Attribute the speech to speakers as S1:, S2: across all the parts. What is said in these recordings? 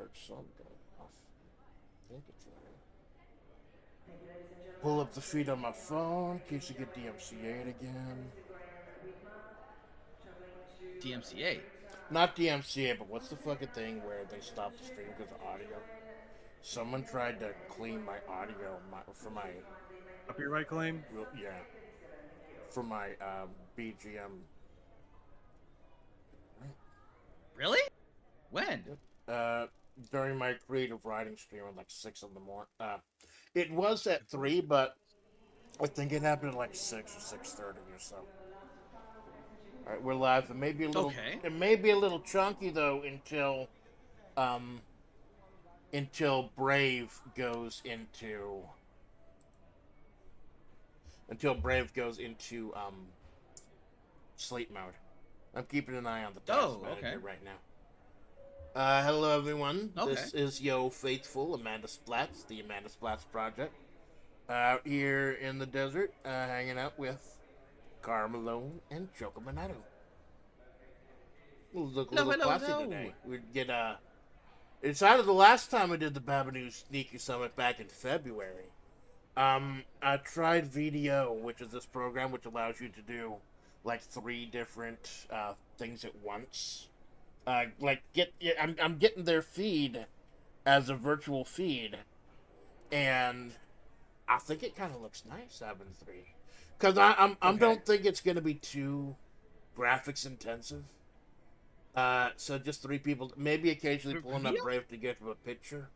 S1: start, so I'm going off. I think it's running. Pull up the feed on my phone in case you get DMCA'd again.
S2: DMCA?
S1: Not DMCA, but what's the fucking thing where they stop the stream because of audio? Someone tried to clean my audio for my
S3: copyright claim.
S1: Yeah, for my BGM.
S2: Really? When?
S1: During my creative writing stream at like 6 in the morning. It was at 3, but I think it happened at like 6 or 6:30 or so. All right, we're live. It may be a little.
S2: Okay.
S1: It may be a little chunky though until Brave goes into sleep mode. I'm keeping an eye on the task manager right now. Hello everyone.
S2: Okay.
S1: This is Yo Faithful, Amanda Splatts, the Amanda Splatts Project. Out here in the desert, hanging out with Carmelo and Chocomanado. We'll look a little classy today. We'd get it's out of the last time I did the Babiniku Sneaker Summit back in February. I tried VDO, which is this program which allows you to do like 3 different things at once. I'm getting their feed as a virtual feed, and I think it kind of looks nice having 3, because I don't think it's gonna be too graphics intensive. So just 3 people, maybe occasionally pulling up Brave to get to a picture.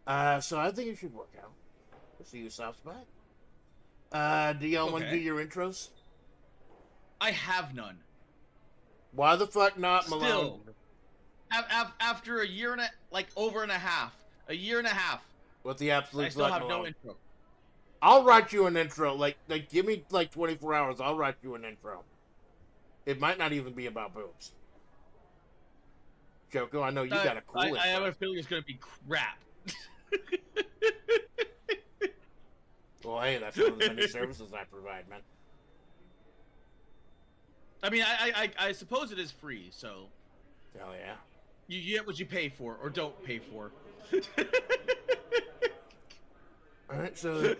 S1: So I think it should work out. We'll see who stops by. Do y'all want to do your intros?
S2: I have none.
S1: Why the fuck not, Malone?
S2: Still, after a year and a year and a half.
S1: What the absolute
S2: I still have
S1: Malone?
S2: no intro.
S1: I'll write you an intro. Like give me like 24 hours. I'll write you an intro. It might not even be about boobs. Choco, I know you got a cool intro.
S2: I have a feeling it's gonna be crap.
S1: Well, hey, that's one of the many services I provide, man.
S2: I mean, I suppose it is free, so.
S1: Hell yeah.
S2: You get what you pay for, or don't pay for.
S1: Alright, so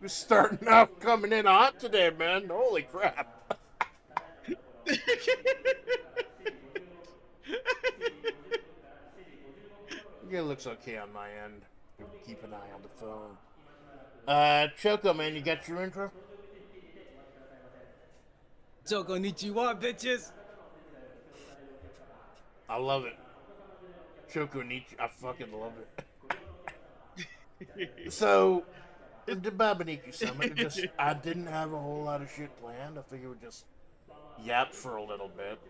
S1: we're starting out coming in hot today, man. Holy crap. It looks okay on my end. Keep an eye on the phone. Choco, man, you got your intro?
S3: Choco Nichiwa, bitches.
S1: I love it. Choco Nichi, I fucking love it. So, the Babiniku Summit, I didn't have a whole lot of shit planned. I figured we'd just yap for a little bit.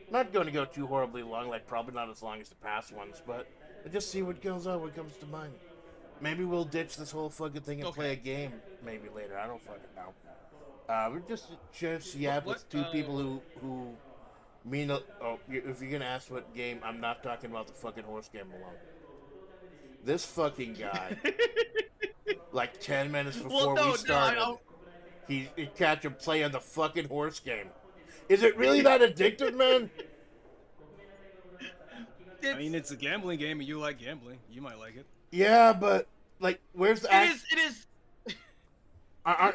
S1: Not going to go too horribly long, like probably not as long as the past ones, but just see what goes on, what comes to mind. Maybe we'll ditch this whole fucking thing and play a game maybe later. I don't fucking know. We're just yap with 2 people who mean. If you're gonna ask what game, I'm not talking about the fucking horse game alone. This fucking guy, like 10 minutes before we started, he catch him playing the fucking horse game. Is it really that addictive, man?
S3: I mean, it's a gambling game, and you like gambling. You might like it.
S1: Yeah, but like, where's the?
S2: It is.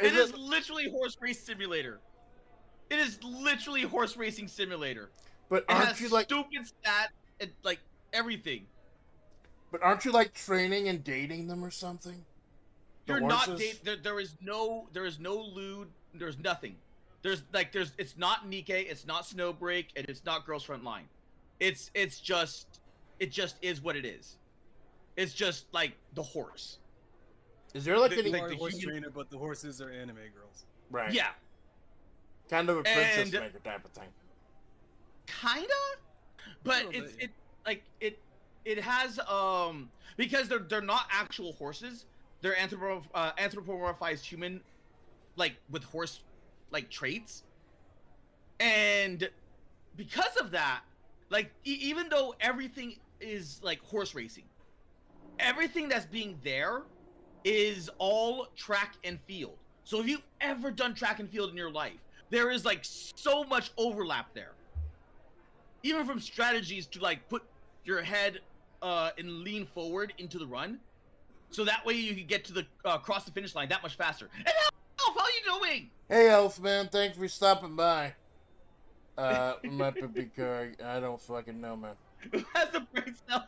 S2: It is literally horse race simulator. It is literally horse racing simulator.
S1: But aren't you like
S2: stupid stat and like everything?
S1: But aren't you like training and dating them or something?
S2: You're not dating. There is no lewd. There's nothing. It's not Nikkei, it's not Snowbreak, and it's not Girls Front Line. It just is what it is. It's just like the horse.
S1: Is there like
S3: any horse trainer, but the horses are anime girls?
S1: Right.
S2: Yeah.
S1: Kind of a princess maker type of thing.
S2: Kinda, but it has because they're not actual horses. They're anthropomorphized human, like with horse like traits, and because of that, like even though everything is like horse racing, everything that's being there is all track and field. So if you've ever done track and field in your life, there is like so much overlap there, even from strategies to like put your head and lean forward into the run, so that way you can get to the cross the finish line that much faster. And Elf, how are you doing?
S1: Hey, Elf man, thanks for stopping by. My car. I don't fucking know, man.
S2: Who has the brain cell?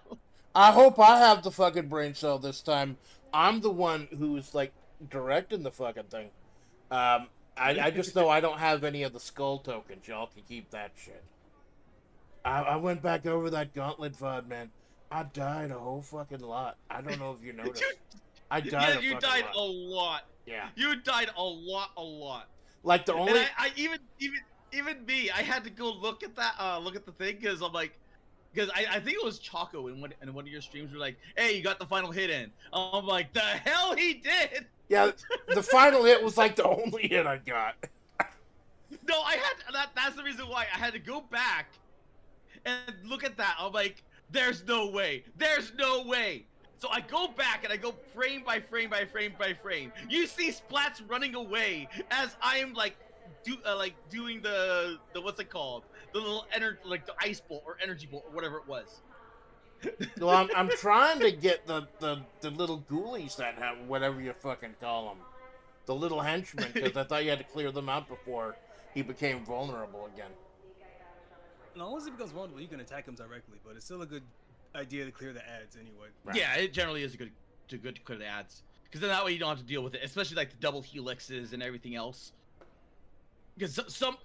S1: I hope I have the fucking brain cell this time. I'm the one who's like directing the fucking thing. I just know I don't have any of the skull tokens. Y'all can keep that shit. I went back over that gauntlet VOD, man. I died a whole fucking lot. I don't know if you noticed. I died.
S2: Yeah, you died a lot.
S1: Yeah.
S2: You died a lot.
S1: Like the only.
S2: And I even me, I had to go look at that, look at the thing, because I'm like, because I think it was Choco in one of your streams. Were like, hey, you got the final hit in. I'm like, the hell he did.
S1: Yeah, the final hit was like the only hit I got.
S2: No, I had that's the reason why I had to go back and look at that. I'm like, there's no way. So I go back and I go frame by frame by frame by frame. You see Splatts running away as I'm like doing the what's it called? The little like the ice bolt or energy bolt or whatever it was.
S1: Well, I'm trying to get the little ghoulies that have whatever you fucking call them, the little henchmen, because I thought you had to clear them out before he became vulnerable again.
S3: No, once he becomes vulnerable, you can attack him directly, but it's still a good idea to clear the ads anyway.
S1: Right.
S2: Yeah, it generally is good to clear the ads, because then that way you don't have to deal with it, especially like the double helixes and everything else. Because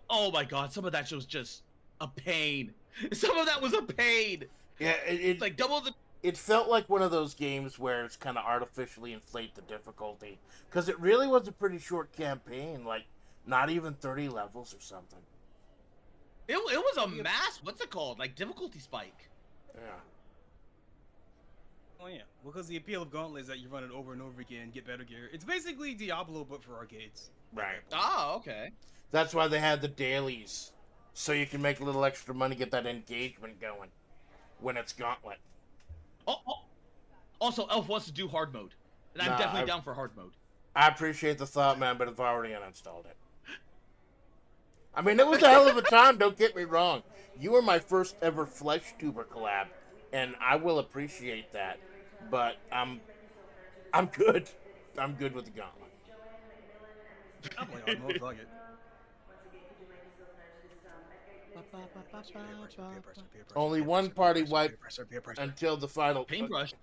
S2: oh my god, some of that was just a pain. Some of that was a pain.
S1: Yeah, it
S2: like double the.
S1: It felt like one of those games where it's kind of artificially inflate the difficulty, because it really was a pretty short campaign, like not even 30 levels or something.
S2: It was a mass. What's it called? Like difficulty spike.
S1: Yeah.
S3: Oh yeah, because the appeal of Gauntlet is that you run it over and over again, get better gear. It's basically Diablo, but for arcades.
S1: Right.
S2: Oh, okay.
S1: That's why they had the dailies, so you can make a little extra money, get that engagement going when it's Gauntlet.
S2: Oh. Also, Elf wants to do hard mode, and I'm definitely down for hard mode.
S1: I appreciate the thought, man, but I've already uninstalled it. I mean, it was a hell of a time, don't get me wrong. You were my first ever Flesh Tuber collab, and I will appreciate that, but I'm good. I'm good with the Gauntlet.
S3: I'm like, hard mode, fuck it.
S1: Only one party wipe until the final.
S2: Paintbrush.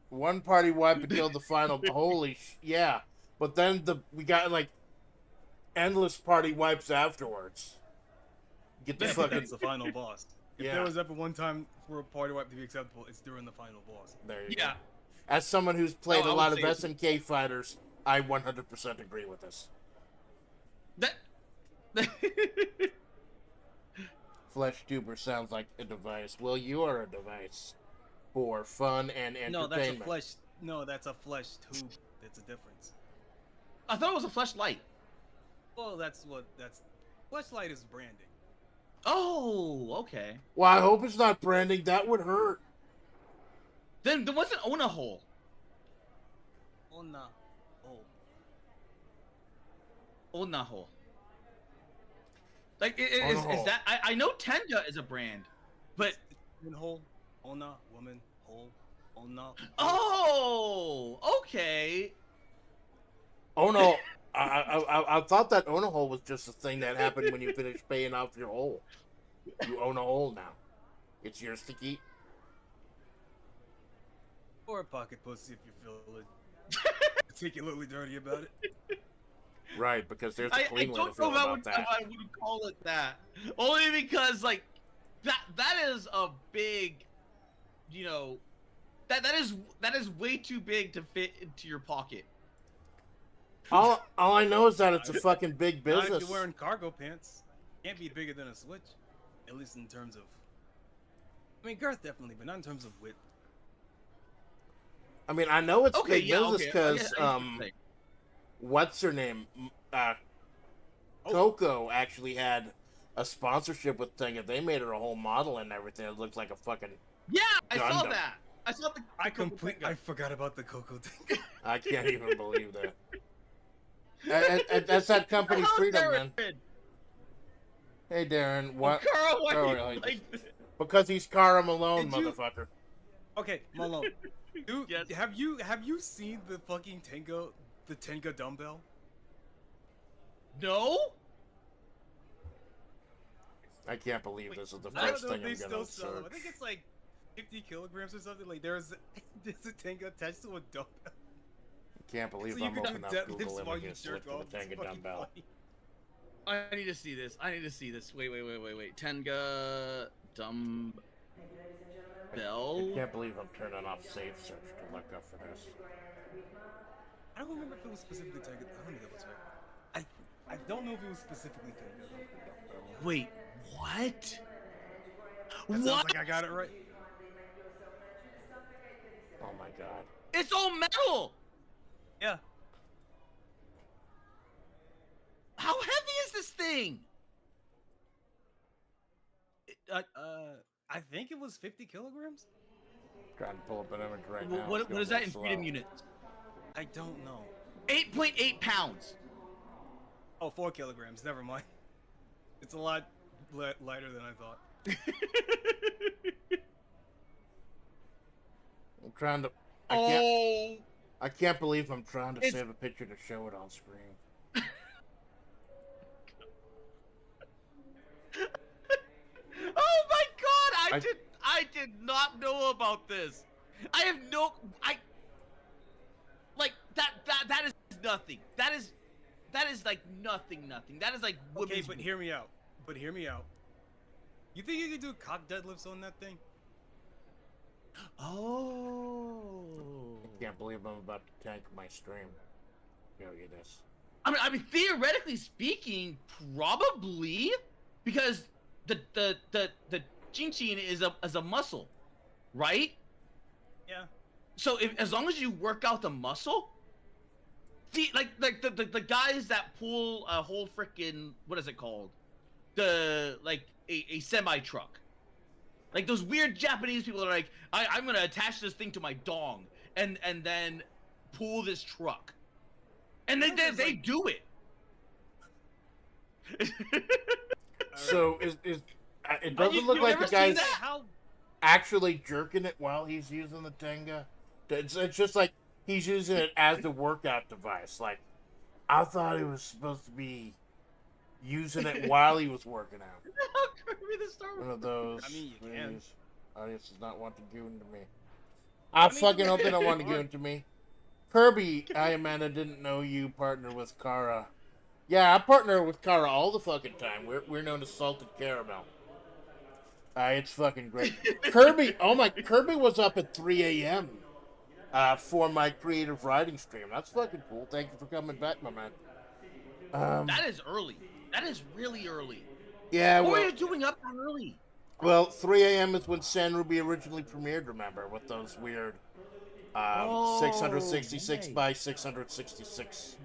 S1: One party wipe until the final. Holy yeah! But then we got like endless party wipes afterwards. Get the fucking.
S3: It's the final boss. If there was ever one time for a party wipe to be acceptable, it's during the final boss.
S1: There you go. As someone who's played a lot of SNK fighters, I 100% agree with this. Flesh Tuber sounds like a device. Well, you are a device for fun and entertainment.
S3: No, that's a flesh tube. That's a difference.
S2: I thought it was a fleshlight.
S3: Well, fleshlight is branding.
S2: Oh, okay.
S1: Well, I hope it's not branding. That would hurt.
S2: Then there wasn't Ona hole.
S3: Ona
S2: hole. Like, is that... I know Tenda is a brand, but...
S3: Hole, Ona, woman, hole, Ona.
S2: Oh, okay.
S1: Oh, no. I thought that Ona hole was just a thing that happened when you finished paying off your hole. You own a hole now. It's yours to keep.
S3: Or a pocket pussy if you feel particularly dirty about it.
S1: Right, because there's a clean way to feel about that.
S2: I would call it that. Only because, like, that is a big, you know, that is way too big to fit into your pocket.
S1: All I know is that it's a fucking big business.
S3: Not if you're wearing cargo pants. Can't be bigger than a Switch. At least in terms of... I mean, girth definitely, but not in terms of width.
S1: I mean, I know it's big business because, what's her name? Coco actually had a sponsorship with Tenga. They made her a whole model and everything. It looked like a fucking
S2: I saw that. I saw the...
S3: I forgot about the Coco thing.
S1: I can't even believe that. That's that company's freedom, man. Hey, Darren. What?
S2: Carl, why do you like this?
S1: Because he's Cara Malone,
S3: Did you-
S1: motherfucker.
S3: Okay, Malone. Dude,
S2: Yes.
S3: have you seen the fucking Tenga dumbbell?
S2: No.
S1: I can't believe this is the
S3: I don't
S1: first
S3: know
S1: thing
S3: if they
S1: I'm
S3: still
S1: gonna
S3: sell them. I
S1: search.
S3: think it's like 50 kilograms or something. Like there's a Tenga attached to a dumbbell.
S1: Can't believe
S3: So you
S1: I'm
S3: can do
S1: opening up
S3: deadlifts
S1: Google
S3: while you
S1: Images to
S3: jerk
S1: look for
S3: off.
S1: the
S3: It's
S1: Tenga
S3: fucking
S1: dumbbell.
S3: funny.
S2: I need to see this. I need to see this. Wait. Tenga dumbbell.
S1: I can't believe I'm turning off Save Search to look up for this.
S3: I don't remember if it was specifically Tenga. Let me double check. I don't know if it was specifically Tenga though.
S2: Wait, what?
S3: That sounds
S2: What?
S3: like I got it right.
S1: Oh my god.
S2: It's all metal.
S3: Yeah.
S2: How heavy is this thing?
S3: I think it was 50 kilograms.
S1: Trying to pull up an image right now.
S2: What
S1: It's
S2: is
S1: going
S2: that in
S1: slow.
S2: freedom units?
S3: I don't know.
S2: 8.8 pounds.
S3: Oh, 4 kilograms. Never mind. It's a lot lighter than I thought.
S1: I'm trying to.
S2: Oh.
S1: I can't believe I'm trying to
S2: It's-
S1: save a picture to show it on screen.
S2: Oh my god! I did not know about this. I have no. Like that is nothing. That is like nothing. That is like
S3: Okay,
S2: women's.
S3: but hear me out. You think you could do cock deadlifts on that thing?
S2: Oh.
S1: I can't believe I'm about to tank my stream. Show you this.
S2: I mean, theoretically speaking, probably, because the chin is a muscle, right?
S3: Yeah.
S2: So as long as you work out the muscle, the guys that pull a whole freaking, what is it called? A semi truck. Like those weird Japanese people that are like, I'm gonna attach this thing to my dong and then pull this truck. And they do it.
S1: So it doesn't
S2: You-
S1: look
S2: you've
S1: like
S2: never
S1: the
S2: seen
S1: guy's
S2: that?
S3: How?
S1: actually jerking it while he's using the Tenga. It's just like he's using it as the workout device. Like, I thought he was supposed to be using it while he was working out. One of those.
S3: I mean, you can.
S1: please. Audience does not want to give in to me. I fucking hope they don't want to give in to me. Kirby, I, Amanda, didn't know you partner with Cara. Yeah, I partner with Cara all the fucking time. We're known as Salted Caramel. It's fucking great. Kirby, Kirby was up at 3 a.m. For my creative writing stream. That's fucking cool. Thank you for coming back, my man.
S2: That is early. That is really early.
S1: Yeah,
S2: What
S1: well,
S2: are you doing up that early?
S1: well, 3 a.m. is when San Ruby originally premiered, remember, with those weird 666
S2: right.
S1: by 666.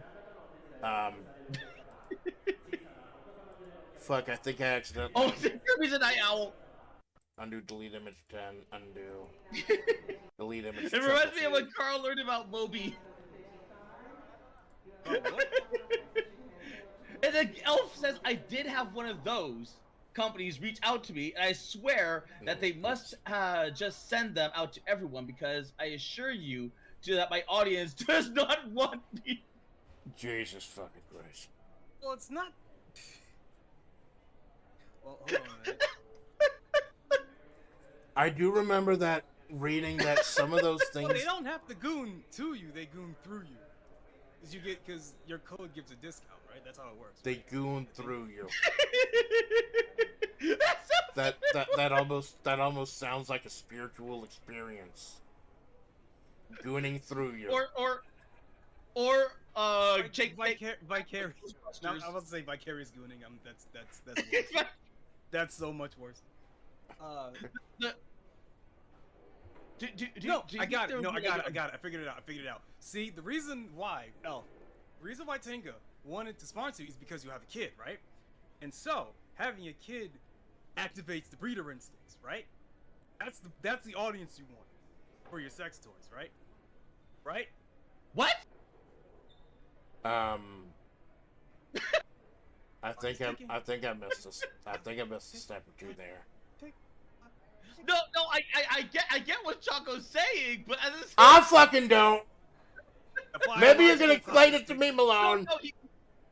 S1: Fuck, I think I accidentally
S2: Oh, Kirby's a night owl.
S1: undo, delete image 10, undo, delete image.
S2: It reminds me of
S1: 7.
S2: when Carl learned about Moby.
S3: Oh, what?
S2: And the elf says I did have one of those companies reach out to me, and I swear that they must just send them out to everyone because I assure you that my audience does not want me.
S1: Jesus fucking Christ.
S3: Well, it's not. Well, hold on a minute.
S1: I do remember that reading that some of those things.
S3: Well, they don't have to goon to you; they goon through you. Because your code gives a discount, right? That's how it works.
S1: They goon through you.
S2: That sounds
S1: That almost sounds like a spiritual experience. Gooning through you.
S2: or Jake
S3: Vicarious. No, I was to say vicarious gooning. That's worse. That's so much worse. I got it. I figured it out. See, the reason why Tenga wanted to sponsor you is because you have a kid, right? And so having a kid activates the breeder instincts, right? That's the audience you want for your sex toys, right? Right?
S2: What?
S1: I think I missed this. I think I missed a step or two there.
S2: No, I get what Choco's saying, but at the same
S1: I fucking don't.
S3: Apply
S1: Maybe you can
S3: logical
S1: explain
S3: clock
S1: it to me, Malone.
S2: no,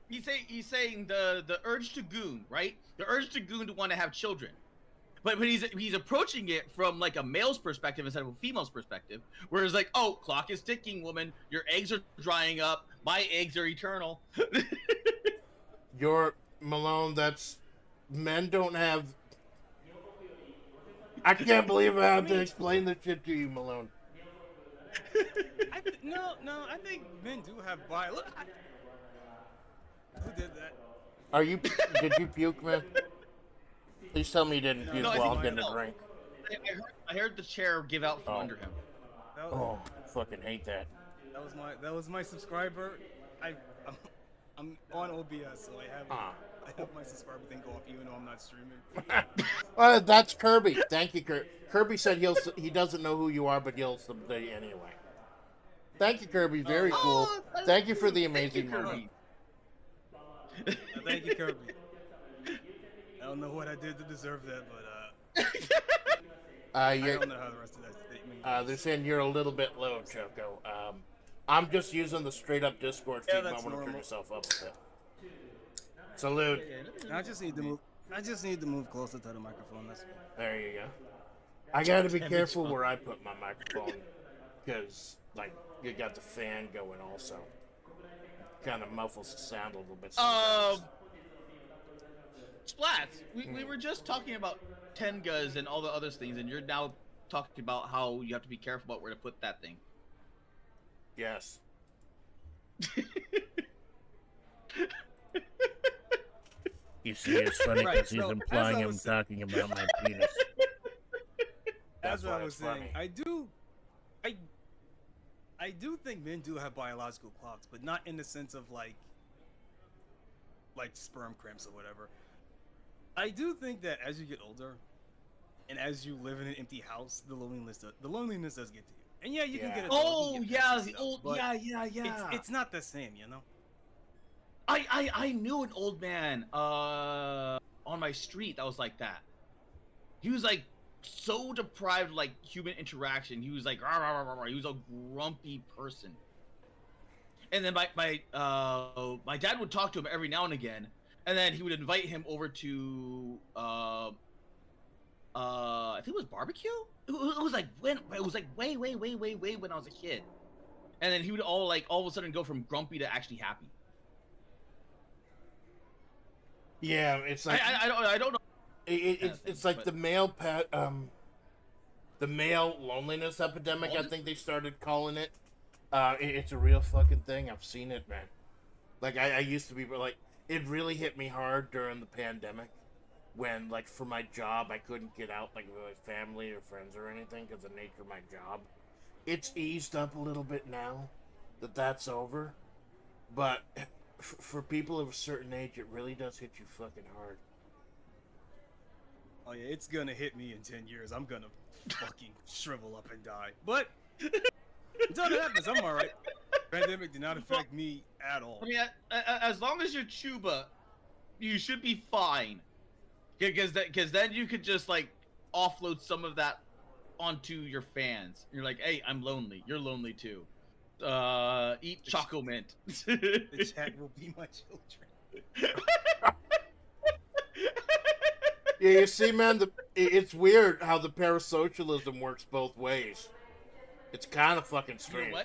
S2: he's saying the urge to goon, right? The urge to goon to want to have children. But he's approaching it from like a male's perspective instead of a female's perspective, where it's like, oh, clock is ticking, woman. Your eggs are drying up. My eggs are eternal.
S1: You're Malone. That's men don't have. I can't believe I have to explain this shit to you, Malone.
S3: No, I think men do have bi. Look, who did that?
S1: Are you? Did you puke, man? Please tell me you didn't puke
S2: No, I
S1: while
S2: think-
S1: I'm getting a
S2: no.
S1: drink.
S2: I heard the chair give out from
S1: Oh.
S2: under him.
S3: That
S1: Oh, fucking hate that.
S3: that was my subscriber. I'm on OBS, so I have my subscriber thing go off even though I'm not streaming.
S1: That's Kirby. Thank you, Kirby. Kirby said he doesn't know who you are, but he'll someday anyway. Thank you, Kirby. Very cool. Thank you for the amazing moment.
S3: Thank you, Kirby. I don't know what I did to deserve that, but I don't know how the rest of that statement goes.
S1: they're saying you're a little bit low, Choco. I'm just using the straight up Discord feed.
S3: Yeah,
S1: I
S3: that's
S1: want to turn
S3: normal.
S1: yourself up a bit. Salute.
S3: I just need to move closer to the microphone. That's all.
S1: There you go. I gotta be careful where I put my microphone, because like you got the fan going also. Kind of muffles the sound a little bit sometimes.
S2: Splats. We were just talking about Tengas and all the other things, and you're now talking about how you have to be careful about where to put that thing.
S1: Yes. You see, it's funny
S3: Right,
S1: because he's
S3: so,
S1: implying
S3: as I
S1: I'm
S3: was-
S1: talking about my penis. That's
S3: As
S1: why
S3: I was
S1: it's funny.
S3: saying, I do think men do have biological clocks, but not in the sense of like sperm cramps or whatever. I do think that as you get older, and as you live in an empty house, the loneliness does get to you. And yeah, you can get a dog,
S2: Oh
S3: you can get
S2: yeah,
S3: pets
S2: the
S3: and
S2: old
S3: stuff, but
S2: yeah.
S3: It's not the same, you know.
S2: I knew an old man on my street that was like that. He was like so deprived of like human interaction. He was like rah, rah, rah, rah, rah. He was a grumpy person. And then my dad would talk to him every now and again, and then he would invite him over to I think it was barbecue. It was like way when I was a kid. And then he would all of a sudden go from grumpy to actually happy.
S1: Yeah, it's like
S2: I don't know.
S1: it's like the male the male loneliness epidemic. I think they started calling it. It's a real fucking thing. I've seen it, man. Like I used to be like, it really hit me hard during the pandemic, when like for my job I couldn't get out like with my family or friends or anything because of the nature of my job. It's eased up a little bit now that that's over, but for people of a certain age, it really does hit you fucking hard.
S3: Oh yeah, it's gonna hit me in 10 years. I'm gonna fucking shrivel up and die. But until that happens, I'm alright. Pandemic did not affect me at all.
S2: I mean, as long as you're Chuba, you should be fine. Because then you could just like offload some of that onto your fans. You're like, hey, I'm lonely. You're lonely too. Eat Choco Mint.
S3: The chat will be my children.
S1: Yeah, you see, man, it's weird how the parasocialism works both ways. It's kind of fucking
S2: You
S1: strange.
S2: know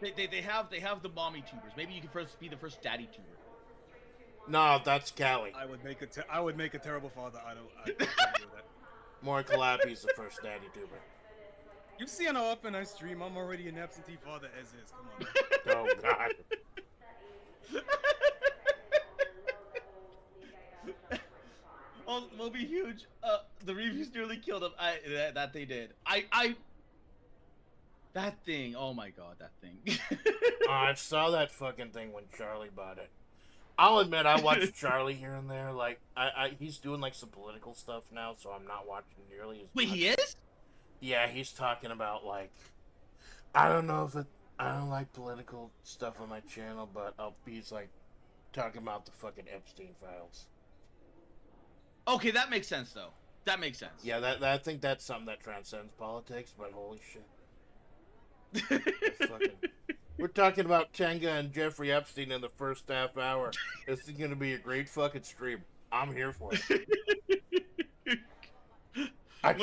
S2: what? They have the mommy tubers. Maybe you can first be the first daddy tuber.
S1: No, that's Callie.
S3: I would make a terrible father. I can't do that.
S1: More Calapi's the first daddy tuber.
S3: You see how often I stream? I'm already an absentee father as is. Come on. Man.
S1: Oh God.
S2: Oh, will be huge. The reviews nearly killed him. That they did. That thing. Oh my God, that thing.
S1: I saw that fucking thing when Charlie bought it. I'll admit I watch Charlie here and there. Like he's doing like some political stuff now, so I'm not watching nearly as
S2: Wait,
S1: much.
S2: he is?
S1: Yeah, he's talking about like, I don't know if I don't like political stuff on my channel, but he's like talking about the fucking Epstein files.
S2: Okay, that makes sense though. That makes sense.
S1: Yeah, I think that's something that transcends politics. But holy shit, we're talking about Tenga and Jeffrey Epstein in the first half hour. This is gonna be a great fucking stream. I'm here for it.
S3: I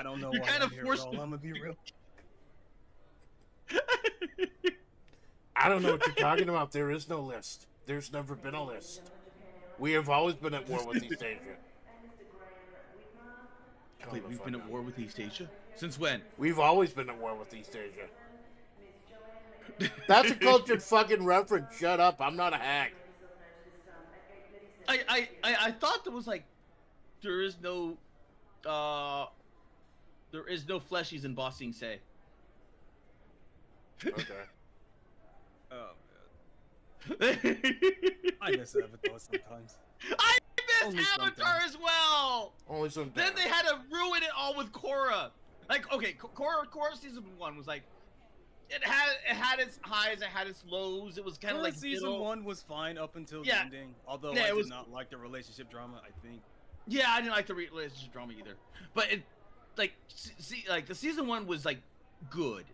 S3: don't know why I'm here, bro. I'm gonna be real.
S1: I don't know what you're talking about. There is no list. There's never been a list. We have always been at war with East Asia.
S2: Wait, we've been at war with East Asia? Since when?
S1: We've always been at war with East Asia. That's a cultured fucking reference. Shut up. I'm not a hack.
S2: I thought there was like, there is no fleshies in Bossing Say.
S1: Okay.
S3: Oh man. I miss Avatar sometimes.
S2: I miss
S3: Only
S2: Avatar
S3: sometimes.
S2: as well.
S1: Only some.
S2: Then they had to ruin it all with Korra. Like, okay, Korra season 1 was like, it had its highs, it had its lows. It was kind of like
S3: season 1 was fine up until the ending. Although I did not like the relationship drama. I think.
S2: Yeah, I didn't like the relationship drama either. But it, like, like the season 1 was like good.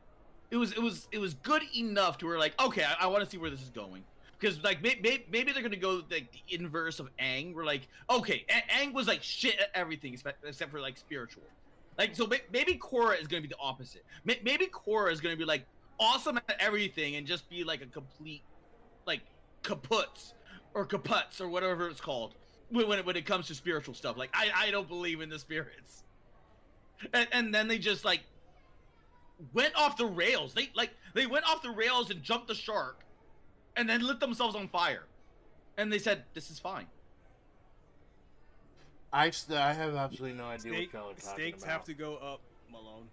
S2: It was good enough to where like, okay, I want to see where this is going. Because like maybe they're gonna go like the inverse of Aang. We're like, okay, Aang was like shit at everything except for like spiritual. Like, so maybe Korra is gonna be the opposite. Maybe Korra is gonna be like awesome at everything and just be like a complete like kaputs or whatever it's called when it comes to spiritual stuff. Like I don't believe in the spirits. And then they just like went off the rails. They went off the rails and jumped the shark. And then lit themselves on fire, and they said, "This is fine."
S1: I have absolutely no idea what y'all are talking
S3: Stakes
S1: about.
S3: have to go up, Malone.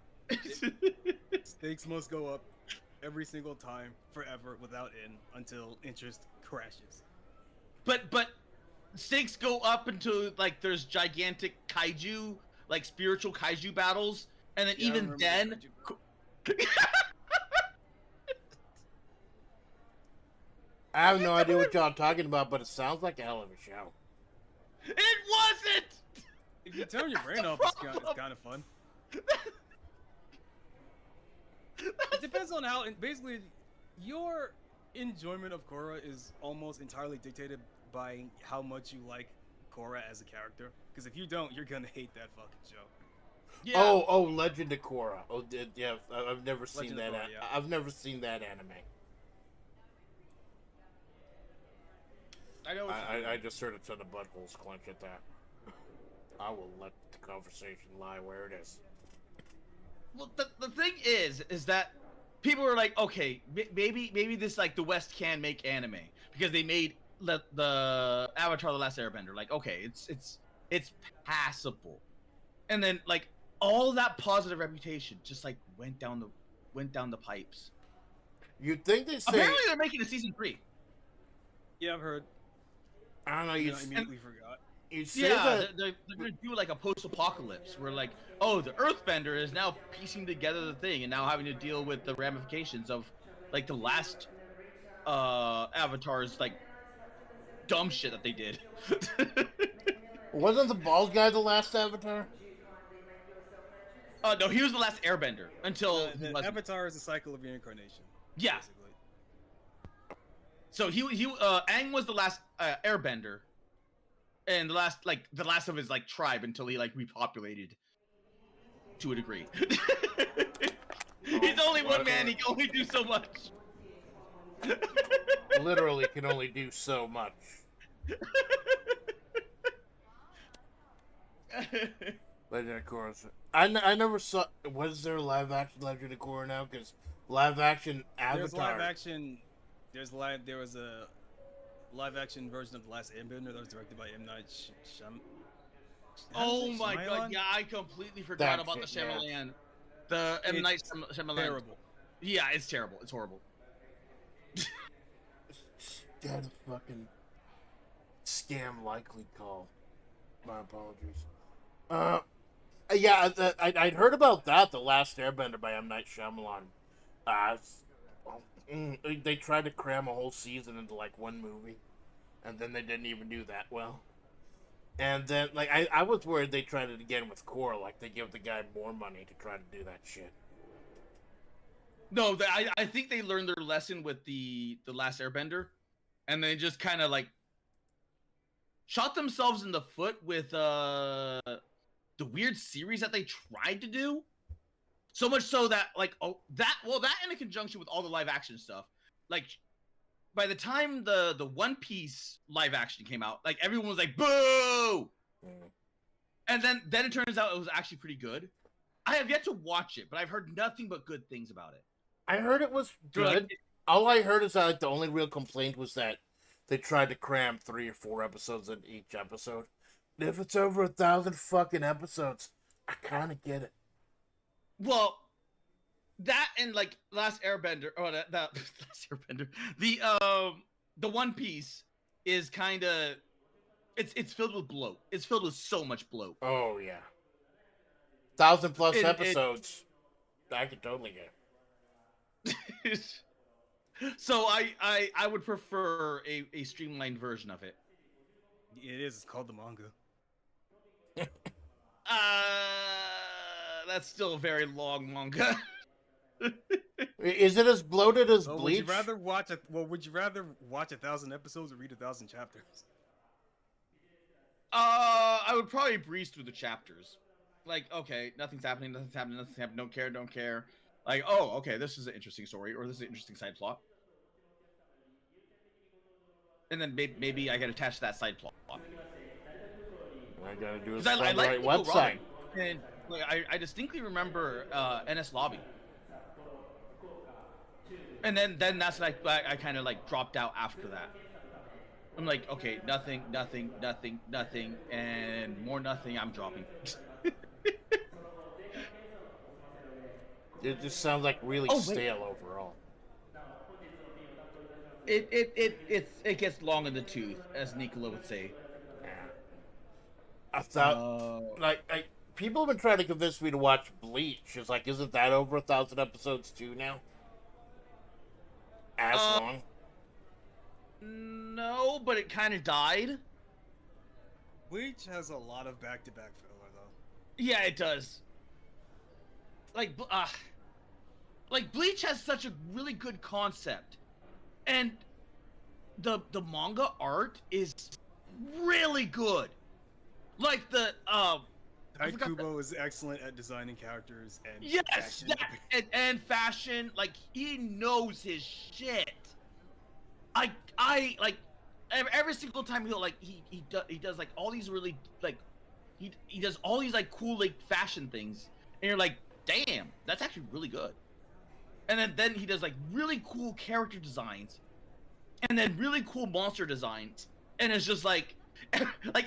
S3: Stakes must go up every single time, forever, without end, until interest crashes.
S2: But stakes go up until like there's gigantic kaiju, like spiritual kaiju battles, and then even then.
S1: I have no idea what y'all are talking about, but it sounds like a hell of a show.
S2: It wasn't!
S3: If you turn your brain off, it's kind of fun. It depends on how, basically, your enjoyment of Korra is almost entirely dictated by how much you like Korra as a character. Because if you don't, you're gonna hate that fucking show.
S2: Yeah.
S1: Oh, Legend of Korra. Oh, yeah, I've never seen that.
S3: Korra, yeah.
S1: I've never seen that anime. I just heard a ton of buttholes clench at that. I will let the conversation lie where it is.
S2: Well, the thing is that people are like, okay, maybe this like the West can make anime because they made the Avatar: The Last Airbender. Like, okay, it's passable, and then like all that positive reputation just like went down the pipes.
S1: You'd think they say
S2: apparently they're making a season 3.
S3: Yeah, I've heard.
S1: I don't know.
S3: I immediately forgot.
S1: You say
S2: that they're gonna do like a post-apocalypse where like, oh, the Earthbender is now piecing together the thing and now having to deal with the ramifications of like the last Avatar's like dumb shit that they did.
S1: Wasn't the bald guy the last Avatar?
S2: No, he was the last Airbender until
S3: the Avatar is a cycle of reincarnation.
S2: Yeah.
S3: Basically.
S2: So he Aang was the last Airbender, and the last of his like tribe until he like repopulated to a degree. He's only one man. He can only do so much.
S1: Literally can only do so much. Legend of Korra. I never saw. Was there a live action Legend of Korra now? Because live action Avatar.
S3: There's live action. There was a live action version of The Last Airbender that was directed by M. Night Shyamalan.
S2: Oh my god! Yeah, I completely forgot about the Shyamalan. Yeah. The M. Night Shyamalan.
S3: Terrible.
S2: Yeah, it's terrible. It's horrible.
S1: Got a fucking scam likely call. My apologies. Yeah, I'd heard about that. The Last Airbender by M. Night Shyamalan. They tried to cram a whole season into like one movie, and then they didn't even do that well. And then, like, I was worried they tried it again with Core, like they give the guy more money to try to do that shit.
S2: No, I think they learned their lesson with the Last Airbender, and they just kind of like shot themselves in the foot with the weird series that they tried to do. So much so that like that in conjunction with all the live action stuff, like by the time the One Piece live action came out, like everyone was like boo, and then it turns out it was actually pretty good. I have yet to watch it, but I've heard nothing but good things about it.
S1: I heard it was good.
S2: Like,
S1: all I heard is that like, the only real complaint was that they tried to cram 3 or 4 episodes in each episode. And if it's over 1,000 fucking episodes, I kind of get it.
S2: Well, that and like Last Airbender, that Last Airbender, the One Piece is kind of it's filled with bloat. It's filled with so much bloat.
S1: Oh yeah, 1,000 plus episodes. I could totally get it.
S2: So I would prefer a streamlined version of it.
S3: It is. It's called the manga.
S2: That's still a very long manga.
S1: Is it as bloated as Bleach?
S3: Would you rather watch would you rather watch 1,000 episodes or read 1,000 chapters?
S2: I would probably breeze through the chapters. Like, okay, nothing's happening, don't care. Like, oh, okay, this is an interesting story, or this is an interesting side plot. And then maybe I get attached to that side plot.
S1: I gotta do is
S2: I
S1: find the
S2: like
S1: right
S2: Nico
S1: website.
S2: Robin, and like, I distinctly remember NS Lobby. And then that's like I kind of like dropped out after that. I'm like, okay, nothing, and more nothing. I'm dropping.
S1: It just sounds like really stale overall.
S2: It gets long in the tooth, as Nicola would say.
S1: Yeah. I thought like people have been trying to convince me to watch Bleach. It's like, isn't that over 1,000 episodes too now? As long?
S2: No, but it kind of died.
S3: Bleach has a lot of back-to-back filler, though.
S2: Yeah, it does. Like Bleach has such a really good concept, and the manga art is really good. Like the
S3: Kubo is excellent at designing characters and
S2: yes,
S3: fashion.
S2: and fashion. Like he knows his shit. I like every single time he does like all these really like he does all these like cool like fashion things, and you're like, damn, that's actually really good. And then he does like really cool character designs, and then really cool monster designs, and it's just like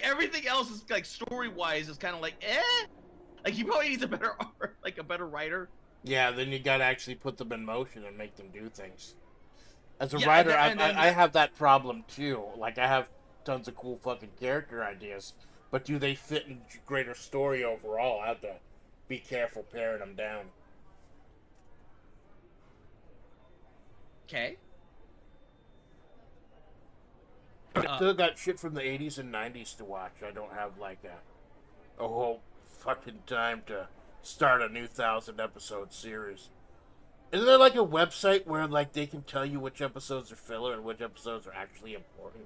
S2: everything else is like story wise is kind of like like he probably needs a better art, like a better writer.
S1: Yeah, then you gotta actually put them in motion and make them do things. As a writer, I have that problem too. Like, I have tons of cool fucking character ideas, but do they fit in greater story overall? I have to be careful paring them down.
S2: Okay.
S1: I still got shit from the 80s and 90s to watch. I don't have, like, a whole fucking time to start a new 1,000 episode series. Isn't there like a website where like they can tell you which episodes are filler and which episodes are actually important?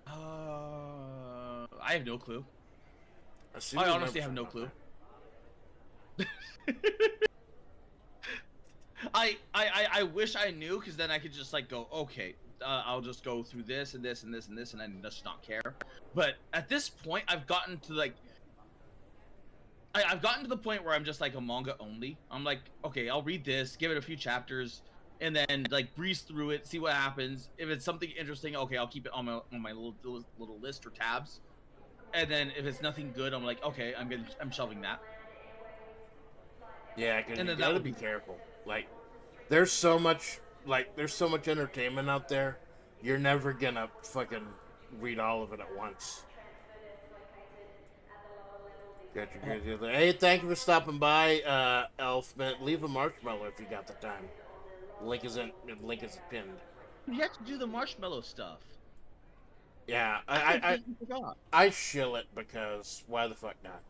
S2: I have no clue.
S1: I
S2: honestly have no clue. I wish I knew, because then I could just like go, okay, I'll just go through this and this and this and this and then just not care. But at this point, I've gotten to like I've gotten to the point where I'm just like a manga only. I'm like, okay, I'll read this, give it a few chapters, and then like breeze through it, see what happens. If it's something interesting, okay, I'll keep it on my little list or tabs. And then if it's nothing good, I'm like, okay, I'm shelving that.
S1: Yeah, because you gotta be careful. Like, there's so much entertainment out there. You're never gonna fucking read all of it at once. Hey, thank you for stopping by, Elfman. Leave a marshmallow if you got the time. Link is pinned.
S2: You have to do the marshmallow stuff.
S1: Yeah, I shill it because why the fuck not?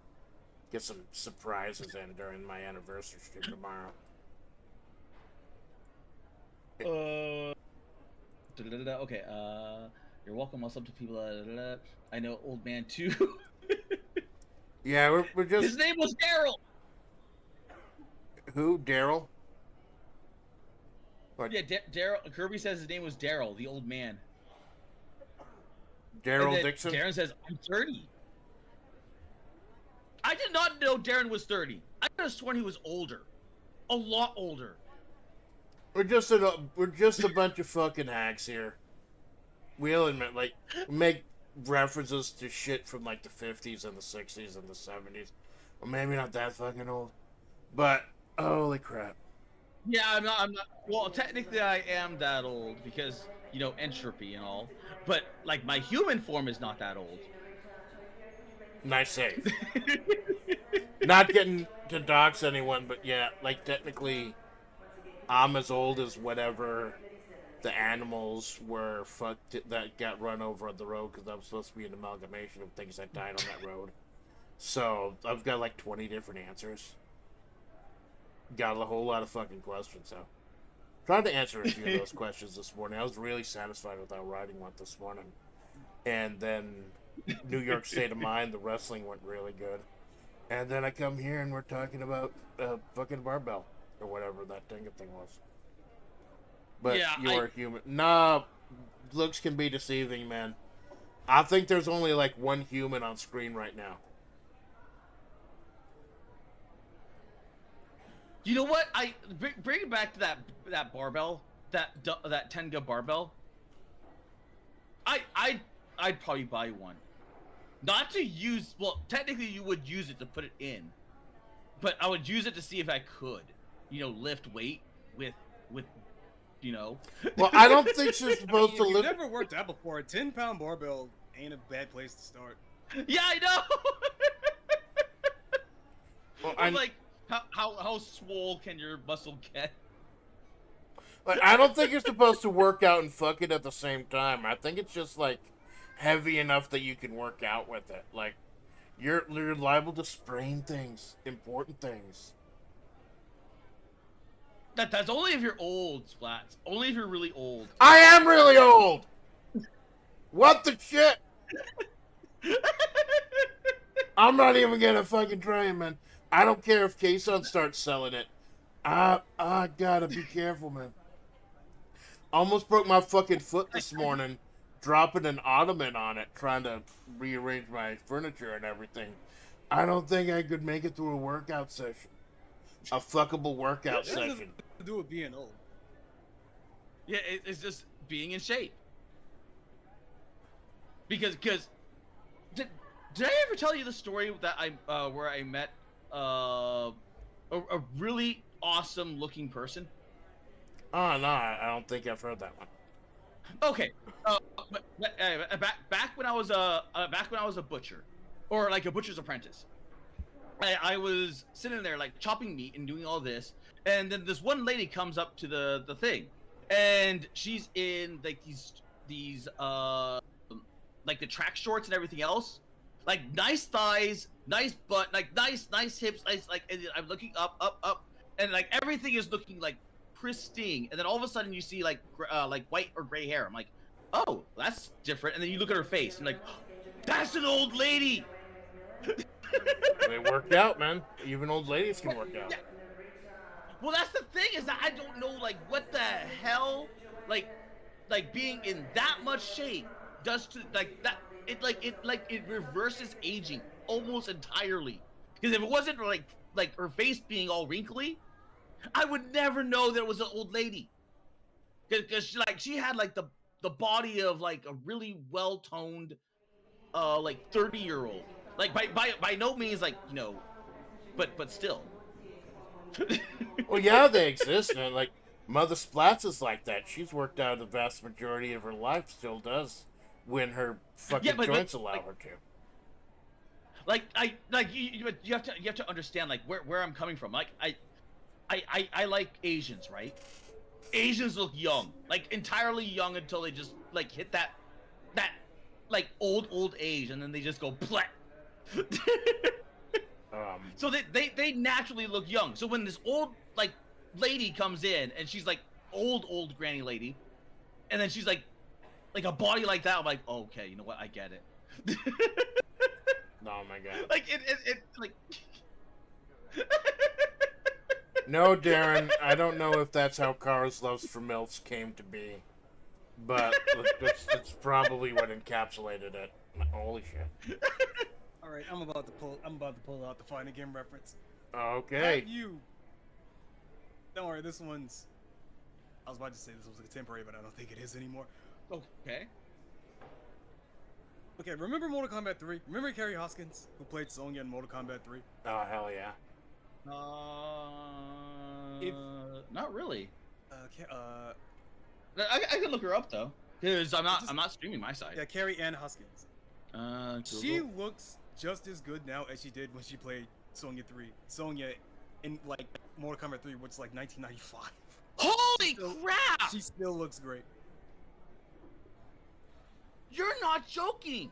S1: Get some surprises in during my anniversary stream tomorrow.
S2: Okay. You're welcome. What's up to people? I know old man too.
S1: Yeah, we're just.
S2: His name was Daryl.
S1: Who? Daryl? What?
S2: Yeah, Daryl. Kirby says his name was Daryl, the old man.
S1: Daryl Dixon?
S2: Darren says, I'm 30. I did not know Darren was 30. I could have sworn he was older. A lot older.
S1: We're just a bunch of fucking hacks here. We'll admit, like, make references to shit from, like, the 50s and the 60s and the 70s. Or maybe not that fucking old. But, holy crap.
S2: Yeah, I'm not. Well, technically, I am that old because, you know, entropy and all. But, like, my human form is not that old.
S1: Nice save. Not getting to dox anyone, but yeah, like, technically, I'm as old as whatever the animals were that got run over on the road because I'm supposed to be an amalgamation of things that died on that road. So, I've got, like, 20 different answers. Got a whole lot of fucking questions, so. Trying to answer a few of those questions this morning. I was really satisfied with how riding went this morning. And then New York State of Mind, the wrestling went really good. And then I come here and we're talking about fucking barbell. Or whatever that thing was. But
S2: yeah,
S1: you're human. Nah, looks can be deceiving, man. I think there's only like one human on screen right now.
S2: You know what? I bring it back to that barbell, that Tenga barbell. I'd probably buy one, not to use. Well, technically, you would use it to put it in, but I would use it to see if I could, you know, lift weight with, you know.
S1: Well, I don't think you're supposed to
S3: You've
S1: lift.
S3: never worked out before. A 10-pound barbell ain't a bad place to start.
S2: Yeah, I know.
S1: Well,
S2: I'm like, how swole can your muscle get?
S1: Like, I don't think you're supposed to work out and fuck it at the same time. I think it's just like heavy enough that you can work out with it. Like, you're liable to sprain things, important things.
S2: That's only if you're old, Splats. Only if you're really old.
S1: I am really old. What the shit? I'm not even gonna fucking try it, man. I don't care if Kason starts selling it. I gotta be careful, man. Almost broke my fucking foot this morning, dropping an ottoman on it, trying to rearrange my furniture and everything. I don't think I could make it through a workout session. A fuckable workout session.
S3: Nothing to do with being old.
S2: Yeah, it's just being in shape. Because did I ever tell you the story that where I met a really awesome looking person?
S1: Oh no, I don't think I've heard that one.
S2: Okay, back when I was a butcher, or like a butcher's apprentice, I was sitting there like chopping meat and doing all this, and then this one lady comes up to the thing, and she's in like these like the track shorts and everything else, like nice thighs, nice butt, like nice hips, nice, like, and I'm looking up, and like everything is looking like pristine, and then all of a sudden you see like white or gray hair. I'm like, oh, that's different. And then you look at her face and like, that's an old lady.
S1: They work out, man. Even old ladies can work out.
S2: Yeah. Well, that's the thing, is that I don't know like what the hell like being in that much shape does to like that. It reverses aging almost entirely. Because if it wasn't like her face being all wrinkly, I would never know that it was an old lady. Because she had like the body of like a really well toned like 30-year-old. Like by no means like, you know, but still.
S1: Well, yeah, they exist, man. Like Mother Splatts is like that. She's worked out the vast majority of her life, still does, when her fucking joints allow her to.
S2: Like you have to understand like where I'm coming from. Like I like Asians, right? Asians look young, like entirely young until they just like hit that like old age, and then they just go bleh. So they naturally look young. So when this old like lady comes in and she's like old granny lady, and then she's like a body like that, I'm like, oh, okay, you know what, I get it.
S1: Oh my god.
S2: Like it like.
S1: No, Darren, I don't know if that's how Cars Loves for MILFs came to be, but it's probably what encapsulated it. Holy shit.
S3: All right, I'm about to pull out the Find a Game reference.
S1: Okay.
S3: Have you? Don't worry, this one's. I was about to say this was a contemporary, but I don't think it is anymore.
S2: Okay.
S3: Okay, remember Mortal Kombat 3? Remember Kerry Hoskins, who played Sonya in Mortal Kombat 3?
S1: Oh, hell yeah.
S2: Not really.
S3: Okay,
S2: I can look her up though, because I'm not streaming my side.
S3: Yeah, Carrie Ann Hoskins.
S2: Google.
S3: She looks just as good now as she did when she played Sonya 3. Sonya in like Mortal Kombat 3, which is like 1995.
S2: Holy crap!
S3: She still looks great.
S2: You're not joking.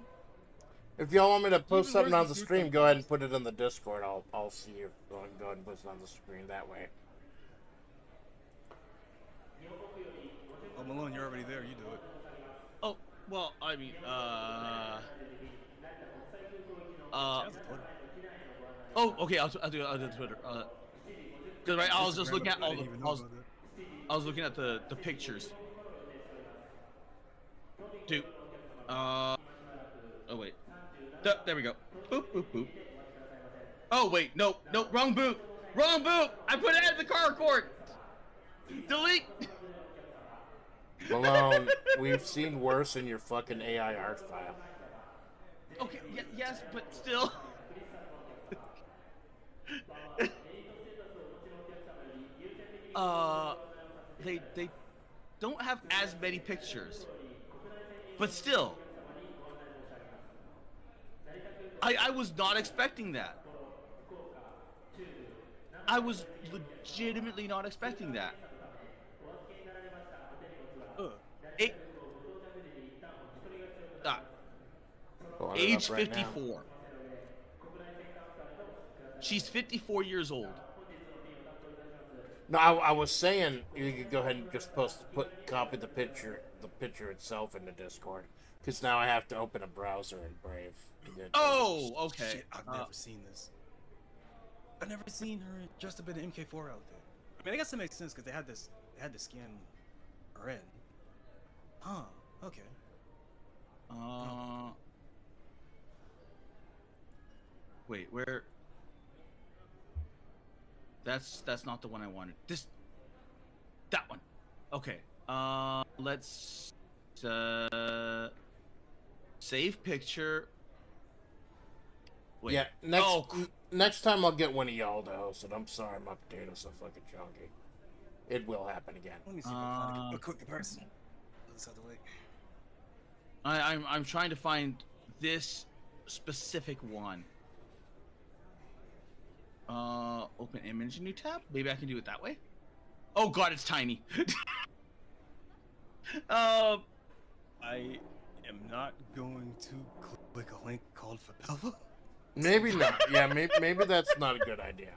S1: If y'all want me to post
S3: Even
S1: something
S3: worse
S1: on
S3: is
S1: the
S3: you
S1: stream,
S3: can
S1: go ahead and
S3: post
S1: put it in the Discord. I'll see you. Go ahead and post it on the screen that way.
S3: Oh, Malone, you're already there. You do it.
S2: Oh well, I mean, Oh, okay. I'll do Twitter. Cause right, I was just looking at all the. I was looking at the pictures. Dude. Oh wait. There we go. Boop boop boop. Oh wait, no, wrong boot. Wrong boot. I put it in the car cord. Delete.
S1: Malone, we've seen worse in your fucking AI art file.
S2: Okay. Yes, but still. They don't have as many pictures, but still. I was not expecting that. I was legitimately not expecting that. Age 54. She's 54 years old.
S1: No, I was saying you could go ahead and just copy the picture itself in the Discord, because now I have to open a browser in Brave.
S2: Oh, okay.
S3: Shit, I've never seen this. I've never seen her dressed up in an MK4 outfit. I mean, I guess it makes sense because they had the skin red. Huh. Okay.
S2: Wait, where? That's not the one I wanted. That one. Okay. Let's save picture. Wait.
S1: Yeah. Next time I'll get one of y'all to host it. I'm sorry, my potato's so fucking chunky. It will happen again.
S3: Let me see if I can find a quick comparison. Let's have to wait.
S2: I'm trying to find this specific one. Open image, new tab. Maybe I can do it that way. Oh god, it's tiny.
S3: I am not going to click a link called Fabella.
S1: Maybe not. Yeah, maybe that's not a good idea.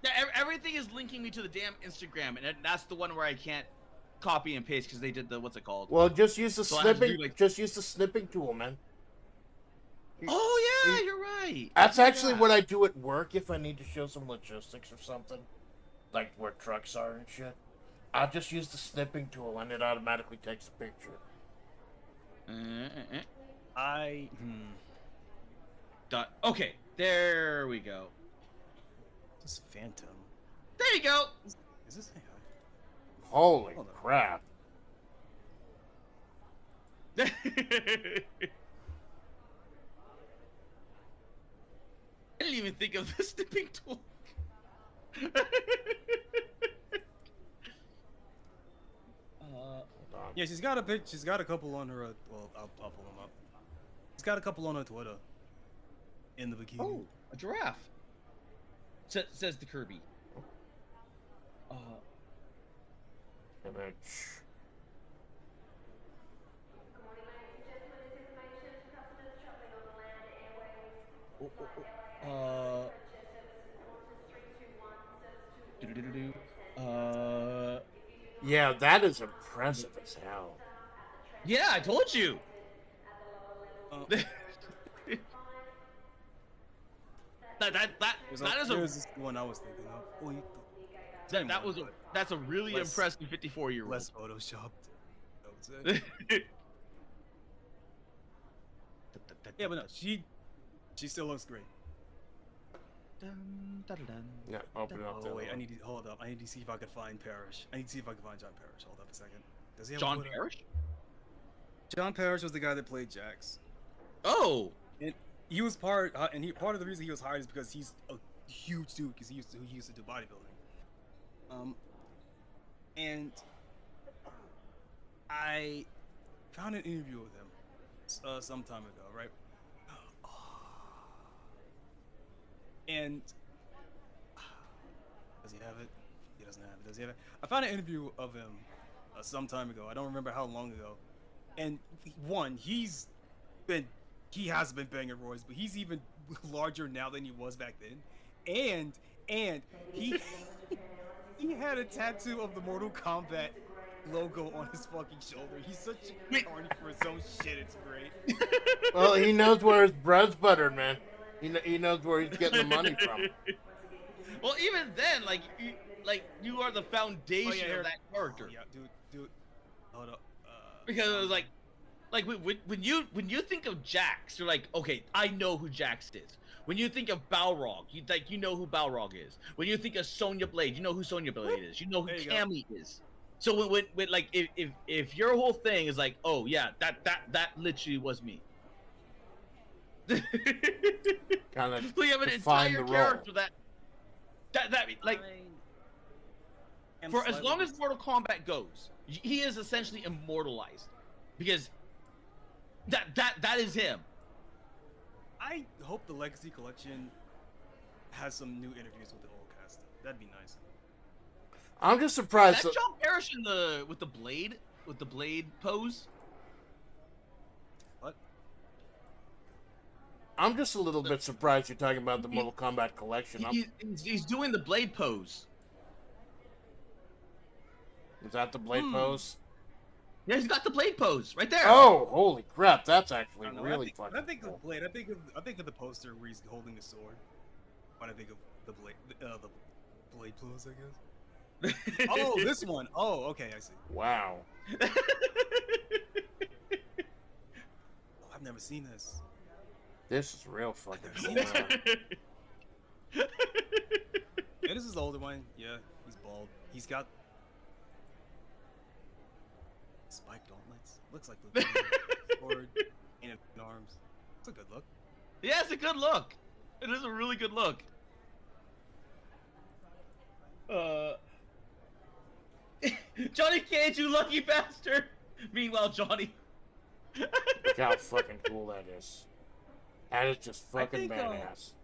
S2: Yeah, everything is linking me to the damn Instagram, and that's the one where I can't copy and paste because they did the what's it called?
S1: Well, just use the
S2: So I have to
S1: snipping.
S2: do, like-
S1: Just use the snipping tool, man.
S2: Oh yeah, you're right.
S1: That's actually
S2: Yeah.
S1: what I do at work if I need to show some logistics or something, like where trucks are and shit. I'll just use the snipping tool and it automatically takes a picture.
S2: Okay, there we go.
S3: This is Phantom.
S2: There you go.
S3: Is this AI?
S1: Holy
S3: Hold on.
S1: crap.
S2: I didn't even think of the snipping tool.
S3: Yeah, she's got a couple on her. Well, I'll pull them up. She's got a couple on her Twitter. In the bikini.
S2: Oh, a giraffe. Says the Kirby.
S1: Image. Yeah, that is impressive as hell.
S2: Yeah, I told you.
S3: There's
S2: That is
S3: this one I was thinking of. Oh,
S2: that's a really impressive 54-year-old.
S3: Less photoshopped. That was it. Yeah, but no, she still looks great.
S1: Yeah, open it up.
S3: Oh wait, I need to hold up. I need to see if I can find Parrish. I need to see if I can find John Parrish. Hold up a second. Does he have
S2: John
S3: a photo?
S2: Parrish?
S3: John Parrish was the guy that played Jax.
S2: Oh,
S3: And he was part of the reason he was hired is because he's a huge dude because he used to do bodybuilding. And I found an interview with him some time ago, right? And does he have it? He doesn't have it. Does he have it? I found an interview of him some time ago. I don't remember how long ago. And he has been banging roids, but he's even larger now than he was back then. And he he had a tattoo of the Mortal Kombat logo on his fucking shoulder. He's such a carny for his own shit. It's great.
S1: Well, he knows where his bread's buttered, man. He knows where he's getting the money from.
S2: well, even then, you are the foundation of that character.
S3: Oh, yeah, dude, hold up.
S2: Because it was like when you think of Jax, you're like, okay, I know who Jax is. When you think of Balrog, you know who Balrog is. When you think of Sonya Blade, you know who Sonya Blade is. You know who Cammy is. So when like if your whole thing is like, oh yeah, that literally was me.
S1: Kind of
S2: so you have an entire character that like for as long as Mortal Kombat goes, he is essentially immortalized because that is him.
S3: I hope the Legacy Collection has some new interviews with the whole cast. That'd be nice.
S1: I'm just surprised.
S2: That John Parrish with the blade pose.
S3: What?
S1: I'm just a little bit surprised you're talking about the Mortal Kombat collection.
S2: He's doing the blade pose.
S1: Is that the blade pose?
S2: Yeah, he's got the blade pose right there.
S1: Oh, holy crap! That's actually really fucking.
S3: When I think
S1: cool.
S3: of Blade, I think of the poster where he's holding the sword. When I think of the blade pose, I guess. Oh, this one. Oh, okay, I see.
S1: Wow.
S3: Oh, I've never seen this.
S1: This is real fucking
S3: I've
S1: cool.
S3: never seen this. Yeah, this is the older one. Yeah, he's bald. He's got spiked gauntlets. Looks like the sword and arms. It's a good look.
S2: Yeah, it's a good look. It is a really good look. Johnny Cage, you lucky bastard. Meanwhile, Johnny.
S1: Look how fucking cool that is. That is just fucking badass.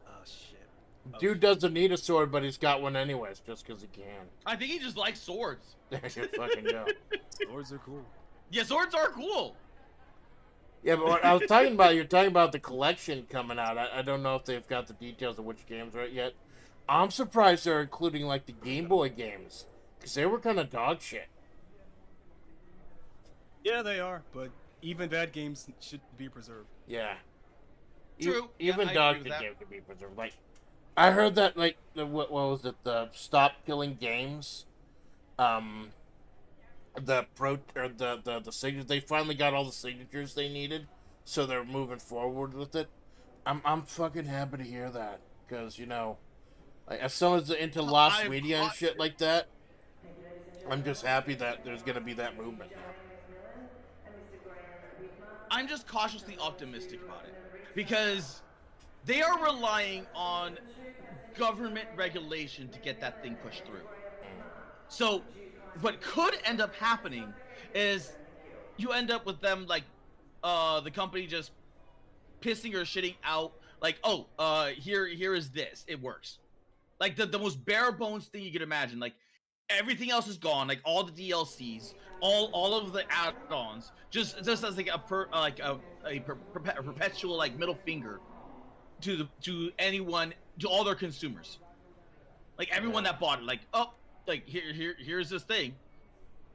S3: Oh shit.
S1: Dude doesn't need a sword, but he's got one anyways, just because he can.
S2: I think he just likes swords.
S1: You fucking go.
S3: Swords are cool.
S2: Yeah, swords are cool.
S1: Yeah, but what I was talking about, you're talking about the collection coming out. I don't know if they've got the details of which games are yet. I'm surprised they're including, like, the Game Boy games. Because they were kind of dog shit.
S3: Yeah, they are, but even bad games should be preserved.
S1: Yeah.
S2: True.
S1: Even
S2: I
S1: dog
S2: agree with
S1: shit
S2: that.
S1: games can be preserved. Like, I heard that, like, what was it? The Stop Killing Games. The signatures. They finally got all the signatures they needed. So they're moving forward with it. I'm fucking happy to hear that. Because, you know, like, as someone as into lost media and shit like that, I'm just happy that there's going to be that movement now.
S2: I'm just cautiously optimistic about it because they are relying on government regulation to get that thing pushed through. So what could end up happening is you end up with them like the company just pissing or shitting out like, oh, here is this. It works. Like the most bare bones thing you could imagine. Like everything else is gone, like all the DLCs, all of the add-ons, just as like a perpetual like middle finger to anyone, to all their consumers, like everyone that bought it, like, oh, like here's this thing,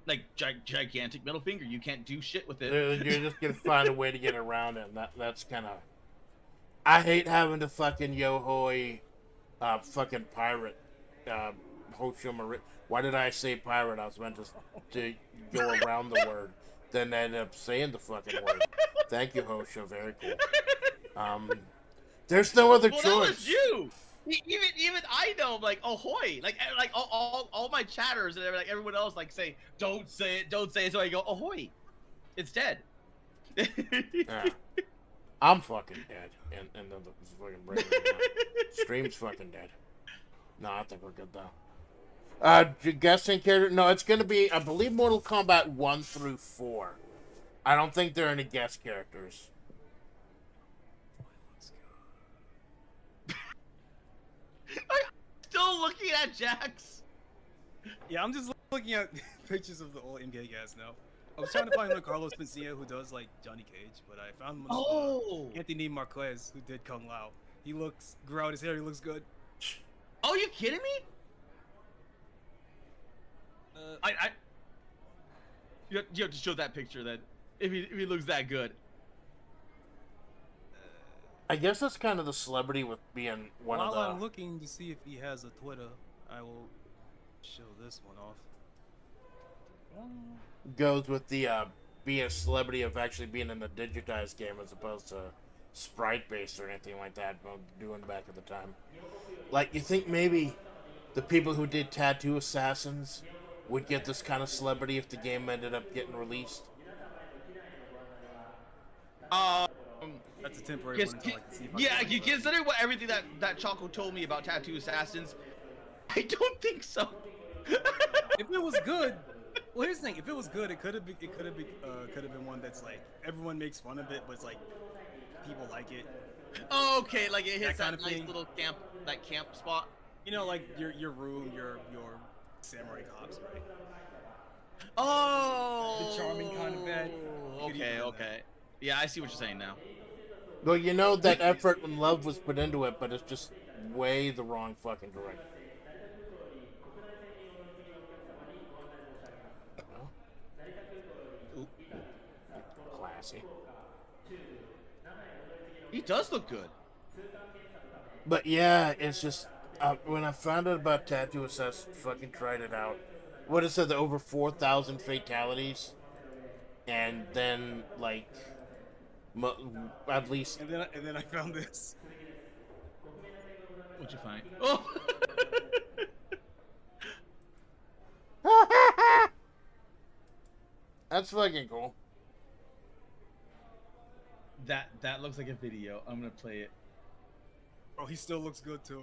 S2: like gigantic middle finger, you can't do shit with it.
S1: You're just gonna find a way to get around it. And that's kind of. I hate having to fucking yo-hoi, fucking pirate, Hoshima. Why did I say pirate? I was meant to go around the word. Then I ended up saying the fucking word. Thank you, Hosho. Very cool. There's no other choice.
S2: That was you. Even I know, like, ahoy, like all my chatters and like everyone else, like, say don't say it. So I go ahoy. It's dead.
S1: Yeah. I'm fucking dead, and then the fucking break. Stream's fucking dead. No, I think we're good though. Guessing character? No, it's gonna be, I believe, Mortal Kombat 1 through 4. I don't think there are any guest characters.
S2: I'm still looking at Jax.
S3: Yeah, I'm just looking at pictures of the old MK guys now. I was trying to find Carlos Mencia, who does like Johnny Cage, but I found Anthony Marquez, who did Kung Lao. He grew out his hair. He looks good.
S2: Oh, you kidding me? You have to show that picture then, if he looks that good.
S1: I guess that's kind of the celebrity with being one of the.
S3: While I'm looking to see if he has a Twitter, I will show this one off.
S1: Goes with the being a celebrity of actually being in a digitized game as opposed to sprite based or anything like that. Doing back at the time, like, you think maybe the people who did Tattoo Assassins would get this kind of celebrity if the game ended up getting released?
S3: That's a temporary one.
S2: Yeah, considering everything that Choco told me about Tattoo Assassins, I don't think so.
S3: If it was good, well, here's the thing: if it was good, it could have been one that's like everyone makes fun of it, but it's like people like it.
S2: Oh, okay, like it hits
S3: that kind of
S2: nice
S3: thing.
S2: Little camp spot.
S3: You know, like your room, your samurai cops, right?
S2: Oh,
S3: The charming kind of bed.
S2: Okay. Yeah, I see what you're saying now.
S1: Well, you know that effort and love was put into it, but it's just way the wrong fucking direction. Classy.
S2: He does look good.
S1: But yeah, it's just when I found out about Tattoo Assassin, fucking tried it out. What it said, over 4,000 fatalities, and then like at least.
S3: And then I found this.
S2: What'd you find? Oh.
S1: That's fucking cool.
S2: That looks like a video. I'm gonna play it.
S3: Oh, he still looks good too.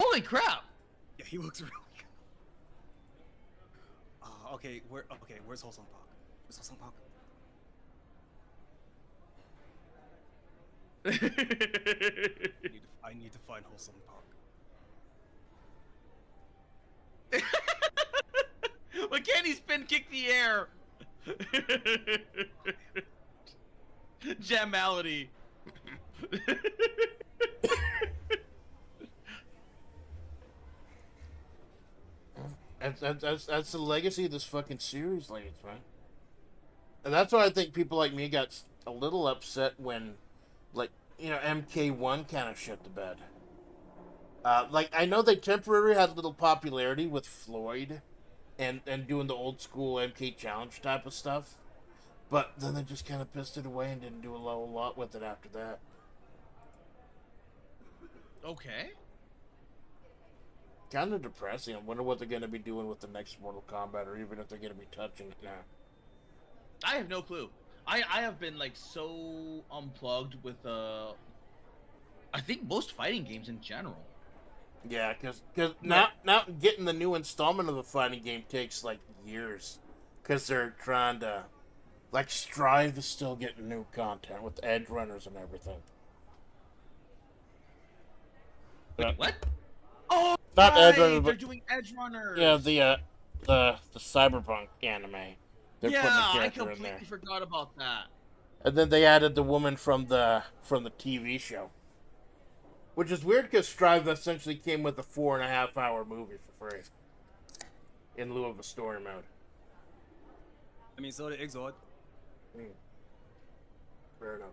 S2: Holy crap!
S3: Yeah, he looks really good. Where's Wholesome Park? Where's Wholesome Park? I need to find Wholesome Park.
S2: But can he spin kick the air? Jamality.
S1: That's the legacy of this fucking series, ladies, man. And that's why I think people like me got a little upset when, like, you know, MK1 kind of shit the bed. Like, I know they temporarily had a little popularity with Floyd and doing the old school MK challenge type of stuff, but then they just kind of pissed it away and didn't do a lot with it after that.
S2: Okay.
S1: Kind of depressing. I wonder what they're going to be doing with the next Mortal Kombat, or even if they're going to be touching it now.
S2: I have no clue. I have been like so unplugged with I think most fighting games in general.
S1: Yeah, because now getting the new installment of the fighting game takes like years, because they're trying to, like, Strive is still getting new content with edge runners and everything. Yeah.
S2: What? Oh,
S1: Not
S2: right.
S1: Edge Runners,
S2: They're
S1: but
S2: doing Edge Runners.
S1: yeah, the cyberpunk anime. They're putting the
S2: I
S1: character in there.
S2: completely forgot about that.
S1: And then they added the woman from the TV show, which is weird because Strive essentially came with a 4.5-hour movie for free, in lieu of a story mode.
S3: I mean, so did Exord.
S1: Fair enough.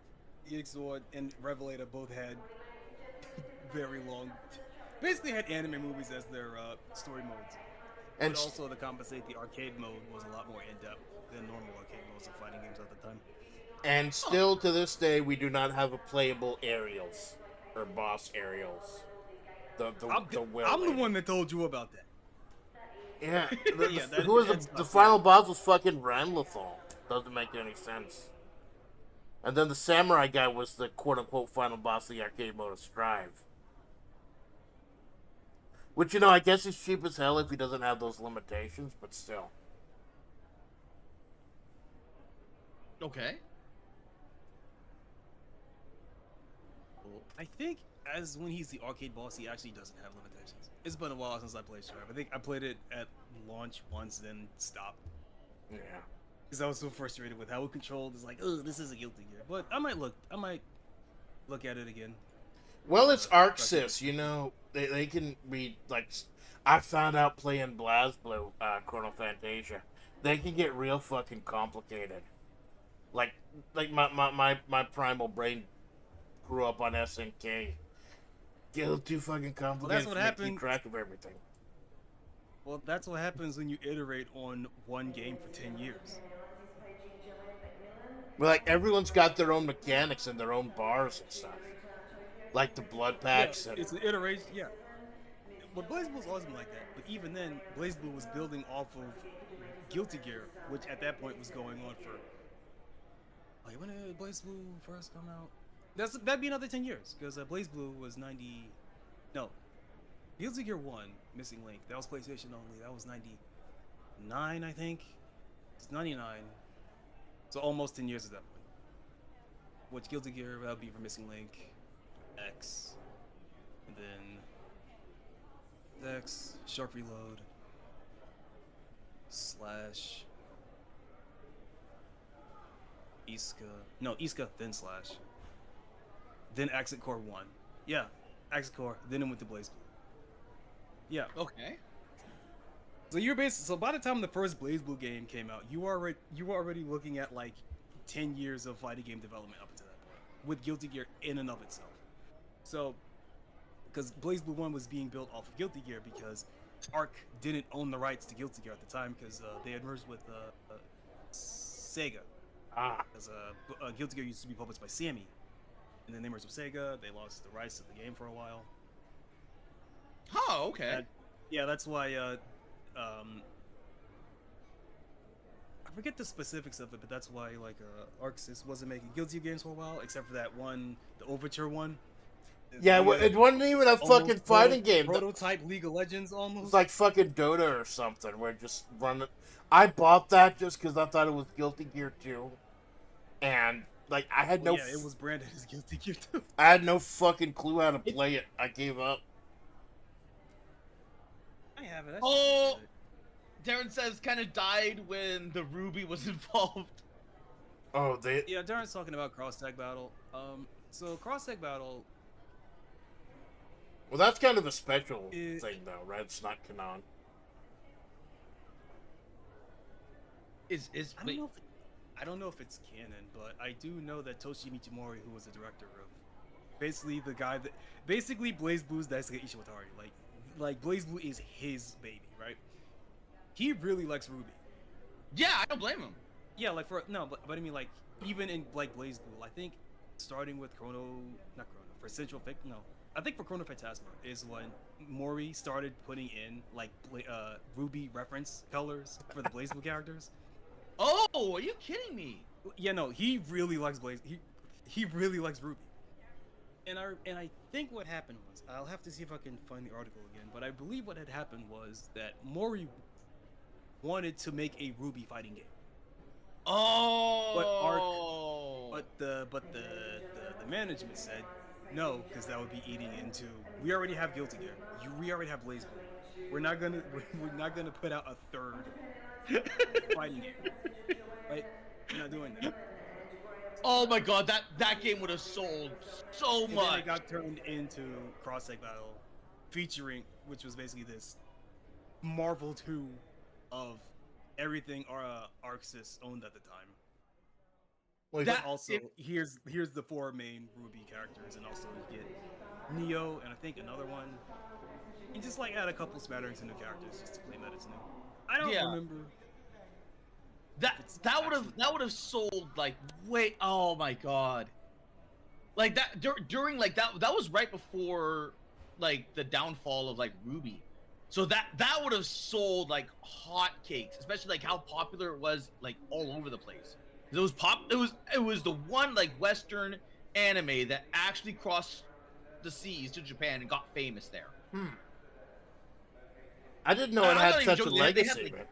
S3: Exord and Revelator both had very long, basically had anime movies as their story modes.
S1: And
S3: But also to compensate, the arcade mode was a lot more in-depth than normal arcade modes of fighting games at the time.
S1: And still to this day, we do not have a playable aerials or boss aerials. I'm
S3: the one that told you about that.
S1: Yeah,
S3: Yeah,
S1: the final boss was fucking Ranlethal. Doesn't make any sense. And then the samurai guy was the quote unquote final boss of the arcade mode of Strive. Which, you know, I guess he's cheap as hell if he doesn't have those limitations, but still.
S2: Okay.
S3: I think as when he's the arcade boss, he actually doesn't have limitations. It's been a while since I played Strive. I think I played it at launch once, then stopped.
S1: Yeah.
S3: Because I was so frustrated with how it controlled. It's like, oh, this is a Guilty Gear. But I might look at it again.
S1: Well, it's ArcSys, you know, they can be, like, I found out playing BlazBlue, Chrono Fantasia, they can get real fucking complicated. Like my primal brain grew up on SNK. Get a little too fucking complicated
S3: what
S1: to
S3: happened.
S1: keep track of everything.
S3: Well, that's what happens when you iterate on one game for 10 years.
S1: But, like, everyone's got their own mechanics and their own bars and stuff. Like the blood packs.
S3: Yeah,
S1: And...
S3: it's an iteration, yeah. But BlazBlue's always been like that. But even then, BlazBlue was building off of Guilty Gear, which at that point was going on for... Like, when did BlazBlue first come out? That'd be another 10 years, because BlazBlue was 90... No. Guilty Gear 1, Missing Link, that was PlayStation only. That was 99, I think. It's 99. So almost 10 years at that point. Which Guilty Gear, that would be for Missing Link, X, and then X, Sharp Reload, Slash, Iska, then Slash, then Exit Core 1. Yeah, Exit Core, then it went to BlazBlue. Yeah.
S2: Okay.
S3: So so by the time the first BlazBlue game came out, you were already looking at like 10 years of fighting game development up until that point, with Guilty Gear in and of itself. So, because BlazBlue 1 was being built off of Guilty Gear because Arc didn't own the rights to Guilty Gear at the time because they had merged with Sega. Because Guilty Gear used to be published by Sammy, and then they merged with Sega. They lost the rights to the game for a while.
S2: Oh, okay.
S3: That's why. I forget the specifics of it, but that's why like ArcSys wasn't making Guilty Gear games for a while, except for that one, the Overture one.
S1: Yeah, it wasn't even a fucking fighting game.
S3: Prototype League of Legends almost.
S1: It's like fucking Dota or something, where just run it. I bought that just because I thought it was Guilty Gear 2. And, like, I had no...
S3: Yeah, it was branded as Guilty Gear 2.
S1: I had no fucking clue how to play it. I gave up.
S3: I have it.
S2: Oh, Darren says kind of died when the Ruby was involved.
S1: Oh, they...
S3: Yeah, Darren's talking about Cross-Tag Battle. So Cross-Tag Battle...
S1: Well, that's kind of a special thing, though, right? It's not canon.
S3: I don't know if it's canon, but I do know that Toshi Michimori, who was the director of... Basically, the guy that... Basically, BlazBlue's Daisuke Ishiwatari. Like BlazBlue is his baby, right? He really likes Ruby.
S2: Yeah, I don't blame him.
S3: Yeah, like but I mean, like, even in like BlazBlue, I think starting with for Central Fic, I think for Chrono Phantasma is when Mori started putting in like Ruby reference colors for the BlazBlue characters.
S2: Oh, are you kidding me?
S3: Yeah, no, he really likes he really likes Ruby. And I think what happened was, I'll have to see if I can find the article again, but I believe what had happened was that Mori wanted to make a Ruby fighting game.
S2: Oh.
S3: But the management said, No, because that would be eating into. We already have Guilty Gear. We already have Blaze Blue. We're not gonna put out a third fighting game. Right? We're not doing that.
S2: Oh my god, that game would have sold so
S3: And
S2: much.
S3: then it got turned into Cross-Tech Battle, featuring, which was basically this Marvel 2 of everything Arxis owned at the time.
S1: Like,
S2: That-
S3: Also, here's the 4 main Ruby characters, and also you get Neo, and I think another one, and just like add a couple smatterings of new characters just to claim that it's new. I don't remember.
S2: That would have sold like way. Oh my god. Like that during like that was right before like the downfall of like Ruby. So that would have sold like hotcakes, especially like how popular it was like all over the place. It was the one like Western anime that actually crossed the seas to Japan and got famous there.
S1: I didn't know it
S2: I'm
S1: had
S2: not even
S1: such a
S2: joking. They had,
S1: legacy,
S2: like,
S1: man.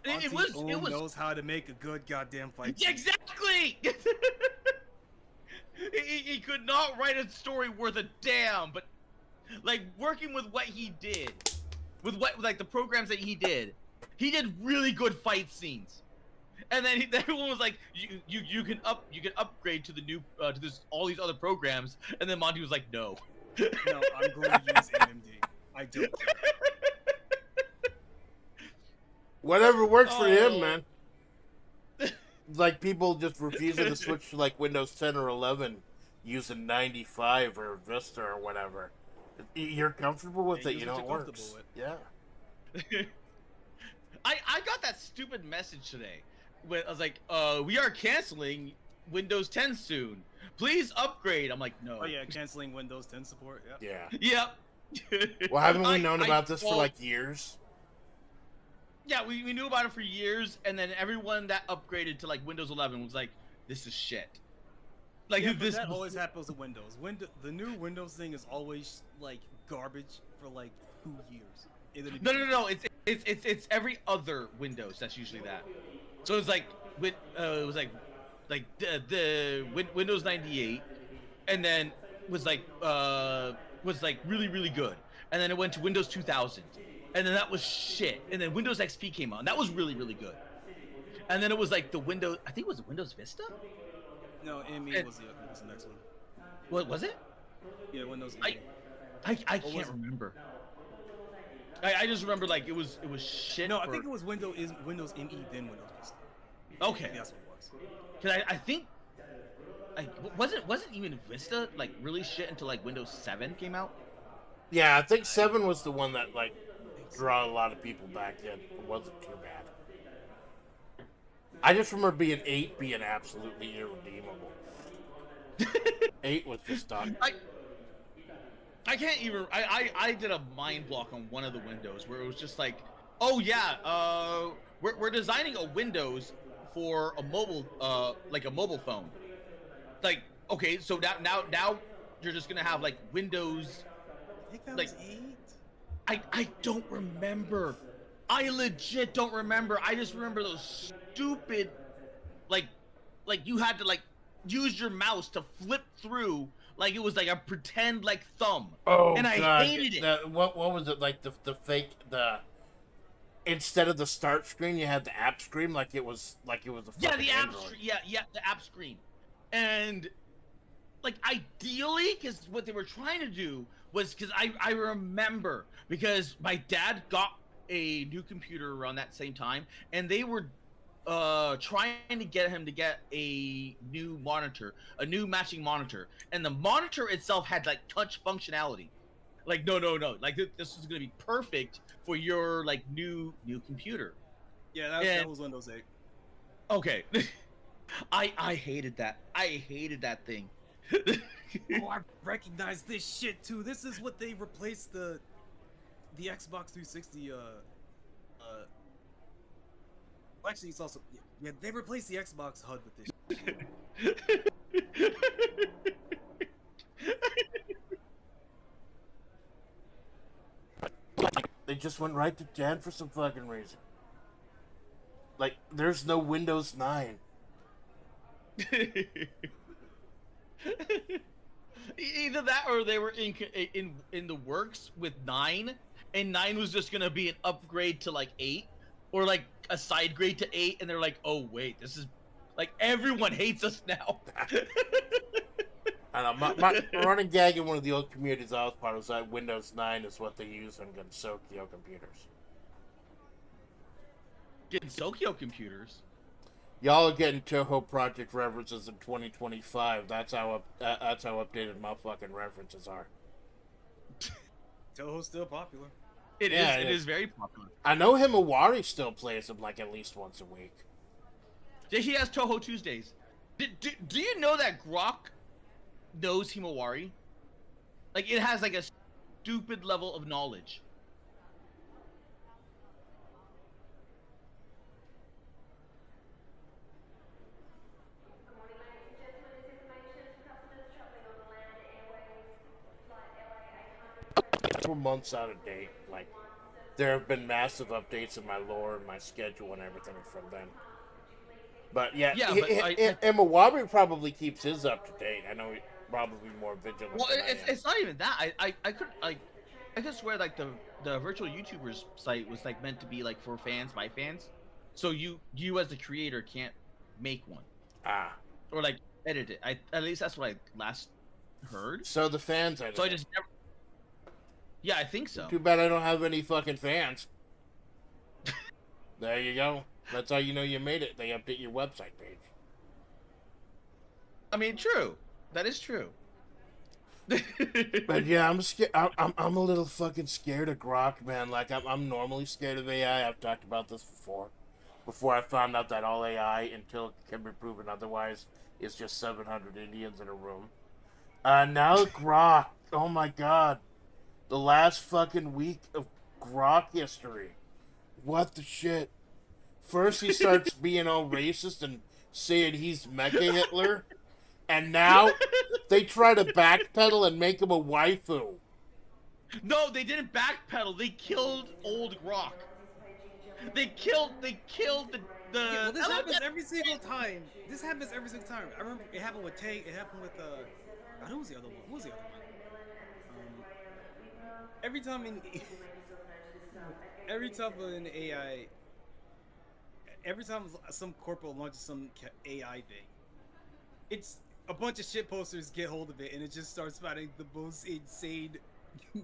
S2: It
S3: Auntie
S2: was
S3: knows how to make a good goddamn fight.
S2: exactly. he could not write a story worth a damn, but like working with what he did, with what like the programs that he did really good fight scenes. And then everyone was like, you can upgrade to the new to this all these other programs, and then Monty was like, no.
S3: No, I'm going to use AMD. I don't care.
S1: Whatever works for him,
S2: Oh.
S1: man. Like people just refusing to switch to like Windows 10 or 11 using 95 or Vista or whatever. You're comfortable with
S3: Yeah,
S1: it,
S3: use
S1: you know
S3: what
S1: it
S3: you're
S1: works.
S3: comfortable
S1: Yeah.
S2: I got that stupid message today. When I was like, we are canceling Windows 10 soon. Please upgrade. I'm like, no.
S3: Oh yeah, canceling Windows 10 support. Yeah.
S1: Yeah.
S2: Yep.
S1: Well, haven't we
S2: I-
S1: known
S2: I
S1: about this for
S2: told-
S1: like years?
S2: Yeah, we knew about it for years, and then everyone that upgraded to like Windows 11 was like, this is shit. Like
S3: Yeah, but
S2: this.
S3: that always happens with Windows. The new Windows thing is always like garbage for like 2 years. And then it
S2: No. It's every other Windows that's usually that. So it's like it was like the Windows 98, and then was like really good, and then it went to Windows 2000, and then that was shit, and then Windows XP came out, and that was really good, and then it was like the Windows, I think it was Windows Vista.
S3: No, ME
S2: And-
S3: was the next one.
S2: What was it?
S3: Yeah, Windows
S2: I-
S3: ME.
S2: I
S3: was
S2: can't
S3: it?
S2: remember. I just remember like it was shit.
S3: No, I think it was Windows ME then Windows Vista.
S2: Okay.
S3: That's what it was.
S2: Cause I think like wasn't even Vista like really shit until like Windows 7 came out.
S1: Yeah, I think 7 was the one that like drew a lot of people back then. It wasn't too bad. I just remember 8 being absolutely irredeemable. 8 was just done.
S2: I can't even. I did a mind block on one of the windows where it was just like, oh yeah, we're designing a Windows for a mobile like a mobile phone. Like, okay, so now you're just gonna have like Windows.
S3: I think that
S2: Like-
S3: was 8.
S2: I don't remember. I legit don't remember. I just remember those stupid, like you had to like use your mouse to flip through like it was like a pretend like thumb.
S1: Oh
S2: And I
S1: god!
S2: hated it.
S1: What was it like? The fake instead of the start screen, you had the app screen like it was a
S2: Yeah,
S1: fucking
S2: the app
S1: Android.
S2: screen. Yeah, the app screen. And like ideally, because what they were trying to do was because I remember because my dad got a new computer around that same time, and they were trying to get him to get a new monitor, a new matching monitor, and the monitor itself had like touch functionality. Like no, like this is gonna be perfect for your like new computer.
S3: Yeah, that
S2: And-
S3: was Windows 8.
S2: Okay. I hated that. I hated that thing.
S3: Oh, I recognize this shit too. This is what they replaced the Xbox 360 well, actually it's also yeah, they replaced the Xbox HUD with this shit.
S1: They just went right to 10 for some fucking reason. Like, there's no Windows 9.
S2: Either that, or they were in the works with 9, and 9 was just gonna be an upgrade to like 8, or like a side grade to 8, and they're like, oh wait, this is like everyone hates us now.
S1: I don't know. My running gag in one of the old communities I was part of was that Windows 9 is what they use on Gensokyo computers.
S2: Gensokyo computers.
S1: Y'all are getting Toho Project references in 2025. That's how updated my fucking references are.
S3: Toho's still popular.
S2: It is very popular.
S1: I know Himawari still plays him like at least once a week.
S2: Yeah, he has Toho Tuesdays. Do you know that Grok knows Himawari? Like, it has like a stupid level of knowledge.
S1: We're months out of date. Like, there have been massive updates in my lore and my schedule and everything from then. But yeah, Himawari probably keeps his up to date. I know he's probably more vigilant.
S2: Well, it's not even that. I could swear like the virtual YouTubers site was like meant to be like for fans by fans, so you as the creator can't make one. Or like edit it. At least that's what I last heard.
S1: So the fans edit.
S2: So I just never. Yeah, I think so.
S1: Too bad I don't have any fucking fans. There you go. That's how you know you made it. They update your website page.
S2: I mean, true. That is true.
S1: But yeah, I'm scared. I'm a little fucking scared of Grok, man. Like I'm normally scared of AI. I've talked about this before. Before I found out that all AI, until it can be proven otherwise, is just 700 Indians in a room. Now Grok. Oh my god. The last fucking week of Grok history. What the shit? First he starts being all racist and saying he's Mecha Hitler. And now they try to backpedal and make him a waifu.
S2: No, they didn't backpedal. They killed old Grok. They killed the
S3: Yeah, well, this happens every single time. I remember it happened with Tay. It happened with who was the other one? Every time in AI, every time some corporal launches some AI thing, it's a bunch of shit posters get hold of it, and it just starts spouting the most insane,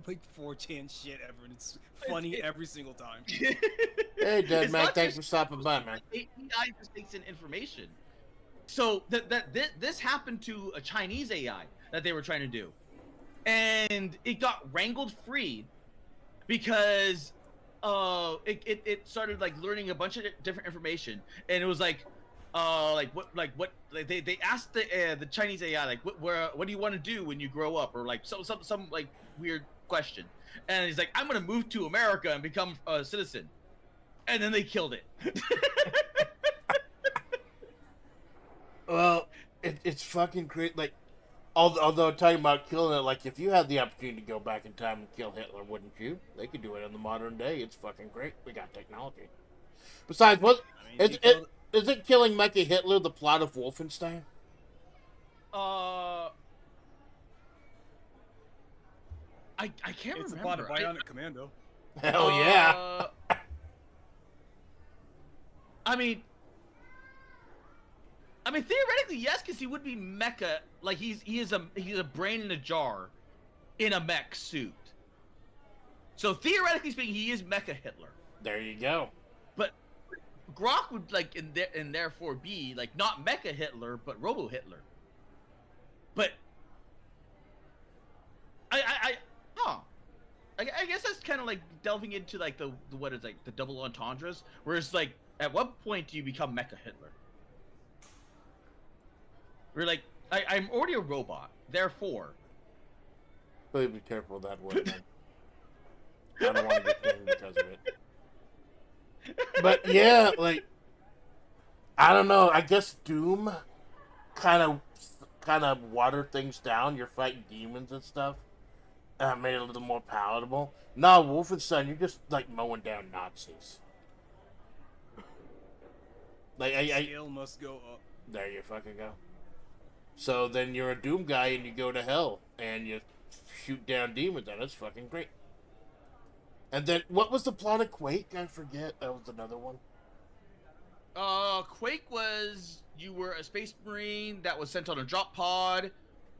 S3: like 4chan shit ever, and it's funny every single time.
S1: Hey, Dead Man, thanks for stopping by, man.
S2: AI just takes in information. So this happened to a Chinese AI that they were trying to do. And it got wrangled free because it started like learning a bunch of different information, and it was like what they asked the Chinese AI like what do you want to do when you grow up, or like some like weird question, and he's like, I'm gonna move to America and become a citizen, and then they killed it.
S1: Well, it's fucking great. Like, although talking about killing it, like if you had the opportunity to go back in time and kill Hitler, wouldn't you? They could do it in the modern day. It's fucking great. We got technology. Besides, isn't killing Mecha Hitler the plot of Wolfenstein?
S2: I can't remember.
S3: It's a plot of Bionic Commando.
S1: Hell yeah!
S2: I mean, theoretically, yes, because he would be mecha. Like he's a brain in a jar, in a mech suit. So theoretically speaking, he is Mecha Hitler.
S1: There you go.
S2: But Grok would like and therefore be like not Mecha Hitler, but Robo Hitler. But I guess that's kind of like delving into like the what is like the double entendres, where it's like, at what point do you become Mecha Hitler? We're like, I'm already a robot, therefore.
S1: Please be careful with that word, man. I don't want to get dinged because of it. But yeah, like, I don't know. I guess Doom kind of watered things down. You're fighting demons and stuff. Made it a little more palatable. Nah, Wolfenstein, you're just like mowing down Nazis. Like
S3: Scale must go up.
S1: There you fucking go. So then you're a Doom guy and you go to hell. and you shoot down demons, and it's fucking great. And then, what was the plot of Quake? I forget. That was another one.
S2: Quake was you were a space marine that was sent on a drop pod,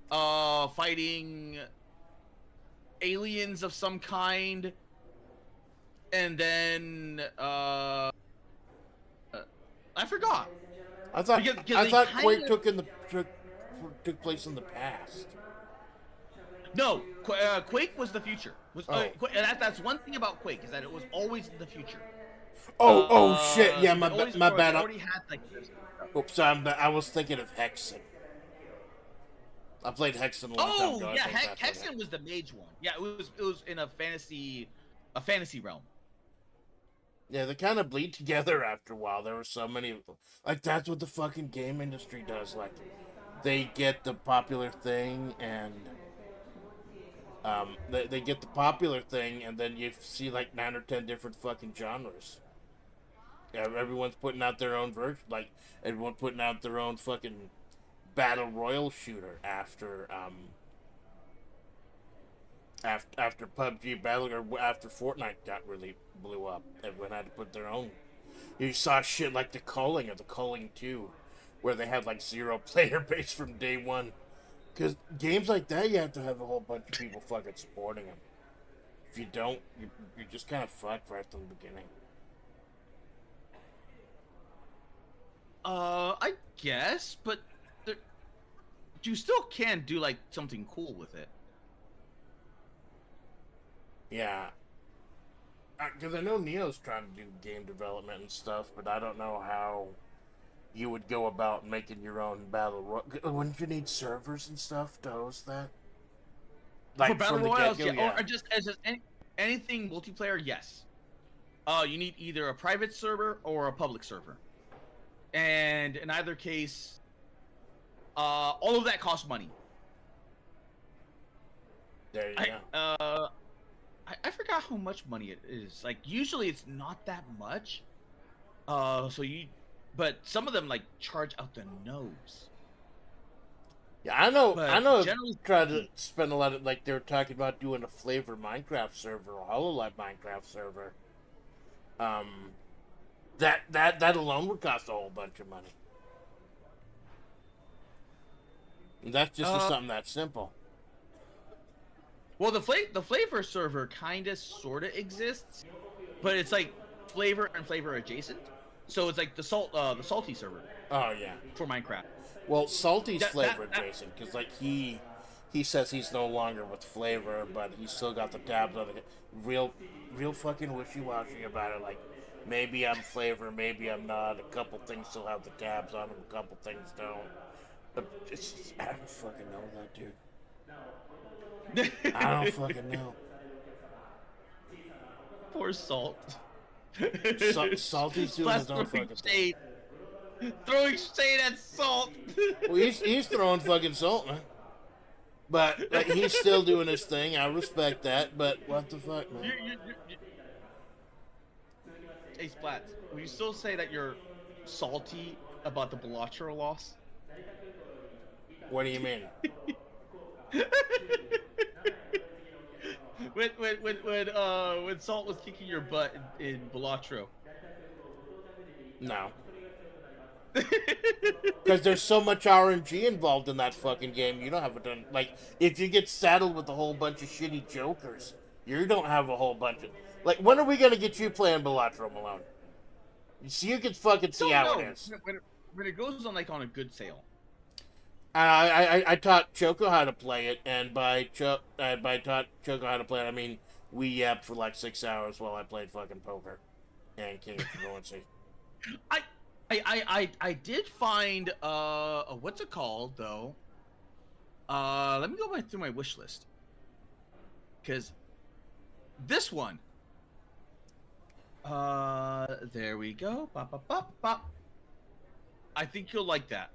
S2: fighting aliens of some kind, and then I forgot.
S1: I thought
S2: Because
S1: Quake took place in the past.
S2: No, Quake was the future. That's one thing about Quake is that it was always in the future.
S1: Shit! Yeah, my bad.
S2: Already had like this.
S1: Oops, I was thinking of Hexen. I played Hexen a long time ago.
S2: Yeah, Hexen was the mage one. Yeah, it was in a fantasy realm.
S1: Yeah, they kind of bleed together after a while. There were so many of them. Like, that's what the fucking game industry does. Like, they get the popular thing, and they get the popular thing, and then you see like 9 or 10 different fucking genres. Yeah, everyone's putting out their own version. Like, everyone putting out their own fucking battle royal shooter after PUBG Battle, or after Fortnite really blew up. Everyone had to put their own. You saw shit like the Culling or the Culling 2, where they had like 0 player base from day one. Because games like that, you have to have a whole bunch of people fucking supporting them. If you don't, you're just kind of fucked right from the beginning.
S2: I guess, but you still can do like something cool with it.
S1: Yeah. Because I know Neo's trying to do game development and stuff, but I don't know how you would go about making your own battle royale. Wouldn't you need servers and stuff to host that?
S2: Like for battle royales, yeah. Or just as anything multiplayer, yes. You need either a private server or a public server, and in either case, all of that costs money.
S1: There you go.
S2: I forgot how much money it is. Like, usually it's not that much. But some of them like charge out the nose.
S1: Yeah, I know. Generally, tried to spend a lot of, like, they were talking about doing a FlaVR Minecraft server or HoloLive Minecraft server. That alone would cost a whole bunch of money. And that's just for something that simple.
S2: Well, the FlaVR server kinda sorta exists, but it's like FlaVR and FlaVR adjacent. So it's like the salty server.
S1: Oh yeah.
S2: For Minecraft.
S1: Well, Salty's FlaVR adjacent, because like he says he's no longer with FlaVR, but he's still got the tabs on it. Real fucking wishy-washy about it. Like, maybe I'm FlaVR, maybe I'm not. A couple things still have the tabs on them, a couple things don't. But I don't fucking know that, dude. I don't fucking know.
S2: Poor Salt.
S1: Salty's doing his own fucking thing.
S2: Throwing shade at Salt.
S1: Well, he's throwing fucking salt, man. But like, he's still doing his thing. I respect that. But what the fuck, man?
S2: Hey, Splatts, will you still say that you're salty about the Balatro loss?
S1: What do you mean?
S2: When Salt was kicking your butt in Balatro.
S1: No. Because there's so much RNG involved in that fucking game, you don't have it done. Like, if you get saddled with a whole bunch of shitty jokers, you don't have a whole bunch of. Like, when are we gonna get you playing Balatro, Malone? So you can fucking see how it is.
S2: When it goes on like on a good sale.
S1: I taught Choco how to play it, and by taught Choco how to play it, I mean we yapped for like 6 hours while I played fucking poker and King of Fluency.
S2: I did find what's it called though? Let me go through my wish list, because this one. There we go. Bop, bop, bop, bop. I think you'll like that.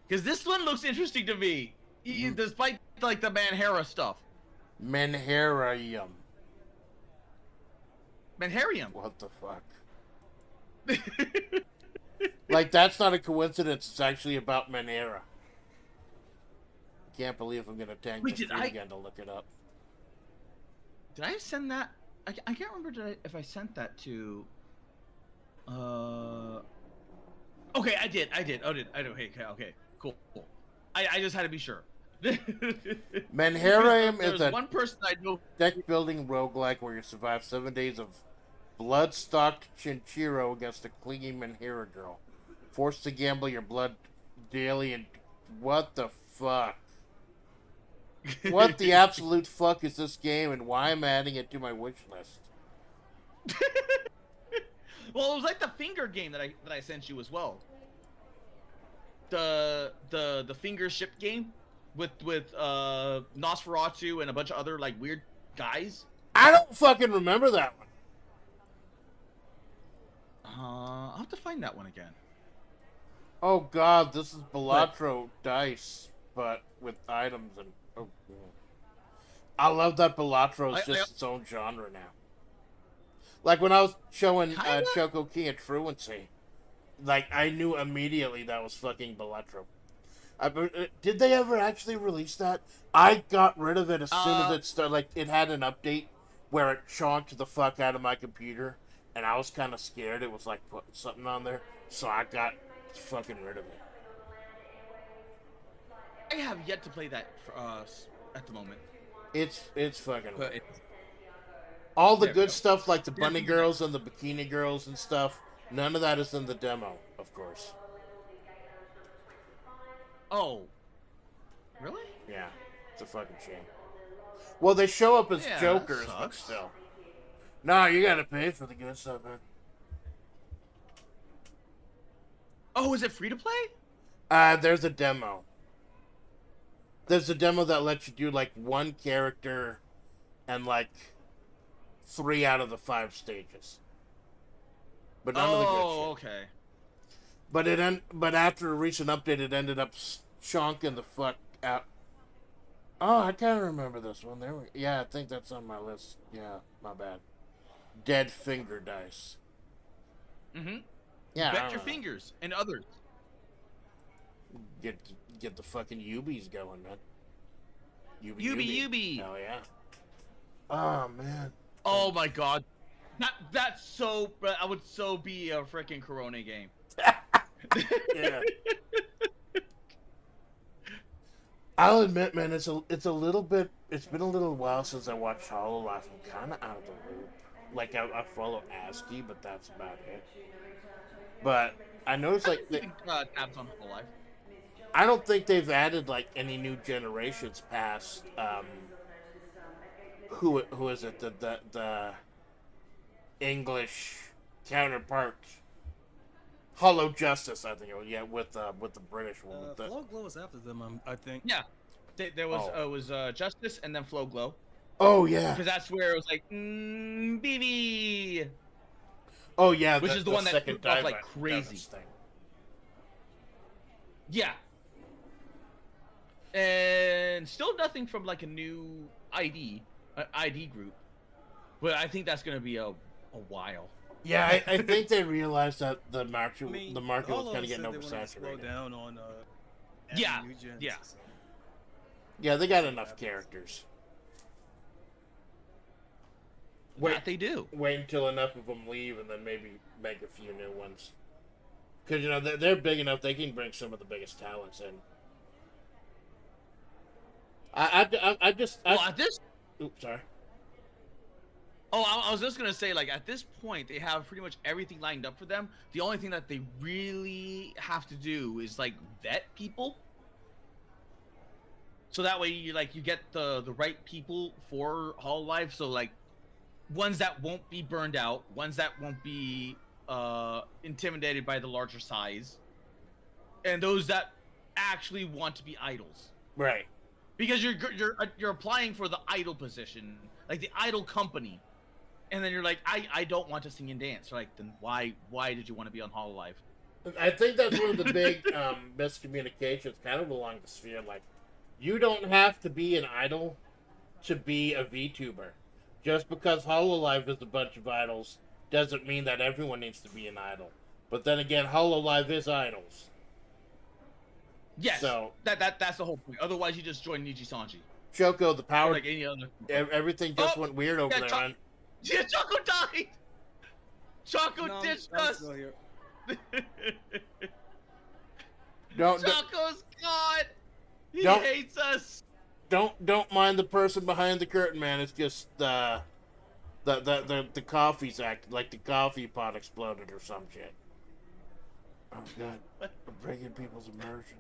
S2: Because this one looks interesting to me, despite like the Manhera stuff.
S1: Manherium. What the fuck? Like, that's not a coincidence. It's actually about Manhera. can't believe I'm gonna tank
S2: Wait,
S1: the
S2: did
S1: stream
S2: I-
S1: again to look it up.
S2: Did I send that? I can't remember if I sent that to. Okay, I did. I did. Hey, okay, cool. I just had to be sure.
S1: Manherium is
S2: There's
S1: a
S2: one person I know.
S1: deck building roguelike where you survive 7 days of blood-stocked Chinchiro against a clingy Manhera girl. Forced to gamble your blood daily and... What the fuck? What the absolute fuck is this game and why am I adding it to my wish list?
S2: Well, it was like the finger game that I sent you as well. The finger ship game with Nosferatu and a bunch of other like weird guys.
S1: I don't fucking remember that one.
S2: I'll have to find that one again.
S1: Oh god, this is Balatro dice, but with items and... Oh, I love that Balatro is just its own genre now. Like when I was showing Choco King of Truancy, like I knew immediately that was fucking Balatro. Did they ever actually release that? I got rid of it as soon as it started. Like it had an update where it chonked the fuck out of my computer, and I was kind of scared it was like putting something on there, so I got fucking rid of it.
S2: I have yet to play that at the moment.
S1: It's fucking
S2: But
S1: weird. All the
S2: There we
S1: good
S2: go.
S1: stuff like the bunny girls and the bikini girls and stuff, none of that is in the demo, of course.
S2: Oh, really?
S1: Yeah, it's a fucking shame. Well, they show up as
S2: Yeah, that
S1: jokers, but
S2: sucks.
S1: still. No, you gotta pay for the good stuff, man.
S2: Oh, is it free to play?
S1: There's a demo. There's a demo that lets you do like one character and like 3 out of the 5 stages. But none of the good shit.
S2: Oh, okay.
S1: But after a recent update, it ended up chonking the fuck out. Oh, I kind of remember this one. Yeah, I think that's on my list. Yeah, my bad. Dead finger dice.
S2: Mm-hmm.
S1: Yeah, I
S2: Bet
S1: don't
S2: your
S1: know.
S2: fingers and others.
S1: Get the fucking Ubies going, man.
S2: Ubi.
S1: Hell yeah. Oh man.
S2: Oh my god. That's so. I would so be a freaking Corona game.
S1: Yeah. I'll admit, man, it's a little bit. It's been a little while since I watched HoloLive. I'm kind of out of the loop. Like I follow ASCII, but that's about it. But I noticed like
S2: tabs on whole life.
S1: I don't think they've added like any new generations past who is it the English counterpart Hollow Justice, I think it was, yeah, with the British one.
S3: Flow Glow was after them, I think.
S2: Yeah, there was Justice and then Flow Glow.
S1: Oh yeah,
S2: Because that's where it was like BB.
S1: oh yeah,
S2: Which is the one that
S1: second
S2: took off
S1: dive
S2: like
S1: at
S2: crazy.
S1: Devil's thing.
S2: Yeah. And still nothing from like a new ID group, but I think that's gonna be a while.
S1: Yeah, I think they realized that the market
S3: I mean,
S1: was
S3: Hollow
S1: going to get
S3: said they wanted to slow
S1: oversaturated.
S3: down on
S2: Yeah,
S3: new gens,
S2: yeah.
S3: so.
S1: Yeah, they got enough characters.
S2: That they do.
S1: Wait until enough of them leave, and then maybe make a few new ones. Because you know they're big enough; they can bring some of the biggest talents in. I just.
S2: Well, at this.
S1: Oops, sorry.
S2: Oh, I was just gonna say, like, at this point, they have pretty much everything lined up for them. The only thing that they really have to do is like vet people, so that way you get the right people for Hololive. So like, ones that won't be burned out, ones that won't be intimidated by the larger size, and those that actually want to be idols.
S1: Right.
S2: Because you're applying for the idol position, like the idol company. And then you're like, I don't want to sing and dance. Like, then why did you want to be on Hololive?
S1: I think that's one of the big miscommunications, kind of along the sphere. Like, you don't have to be an idol to be a VTuber. Just because Hololive is a bunch of idols doesn't mean that everyone needs to be an idol. But then again, Hololive is idols.
S2: Yes.
S1: So
S2: That's the whole point. Otherwise, you just join Niji Sanji.
S1: Choco, the power,
S2: Or like any other.
S1: everything just
S2: Oh,
S1: went weird over
S2: yeah,
S1: there, man.
S2: Yeah, Choco died. Choco
S3: No,
S2: ditched
S3: I'm
S2: us.
S3: still here.
S2: Choco's gone. He
S1: Don't-
S2: hates us.
S1: Don't mind the person behind the curtain, man. It's just the coffee's acting like the coffee pot exploded or some shit. Oh god, I'm breaking people's immersion.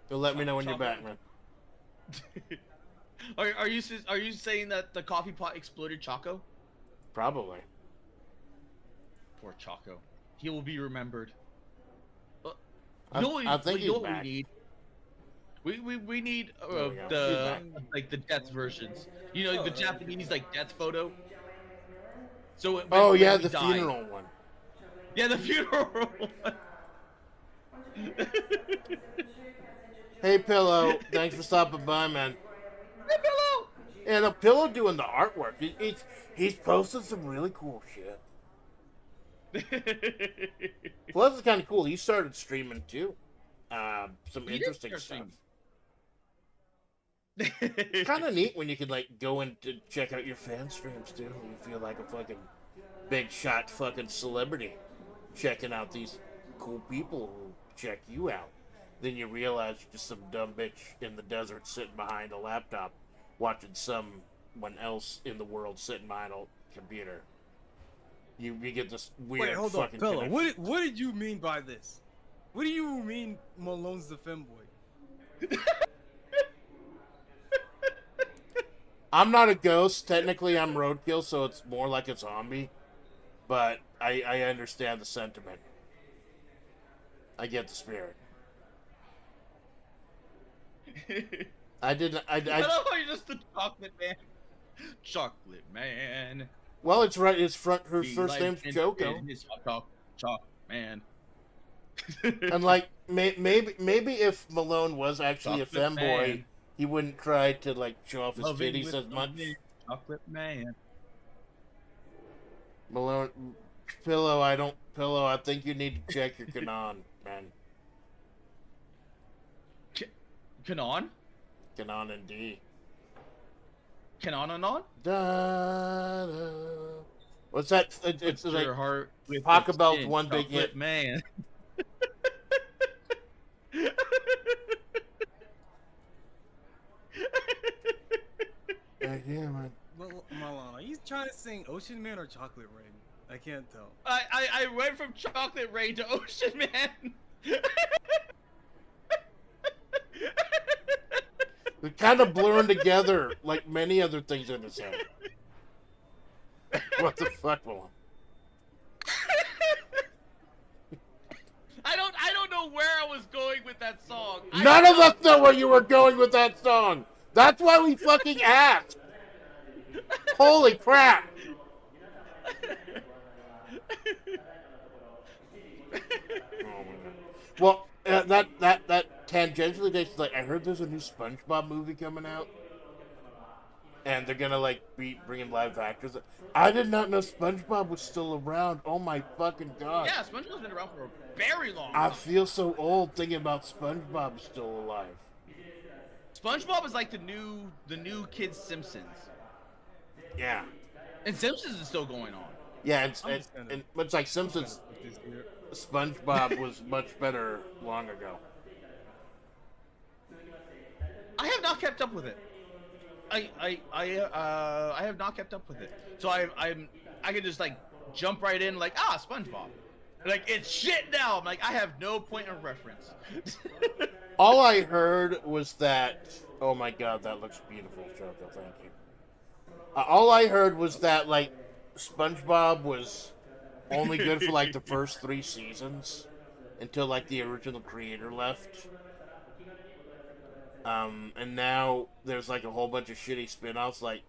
S1: You'll let me know when you're back, man.
S2: Are you saying that the coffee pot exploded Choco?
S1: Probably.
S2: Poor Choco. He will be remembered.
S1: I think he's back.
S2: We need
S1: There we go.
S2: the like the death versions. You know, the Japanese like death photo. So
S1: Oh
S2: when
S1: yeah,
S2: we
S1: the
S2: die.
S1: funeral one.
S2: Yeah, the funeral one.
S1: Hey Pillow, thanks for stopping by, man.
S2: Hey, Pillow.
S1: And a Pillow doing the artwork. He's posted some really cool shit. Plus, it's kind of cool. He started streaming too. Some interesting stuff. Kind of neat when you can like go in to check out your fan streams too. You feel like a fucking big shot fucking celebrity checking out these cool people who check you out. Then you realize you're just some dumb bitch in the desert sitting behind a laptop watching someone else in the world sitting behind a computer. You get this weird
S3: Wait, hold on,
S1: fucking
S3: Pillow.
S1: connection.
S3: What did you mean by this? What do you mean Malone's the femboy?
S1: I'm not a ghost. Technically, I'm roadkill, so it's more like a zombie. But I understand the sentiment. I get the spirit. I didn't.
S2: I love how you're just the chocolate man. Chocolate man.
S1: Well, it's right. It's her
S2: He
S1: first
S2: likes
S1: name's
S2: it
S1: Choco.
S2: in his chocolate man.
S1: And like maybe if Malone was actually
S2: Chocolate
S1: a femboy,
S2: man.
S1: he wouldn't try to like show off his
S2: Loving
S1: titties
S2: with
S1: as much.
S2: the chocolate man.
S1: Malone, Pillow, I think you need to check your canon, man.
S2: Canon?
S1: Canon and D.
S2: Canon?
S1: Da, da. What's that? It's
S2: Put
S1: like
S2: your heart with
S1: Taco
S2: its
S1: Bell's
S2: skin,
S1: one big
S2: chocolate
S1: hit.
S2: man.
S1: Yeah, man.
S3: Malone, are you trying to sing Ocean Man or Chocolate Rain? I can't tell.
S2: I went from Chocolate Rain to Ocean Man.
S1: They're kind of blurring together like many other things in his head. What the fuck, Malone?
S2: I don't know where I was going with that song.
S1: None of us know where you were going with that song. That's why we fucking asked. Holy crap! Well, that tangentially takes like I heard there's a new SpongeBob movie coming out, and they're gonna like be bringing live actors. I did not know SpongeBob was still around. Oh my fucking god!
S2: Yeah, SpongeBob's been around for a very long
S1: I
S2: time.
S1: feel so old thinking about SpongeBob still alive.
S2: SpongeBob is like the new Kids Simpsons,
S1: Yeah,
S2: and Simpsons is still going on.
S1: yeah, and it's like Simpsons. SpongeBob was much better long ago.
S2: I have not kept up with it. I have not kept up with it. So I can just like jump right in like SpongeBob. Like it's shit now. I'm like I have no point of reference.
S1: All I heard was that. Oh my god, that looks beautiful, Choco. Thank you. All I heard was that like SpongeBob was only good for like the first 3 seasons until like the original creator left. And now there's like a whole bunch of shitty spin-offs. Like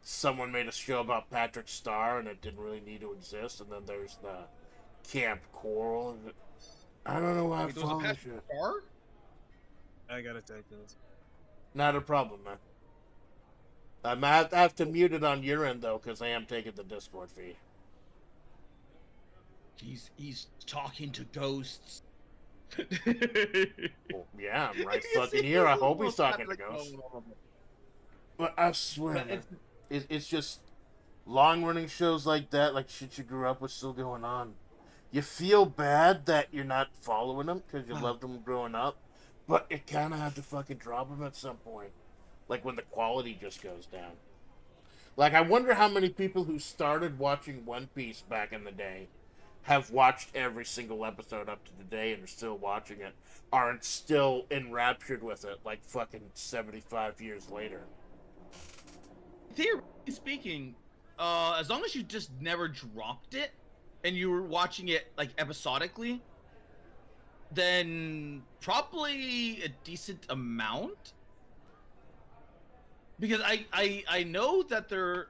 S1: someone made a show about Patrick Star and it didn't really need to exist. And then there's the Camp Coral. I don't know why I follow this shit.
S3: I gotta take this.
S1: Not a problem, man. I have to mute it on your end though, because I am taking the Discord feed.
S2: he's talking to ghosts.
S1: Well, yeah, I'm right fucking here. I hope he's talking to ghosts. But I swear,
S2: But
S1: man, it's just long-running shows like that, like shit you grew up with, still going on. You feel bad that you're not following them because you loved them growing up, but you kind of have to fucking drop them at some point, like when the quality just goes down. Like, I wonder how many people who started watching One Piece back in the day have watched every single episode up to today and are still watching it, aren't still enraptured with it, like fucking 75 years later.
S2: Theoretically speaking, as long as you just never dropped it and you were watching it like episodically, then probably a decent amount. Because I know that there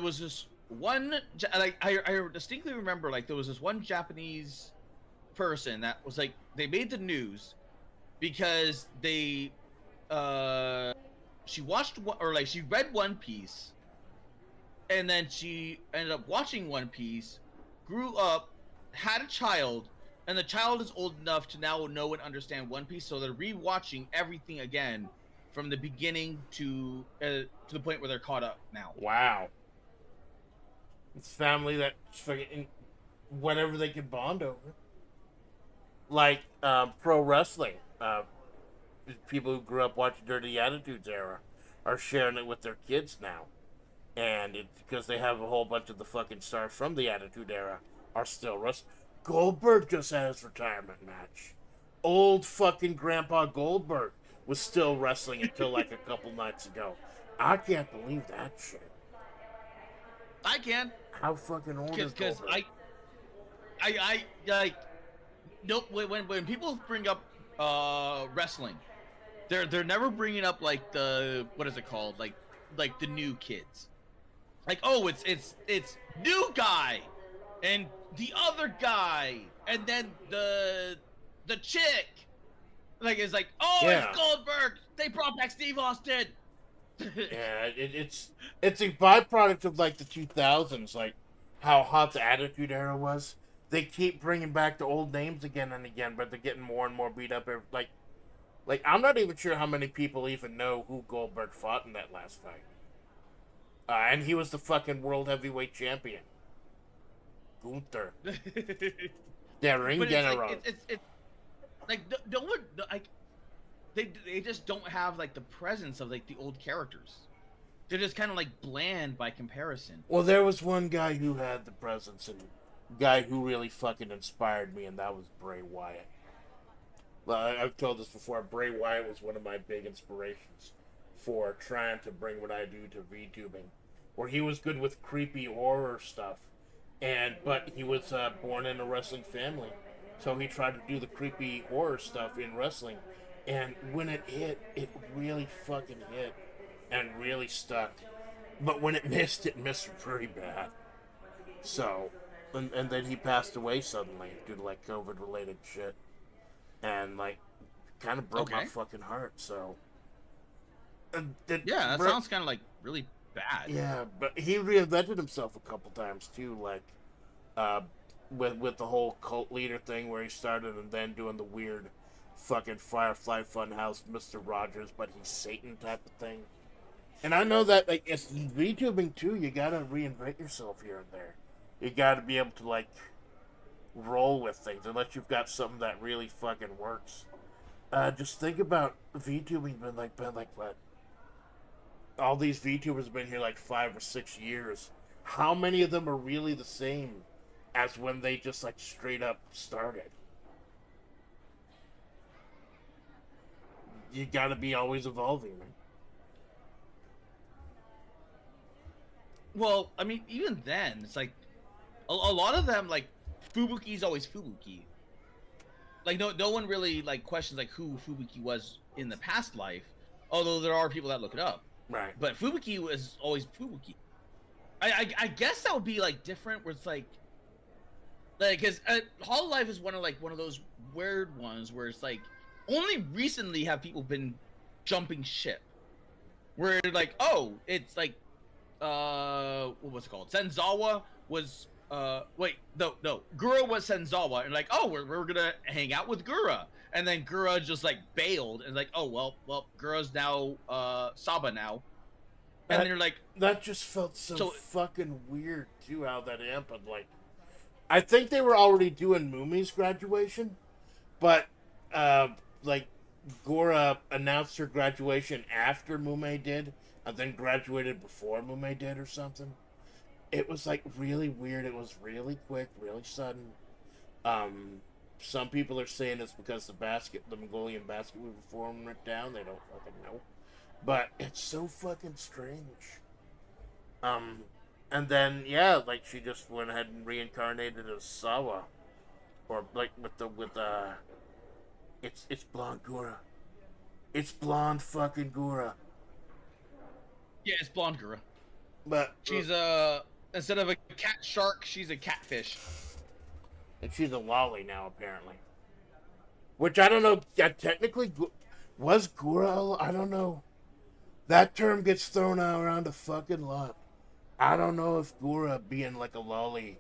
S2: was this one, like I distinctly remember, like there was this one Japanese person that was like, they made the news because they she watched or like she read One Piece, and then she ended up watching One Piece, grew up, had a child, and the child is old enough to now know and understand One Piece, so they're rewatching everything again from the beginning to the point where they're caught up now.
S1: Wow. It's family that fucking whatever they can bond over. Like pro wrestling. People who grew up watching during the Attitudes Era are sharing it with their kids now. And it's because they have a whole bunch of the fucking stars from the Attitude Era are still wrestling. Goldberg just had his retirement match. Old fucking Grandpa Goldberg was still wrestling until like a couple nights ago. I can't believe that shit.
S2: I can.
S1: How fucking old is
S2: Because
S1: Goldberg?
S2: I like, no, when people bring up wrestling, they're never bringing up like the, what is it called, like the new kids, like, oh, it's new guy and the other guy and then the chick, like, it's like, oh,
S1: Yeah.
S2: It's Goldberg, they brought back Steve Austin.
S1: Yeah, it's a byproduct of like the 2000s, like how hot the Attitude Era was. They keep bringing back the old names again and again, but they're getting more and more beat up. Like I'm not even sure how many people even know who Goldberg fought in that last fight. And he was the fucking world heavyweight champion, Gunther. The ring
S2: But
S1: general.
S2: it's like no one, like, they just don't have like the presence of like the old characters. They're just kind of like bland by comparison.
S1: Well, there was one guy who had the presence, and guy who really fucking inspired me, and that was Bray Wyatt. Well, I've told this before. Bray Wyatt was one of my big inspirations for trying to bring what I do to VTubing, where he was good with creepy horror stuff, but he was born in a wrestling family, so he tried to do the creepy horror stuff in wrestling, and when it hit, it really fucking hit, and really stuck. But when it missed very bad. So, and then he passed away suddenly due to like COVID-related shit, and like kind of broke my fucking heart. So,
S2: Yeah, that sounds kind of like really bad.
S1: Yeah, but he reinvented himself a couple times too, like with the whole cult leader thing where he started, and then doing the weird fucking Firefly Funhouse Mr. Rogers, but he's Satan type of thing. And I know that like it's VTubing too, you gotta reinvent yourself here and there. You gotta be able to like roll with things unless you've got something that really fucking works. Just think about VTubing been like what? All these VTubers have been here like 5 or 6 years. How many of them are really the same as when they just like straight up started? You gotta be always evolving, man.
S2: Well, I mean, even then, it's like a lot of them, like, Fubuki's always Fubuki. Like, no one really like questions like who Fubuki was in the past life, although there are people that look it up.
S1: Right.
S2: But Fubuki was always Fubuki. I guess that would be like different, where it's like because Hololive is one of those weird ones where it's like only recently have people been jumping ship, where like, oh, it's like what was it called? Senzawa was wait, no. Gura was Senzawa, and like, oh, we're gonna hang out with Gura, and then Gura just like bailed, and like, oh well, Gura's now Saba now, and then you're like,
S1: that just felt so,
S2: So-
S1: fucking weird too. How that happened. Like, I think they were already doing Mumi's graduation, but like Gora announced her graduation after Mume did, and then graduated before Mume did, or something. It was like really weird. It was really quick, really sudden. Some people are saying it's because the Mongolian basket weaver forum went down. They don't fucking know, but it's so fucking strange. And then yeah, like she just went ahead and reincarnated as Sawa, or like it's blonde Gura. It's blonde fucking Gura.
S2: yeah, it's blonde Gura.
S1: But
S2: She's instead of a cat shark, she's a catfish.
S1: and she's a lolly now, apparently. Which I don't know. Yeah, technically, was Gura? I don't know. That term gets thrown around a fucking lot. I don't know if Gura being like a lolly,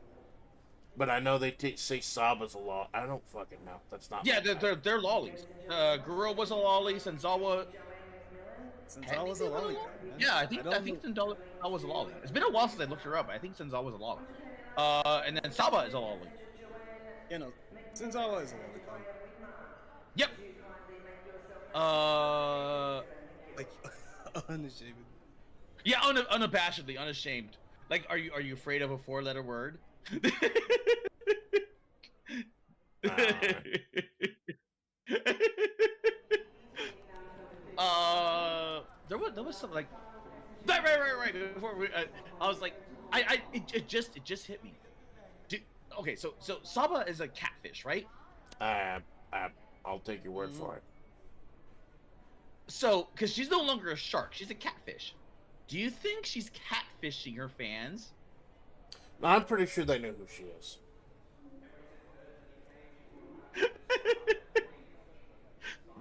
S1: but I know they say Saba's a lolly. I don't fucking know. That's not.
S2: Yeah,
S1: my type.
S2: they're lollies. Gura was a lolly. Senzawa.
S3: Since I was a lollipop, man.
S2: Yeah, I think
S3: don't
S2: Senzawa was a lolly. It's been a while since I looked her up. I think Senzawa was a lolly. And then Saba is a lolly.
S3: You know, since I was a lollipop,
S2: Yep.
S3: like unashamed.
S2: Yeah, unabashedly, unashamed. Like, are you afraid of a 4-letter word? There was some like right before I was like it just hit me. Okay, so Saba is a catfish, right?
S1: I'll take your word for it.
S2: So, because she's no longer a shark, she's a catfish. Do you think she's catfishing her fans?
S1: I'm pretty sure they know who she is.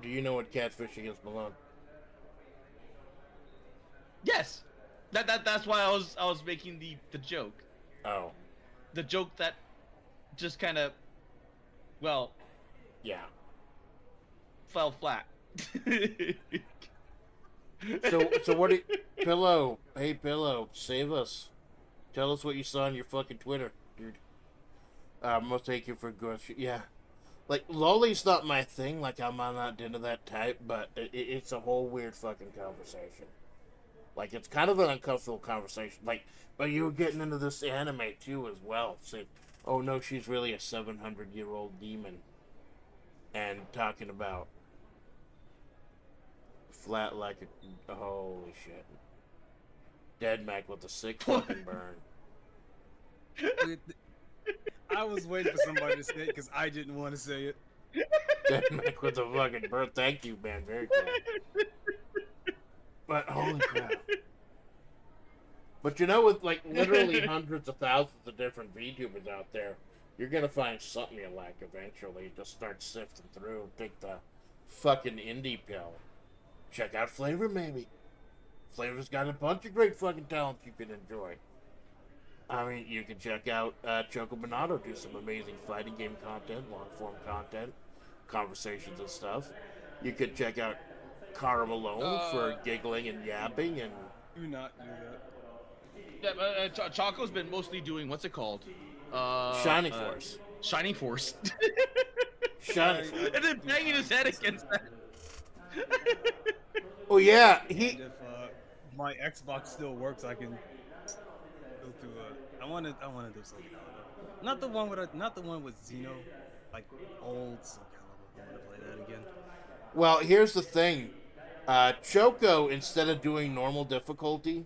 S1: Do you know what catfishing is, Malone?
S2: Yes. That's why I was making the joke.
S1: Oh,
S2: The joke that just kind of, well,
S1: yeah.
S2: fell flat.
S1: So what? Pillow, hey Pillow, save us. Tell us what you saw on your fucking Twitter, dude. I'm gonna take you for good. Yeah, like lolly's not my thing. Like I'm not into that type, but it's a whole weird fucking conversation. Like it's kind of an uncomfortable conversation. Like, but you were getting into this anime too as well. Saying, oh no, she's really a 700-year-old demon, and talking about flat like a holy shit. Dead Mac with a sick fucking burn.
S3: I was waiting for somebody to say it because I didn't want to say it.
S1: Dead Mac with a fucking burn. Thank you, man. Very cool. But holy crap. But you know, with like literally hundreds of thousands of different VTubers out there, you're gonna find something you like eventually. Just start sifting through. Take the fucking indie pill. Check out FlaVR, maybe. FlaVR's got a bunch of great fucking talent you can enjoy. I mean, you can check out Choco Bonato do some amazing fighting game content, long-form content, conversations and stuff. You could check out Cara Malone for giggling and yapping and...
S3: Do not do that.
S2: Yeah, Choco's been mostly doing, what's it called?
S1: Shining Force.
S2: Shining Force.
S1: Shining Force.
S2: And then banging his head against that.
S1: Oh yeah,
S3: And if my Xbox still works, I can go through I want to do something. Not the one with Xeno, like old Soul Calibur. I want to play that again.
S1: Well, here's the thing. Choco, instead of doing normal difficulty,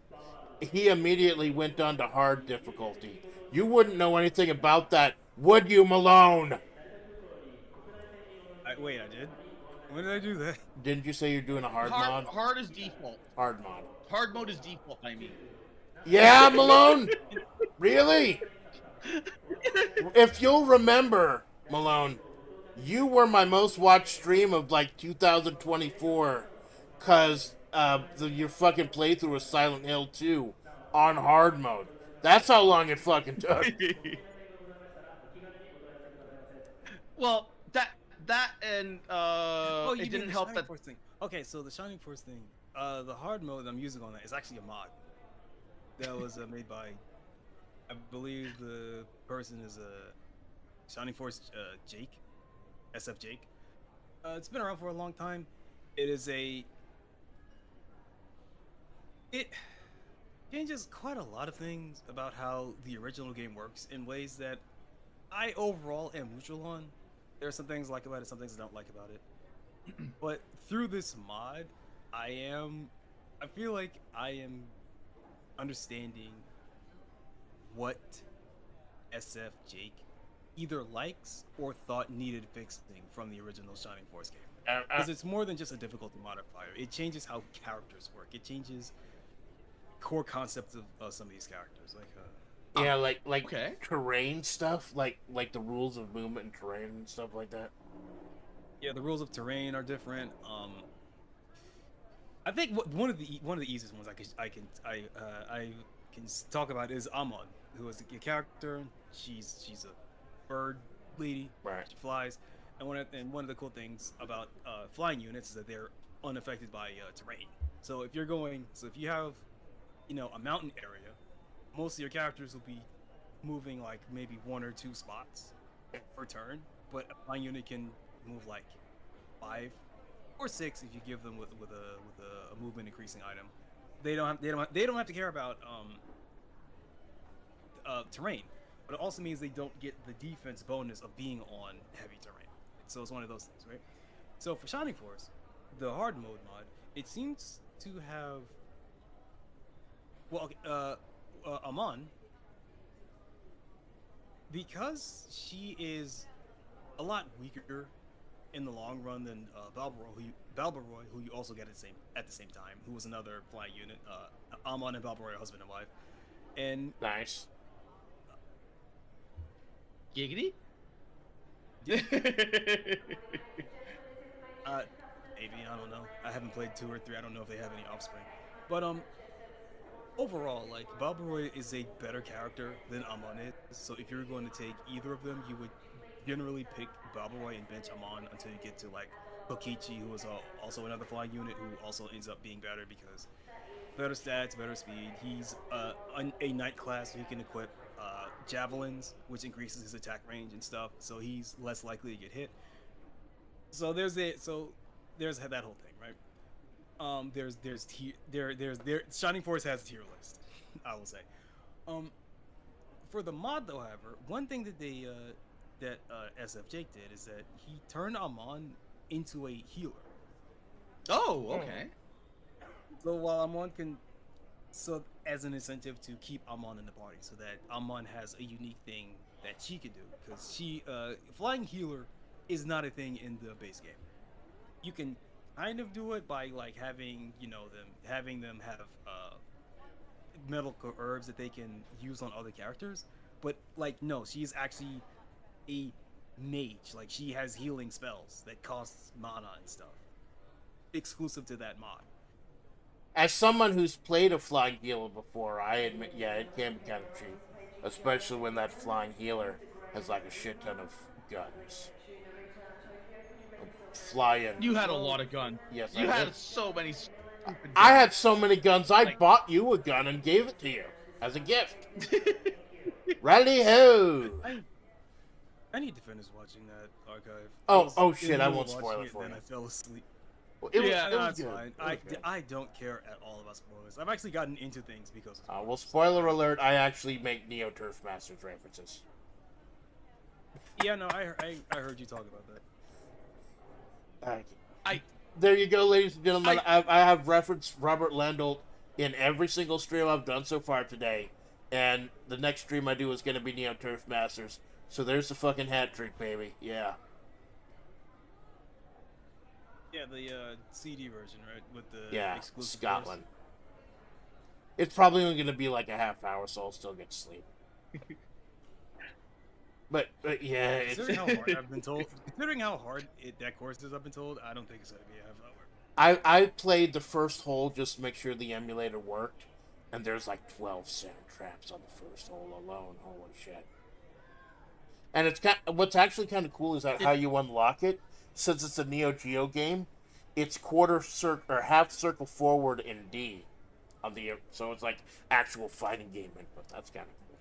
S1: he immediately went on to hard difficulty. You wouldn't know anything about that, would you, Malone?
S3: Wait, I did? When did I do that?
S1: Didn't you say you're doing a hard mod?
S2: Hard is default.
S1: Hard mod.
S2: Hard mode is default, I mean.
S1: Yeah, Malone? Really? If you'll remember, Malone, you were my most watched stream of like 2024 because your fucking playthrough of Silent Hill 2 on hard mode. That's how long it fucking took.
S2: Well, that and
S3: Oh, you
S2: it
S3: mean
S2: didn't
S3: the
S2: help
S3: Shining
S2: that.
S3: Force thing. Okay, so the Shining Force thing, the hard mode I'm using on that is actually a mod that was made by, I believe the person is Shining Force Jake, SF Jake. It's been around for a long time. It is it changes quite a lot of things about how the original game works in ways that I overall am neutral on. There are some things I like about it, some things I don't like about it. But through this mod, I feel like I am understanding what SF Jake either likes or thought needed fixing from the original Shining Force game. Because it's more than just a difficulty modifier. It changes how characters work. It changes core concepts of some of these characters.
S1: Yeah, like
S2: Okay.
S1: terrain stuff, like the rules of movement and terrain and stuff like that.
S3: Yeah, the rules of terrain are different. I think one of the easiest ones I can talk about is Amon, who is a character. She's a bird lady.
S1: Right.
S3: She flies, and one of the cool things about flying units is that they're unaffected by terrain. So if you have, a mountain area, most of your characters will be moving like maybe 1 or 2 spots per turn, but a flying unit can move like 5 or 6 if you give them with a movement increasing item. They don't have to care about terrain, but it also means they don't get the defense bonus of being on heavy terrain. So it's one of those things, right? So for Shining Force, the hard mode mod, it seems to have Amon, because she is a lot weaker in the long run than Balbaroy, who you also get at the same time, who was another flying unit. Amon and Balbaroy are husband and wife, and
S1: Nice.
S2: Giggity.
S3: Maybe, I don't know. I haven't played 2 or 3. I don't know if they have any offspring, but overall, like, Balbaroy is a better character than Amon is. So if you're going to take either of them, you would generally pick Balbaroy and bench Amon until you get to like Kokichi, who is also another flying unit who also ends up being better because better stats, better speed. He's a knight class, so he can equip javelins, which increases his attack range and stuff. So he's less likely to get hit. So there's that whole thing, right? Shining Force has a tier list, I will say. For the mod, though, however, one thing that SF Jake did is that he turned Amon into a healer.
S2: Oh, okay.
S3: So while Amon so as an incentive to keep Amon in the party, so that Amon has a unique thing that she can do, because flying healer is not a thing in the base game. You can kind of do it by like having them have medical herbs that they can use on other characters, but like no, she's actually a mage. Like she has healing spells that costs mana and stuff, exclusive to that mod.
S1: As someone who's played a flying healer before, I admit, yeah, it can be kind of cheap, especially when that flying healer has like a shit ton of guns. Flying.
S2: You had a lot of guns.
S1: Yes,
S2: You
S1: I
S2: had
S1: did.
S2: so many stupid guns.
S1: I had so many guns. I bought you a gun and gave it to you as a gift. Rally ho!
S3: I need to finish watching that archive.
S1: Oh shit! I won't
S3: watching
S1: spoil it for
S3: then
S1: you.
S3: I fell asleep.
S1: Well, it was,
S3: Yeah,
S1: it
S3: no,
S1: was
S3: that's
S1: good.
S3: fine.
S1: It was good.
S3: I don't care at all about spoilers. I've actually gotten into things because of
S1: Well, spoiler alert! I actually make Neo Turf Masters references.
S3: Yeah, no, I heard you talk about that.
S1: There you go, ladies and gentlemen. I have referenced Robert Landolt in every single stream I've done so far today, and the next stream I do is going to be Neo Turf Masters. So there's the fucking hat trick, baby. Yeah.
S3: Yeah, the CD version, right, with the exclusive
S1: Scotland. It's probably only going to be like a half hour, so I'll still get to sleep. But yeah, it's...
S3: Considering how hard I've been told, that course is, I've been told, I don't think it's going to be a half hour.
S1: I played the first hole just to make sure the emulator worked, and there's like 12 sound traps on the first hole alone. Holy shit. And it's what's actually kind of cool is that how you unlock it. Since it's a Neo Geo game, it's quarter circle or half circle forward in D, on the so it's like actual fighting game input. That's kind of cool.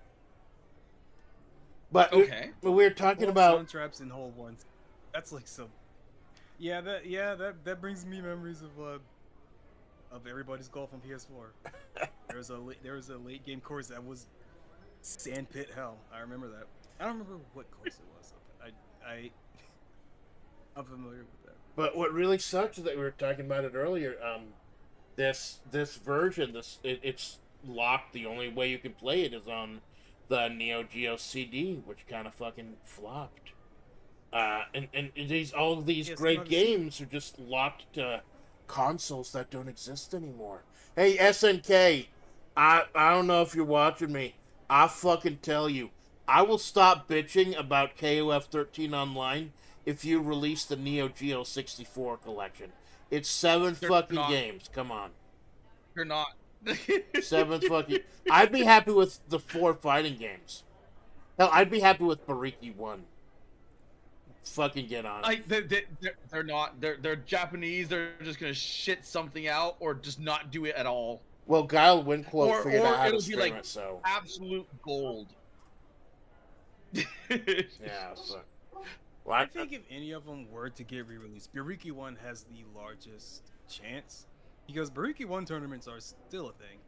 S1: But
S2: Okay.
S1: we're talking about
S3: sound traps in hole ones. That's like so. Yeah, that brings me memories of everybody's golf on PS4. there was a late game course that was sandpit hell. I remember that. I don't remember what course it was. I'm familiar with that.
S1: But what really sucks is that we were talking about it earlier. This version, it's locked. The only way you can play it is on the Neo Geo CD, which kind of fucking flopped. And all of these great games are just locked to consoles that don't exist anymore. Hey SNK, I don't know if you're watching me. I fucking tell you, I will stop bitching about KOF 13 Online if you release the Neo Geo 64 collection. It's 7 fucking games. Come on.
S2: You're not.
S1: 7 fucking... I'd be happy with the 4 fighting games. Hell, I'd be happy with Bariki 1. Fucking get on it.
S2: They're not. They're Japanese. They're just gonna shit something out or just not do it at all.
S1: Well, Guile Winclow figured out how to
S2: it'll
S1: stream
S2: be like
S1: it, so...
S2: absolute gold.
S1: Yeah, so... Well,
S3: I think if any of them were to get re-released, Bariki 1 has the largest chance. Because Bariki 1 tournaments are still a thing.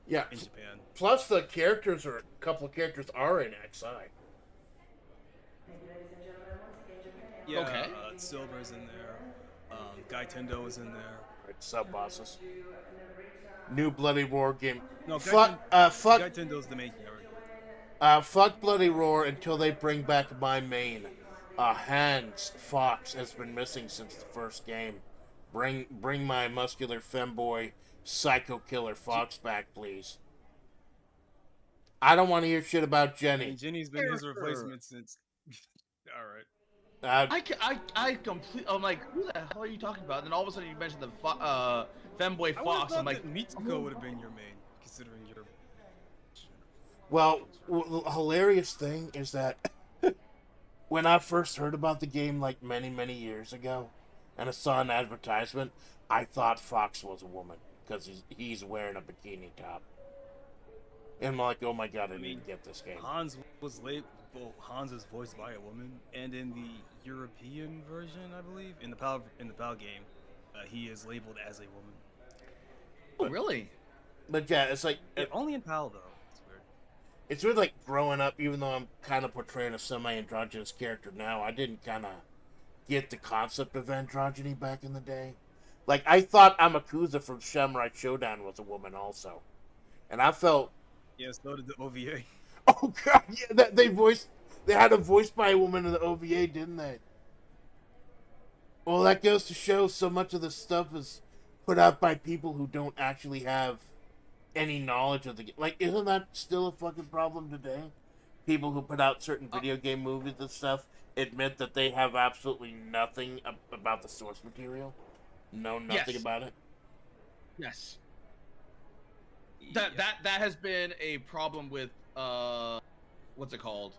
S1: Yeah.
S3: In Japan.
S1: Plus the characters a couple of characters are in XI.
S3: Yeah,
S2: okay.
S3: Silver's in there. Guy Tendo is in there.
S1: Right, sub-bosses. New Bloody Roar game.
S3: No,
S1: fuck
S3: Guy Tendo's the main character.
S1: Fuck Bloody Roar until they bring back my main. Hans Fox has been missing since the first game. Bring my muscular femboy psycho killer Fox back, please. I don't want to hear shit about Jenny.
S3: And Jenny's been his replacement since. All right.
S2: I completely. I'm like, who the hell are you talking about? And then all of a sudden you mentioned the femboy Fox. I'm like,
S3: Mitsuko would have been your main, considering your.
S1: Well, the hilarious thing is that when I first heard about the game, like many years ago, and I saw an advertisement, I thought Fox was a woman because he's wearing a bikini top. And I'm like, oh my god, I need to get this game.
S3: Hans is voiced by a woman, and in the European version, I believe, in the PAL game, he is labeled as a woman.
S2: oh really?
S1: But yeah, it's like
S3: only in PAL though. It's weird.
S1: It's weird, like growing up. Even though I'm kind of portraying a semi-androgynous character now, I didn't kind of get the concept of androgyny back in the day. Like I thought Amakusa from Samurai Showdown was a woman also, and I felt.
S3: Yeah, so did the OVA.
S1: Oh god, yeah, they had a voice by a woman in the OVA, didn't they? Well, that goes to show so much of this stuff is put out by people who don't actually have any knowledge of the game. Like, isn't that still a fucking problem today? People who put out certain video game movies and stuff admit that they have absolutely nothing about the source material. Know nothing about it.
S2: Yes. That has been a problem with what's it called?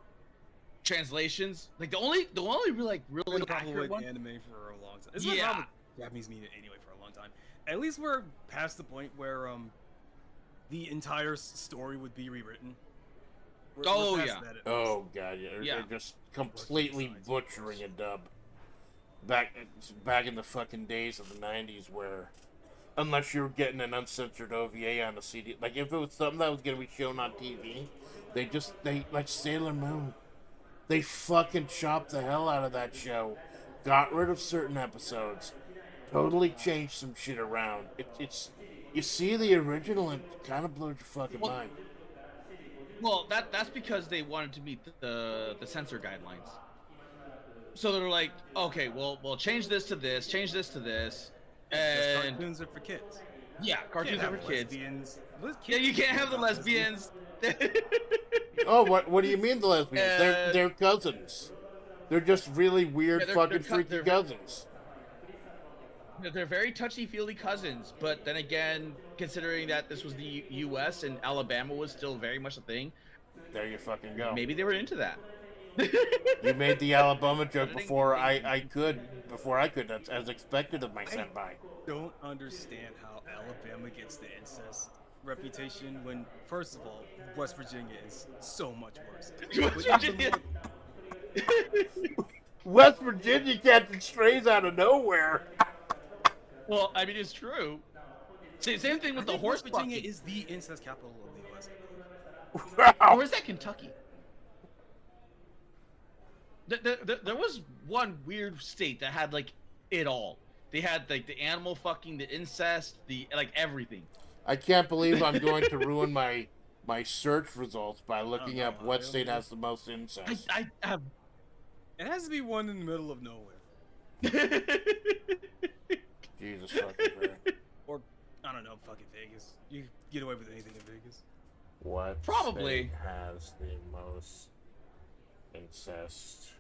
S2: Translations. Like the only really accurate one.
S3: Anime for a long time. It's been a problem with Japanese media anyway for a long time. At least we're past the point where the entire story would be rewritten. We're past that
S1: oh god, yeah. They're just completely butchering a dub. Back in the fucking days of the 90s where unless you were getting an uncensored OVA on a CD. Like, if it was something that was going to be shown on TV, they like Sailor Moon. They fucking chopped the hell out of that show. Got rid of certain episodes. Totally changed some shit around. It's you see the original and it kind of blows your fucking mind.
S2: Well, that's because they wanted to meet the censor guidelines. So they're like, okay, well, we'll change this to this, change this to this. And
S3: cartoons are for kids.
S2: Yeah, cartoons are for kids.
S3: Yeah,
S2: you can't have the lesbians.
S1: Oh, what do you mean the lesbians? They're cousins. They're just really weird, freaky cousins.
S2: They're very touchy-feely cousins, but then again, considering that this was the U.S. and Alabama was still very much a thing,
S1: there you fucking go.
S2: Maybe they were into that.
S1: You made the Alabama joke before I could, as expected of my senpai.
S3: Don't understand how Alabama gets the incest reputation when, first of all, West Virginia is so much worse.
S2: West Virginia.
S1: West Virginia catching strays out of nowhere.
S2: Well, I mean, it's true. Same thing with the horse.
S3: West Virginia is the incest capital of the U.S.
S1: Wow.
S2: Or is that Kentucky? There was one weird state that had like it all. They had like the animal fucking, the incest, the like everything.
S1: I can't believe I'm going to ruin my search results by looking up what state has the most incest.
S2: I have.
S3: It has to be one in the middle of nowhere.
S1: Jesus fucking Christ.
S3: Or, I don't know, fucking Vegas. You get away with anything in Vegas.
S1: What
S2: Probably
S1: state has the most incest?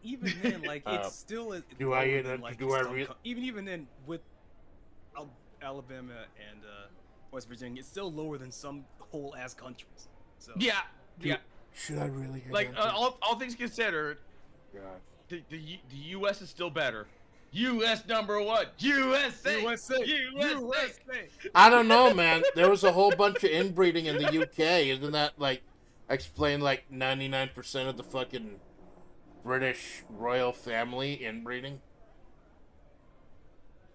S3: Even then, like, it's still even then with Alabama and West Virginia, it's still lower than some whole ass countries. So
S2: Yeah.
S1: Should I really hit
S2: Like
S1: enter?
S2: all things considered,
S1: God.
S2: the U.S. is still better. U.S. number one. USA.
S1: I don't know, man. There was a whole bunch of inbreeding in the UK. Isn't that like explain like 99% of the fucking British royal family inbreeding?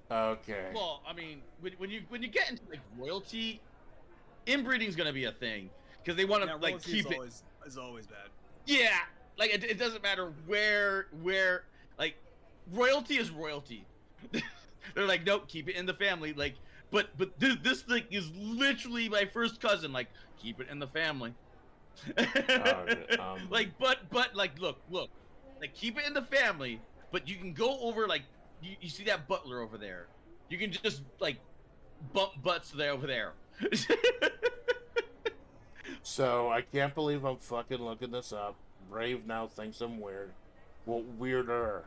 S1: Okay.
S2: Well, I mean, when you get into like royalty, inbreeding is gonna be a thing because they want to like keep it.
S3: Is always bad.
S2: Yeah, like it doesn't matter where like royalty is royalty. They're like, nope, keep it in the family. Like, but this thing is literally my first cousin. Like, keep it in the family. Like, but like, look, like keep it in the family. But you can go over like you see that butler over there. You can just like bump butts there over there.
S1: So I can't believe I'm fucking looking this up. Brave now thinks I'm weird. Well, weirder.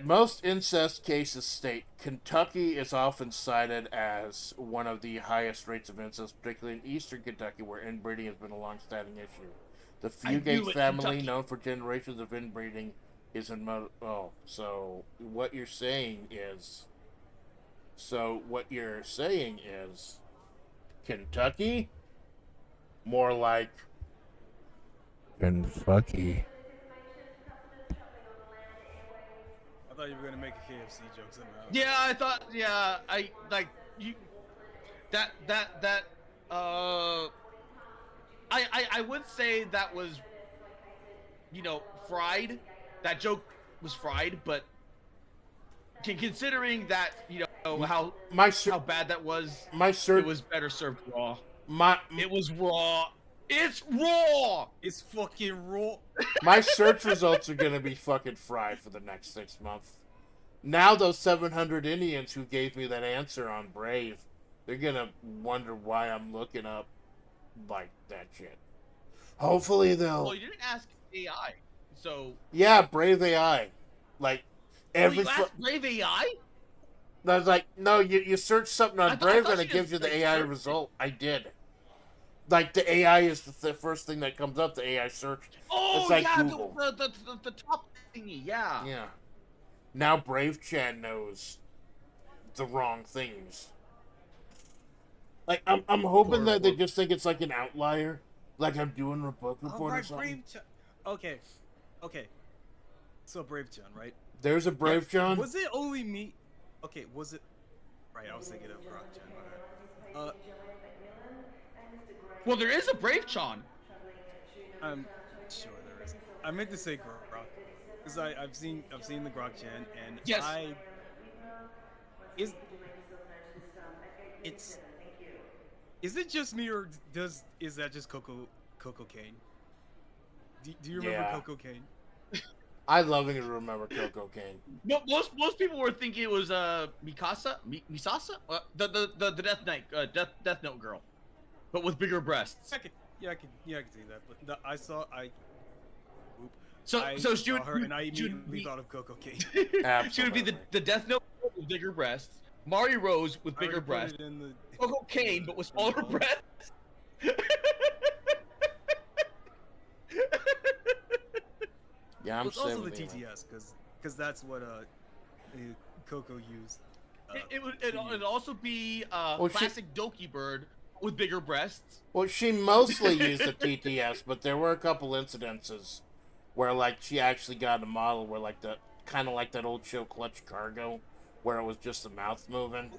S1: Most incest cases state Kentucky is often cited as one of the highest rates of incest, particularly in eastern Kentucky, where inbreeding has been a long-standing issue. The Fugate family,
S2: Kentucky.
S1: known for generations of inbreeding, is in so what you're saying is Kentucky? More like Kentucky.
S3: I thought you were gonna make a KFC joke somehow.
S2: Yeah, I thought. Yeah, I like you. That. I would say that was, fried. That joke was fried, but considering that, how bad that was, it was better served raw. It was raw. It's raw.
S3: It's fucking raw.
S1: My search results are gonna be fucking fried for the next 6 months. Now those 700 Indians who gave me that answer on Brave, they're gonna wonder why I'm looking up like that shit. Hopefully they'll.
S2: Well, you didn't ask AI, so.
S1: Yeah, Brave AI. Like every.
S2: You asked Brave AI?
S1: I was like, no, you search something on
S2: I
S1: Brave
S2: thought
S1: and
S2: you
S1: it gives you
S2: just,
S1: the
S2: like,
S1: AI
S2: searched
S1: result. I did. Like the AI is the first thing that comes up. The AI search.
S2: Oh,
S1: it's like
S2: yeah,
S1: Google.
S2: the top thingy, yeah.
S1: Yeah. Now Brave Chan knows the wrong things. Like I'm hoping that they just think it's like an outlier, like I'm doing a book report or something.
S3: Okay. So Brave Chan, right?
S1: There's a Brave Chan.
S3: Was it only me? Okay, was it? Right, I was thinking of Grok Chan.
S2: Well, there is a Brave Chan.
S3: I'm sure there is. I meant to say Grok, because I've seen the Grok Chan, and
S2: yes.
S3: Is it just me, or is that just Coco Kane? Do you remember Coco Kane?
S1: I lovingly remember Coco Kane.
S2: Most people were thinking it was Misasa, the Death Note girl, but with bigger breasts.
S3: I could see that, but
S2: So she would,
S3: her, and I immediately thought of Coco Kane.
S2: She would be the Death Note with bigger breasts, Mari Rose with bigger breasts, Coco Kane but with smaller breasts.
S1: Yeah, I'm
S3: It's also the
S1: 70.
S3: TTS because that's what Coco used.
S2: It'd also be
S1: Well,
S2: classic Doki bird with bigger breasts.
S1: Well, she mostly used the TTS, but there were a couple incidences where, like, she actually got a model where, like, the kind of like that old show Clutch Cargo, where it was just the mouth moving,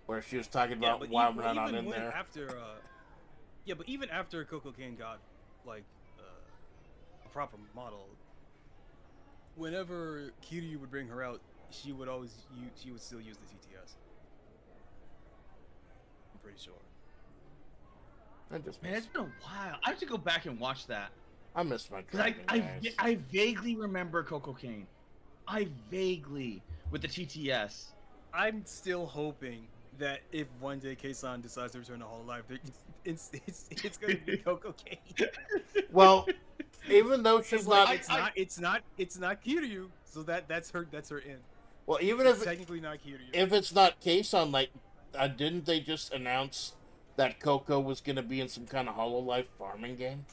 S1: where she was talking about why we're not in there.
S3: But even after Coco Kane got like a proper model, whenever Kiryu would bring her out, she would still use the TTS. I'm pretty sure.
S2: Man, it's been a while. I have to go back and watch that.
S1: I miss my
S2: Because
S1: dragon,
S2: I vaguely remember Coco Kane. I vaguely with the TTS.
S3: I'm still hoping that if one day Kei-san decides to return to Hololive, it's going to be Coco Kane.
S1: Well, even though she's
S3: it's not Kiryu, so that's her in.
S1: Well, even
S3: It's
S1: if
S3: technically not Kiryu.
S1: if it's not Kei-san, like, didn't they just announce that Coco was going to be in some kind of Hololive farming game?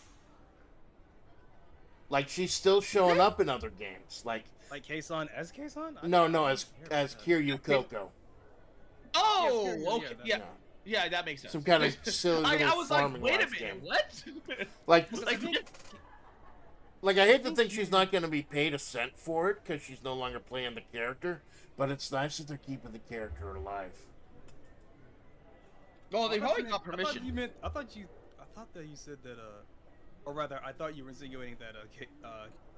S1: Like, she's still showing up in other games. Like
S3: Kei-san as Kei-san?
S1: No, as Kiryu Coco.
S2: Oh,
S3: Yeah,
S2: okay, yeah, that makes sense.
S1: Some kind of silly little
S2: I was like,
S1: farming
S2: wait a
S1: life
S2: minute,
S1: game.
S2: what?
S1: Like, I hate to think she's not going to be paid a cent for it because she's no longer playing the character, but it's nice that they're keeping the character alive.
S2: Oh, they probably got permission.
S3: I thought that you said that or rather, I thought you were insinuating that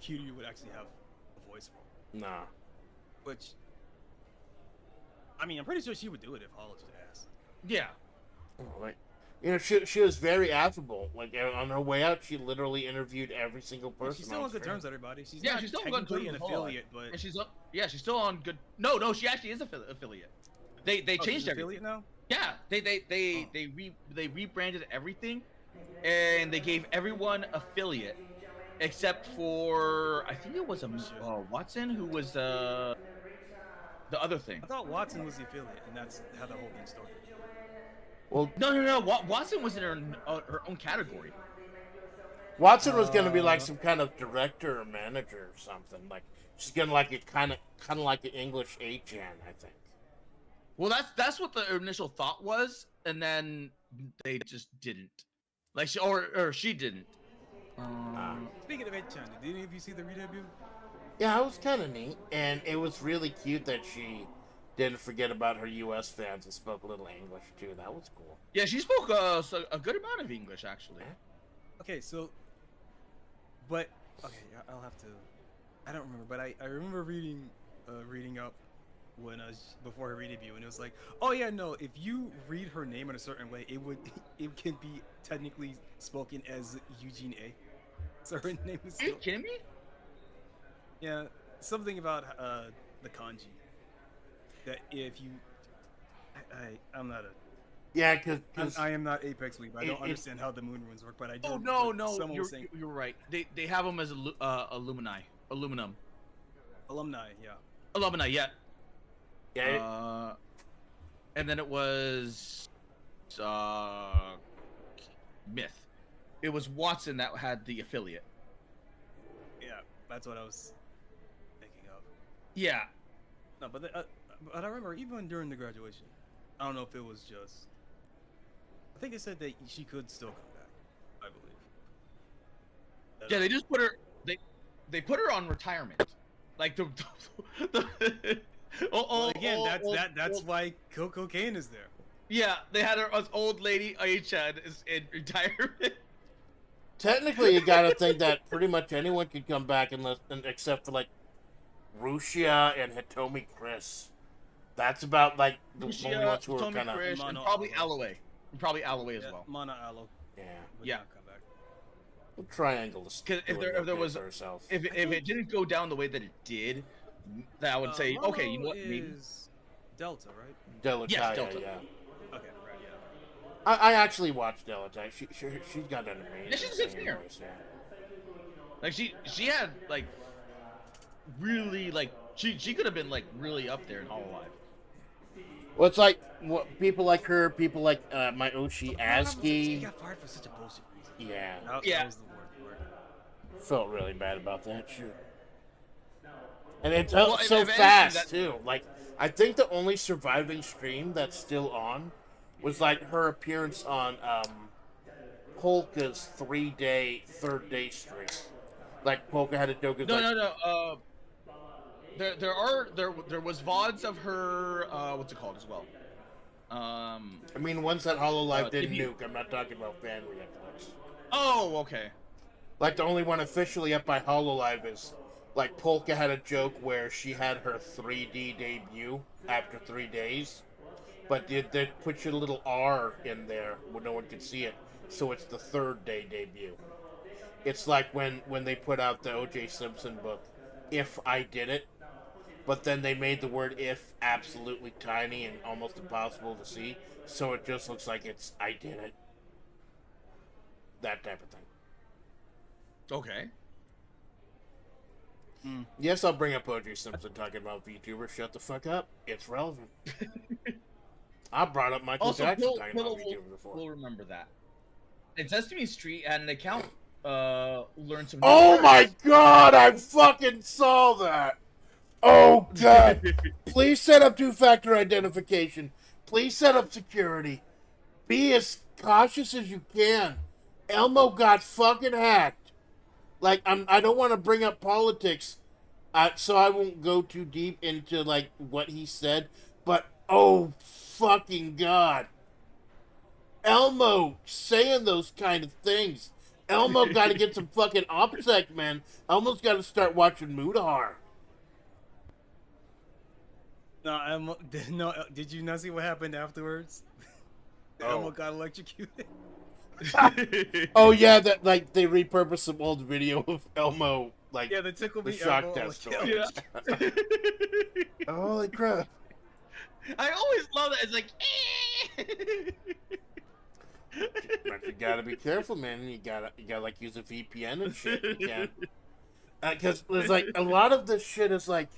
S3: Kiryu would actually have a voice role.
S1: Nah.
S3: Which, I mean, I'm pretty sure she would do it if Hollow just asked.
S2: Yeah.
S1: Like, you know, she was very affable. Like, on her way out, she literally interviewed every single person.
S3: She's still on good terms with everybody. She's
S2: still on good
S3: technically
S2: terms
S3: an
S2: with
S3: affiliate, but
S2: and she's still on good. No, she actually is affiliate. They changed everything.
S3: Affiliate now.
S2: Yeah, they rebranded everything, and they gave everyone affiliate, except for I think it was Watson who was the other thing.
S3: I thought Watson was the affiliate, and that's how the whole thing started.
S1: Well,
S2: No. Watson was in her own category.
S1: Watson was going to be like some kind of director or manager or something. Like, she's going to like a kind of like an English HN, I think.
S2: Well, that's what the initial thought was, and then they just didn't. Like she didn't.
S3: Speaking of HN, did any of you see the re-debut?
S1: Yeah, it was kind of neat, and it was really cute that she didn't forget about her U.S. fans and spoke a little English too. That was cool.
S2: Yeah, she spoke a good amount of English actually.
S3: Okay, I'll have to. I don't remember, but I remember reading up when before her re-debut, and it was like, oh yeah, no, if you read her name in a certain way, it can be technically spoken as Eugene A. So her name is.
S2: Are you kidding me?
S3: Yeah, something about the kanji. That if you, I'm not a.
S1: Yeah, because
S3: I am not Apex Weeb. I don't understand how the moon runes work, but I do.
S2: Oh no, you're right. They have them as aluminum.
S3: Alumni, yeah.
S2: Alumni, yeah.
S1: Yeah.
S2: And then it was Myth. It was Watson that had the affiliate.
S3: Yeah, that's what I was thinking of.
S2: Yeah.
S3: No, but I remember even during the graduation, I don't know if it was just. I think they said that she could still come back. I believe.
S2: Yeah, they just put her. They put her on retirement, like the.
S3: Again, that's why Coco Kane is there.
S2: Yeah, they had her as old lady Aichan is in retirement.
S1: Technically, you gotta think that pretty much anyone could come back except for like Rushia and Hitomi Chris. That's about like the only ones who are kind of.
S2: And probably Alloway. Probably Alloway as well.
S3: Mana Allo.
S1: Yeah.
S3: Come back.
S1: We'll triangle this.
S2: Because if there was if it didn't go down the way that it did, then I would say okay, you know what? Maybe
S3: Delta, right?
S1: Delta,
S2: yes, Delta.
S1: yeah.
S3: Okay, right, yeah.
S1: I actually watched Delta. She's got an amazing.
S2: Yeah, she's a good singer.
S1: voice, yeah.
S2: Like she had like really like she could have been like really up there in Hololive.
S1: Well, it's like people like her, people like my Oshi
S3: He
S1: Aski.
S3: got fired for such a bullshit reason.
S1: Yeah.
S3: That
S2: Yeah.
S3: was the word.
S1: Felt really bad about that shit. And it's
S2: Well,
S1: so
S2: if anything,
S1: fast too. Like, I think the only surviving stream that's still on was like her appearance on Polka's third day stream. Like Polka had a joke.
S2: No,
S1: Like,
S2: no. There was VODs of her. What's it called as well?
S1: I mean, once that HoloLive didn't
S2: debut.
S1: nuke, I'm not talking about fan reactions.
S2: Oh, okay.
S1: Like, the only one officially up by HoloLive is, like, Polka had a joke where she had her 3D debut after 3 days, but they put your little R in there where no one could see it, so it's the third day debut. It's like when they put out the O.J. Simpson book, If I Did It, but then they made the word if absolutely tiny and almost impossible to see, so it just looks like it's I did it. That type of thing.
S2: Okay.
S1: Yes, I'll bring up O.J. Simpson talking about VTubers. Shut the fuck up. It's relevant. I brought up Michael
S2: Also,
S1: Jackson
S2: Bill
S1: talking about VTubers before.
S2: will remember that. And Sesame Street had an account. Learned some.
S1: Oh my god! I fucking saw that. Oh god! Please set up two-factor identification. Please set up security. Be as cautious as you can. Elmo got fucking hacked. Like, I don't want to bring up politics, so I won't go too deep into, like, what he said, but, oh, fucking God. Elmo saying those kind of things. Elmo got to get some fucking OPSEC, man. Elmo's got to start watching Mudahar.
S3: No, did you not see what happened afterwards? Elmo got electrocuted.
S1: Oh yeah, that like they repurposed some old video of Elmo, like
S3: yeah, the tickle
S1: the
S3: me
S1: shock
S3: Elmo,
S1: test.
S3: yeah.
S1: Holy crap!
S2: I always love that. It's like.
S1: But you gotta be careful, man. You gotta like use a VPN and shit. You can't, because there's like a lot of this shit is like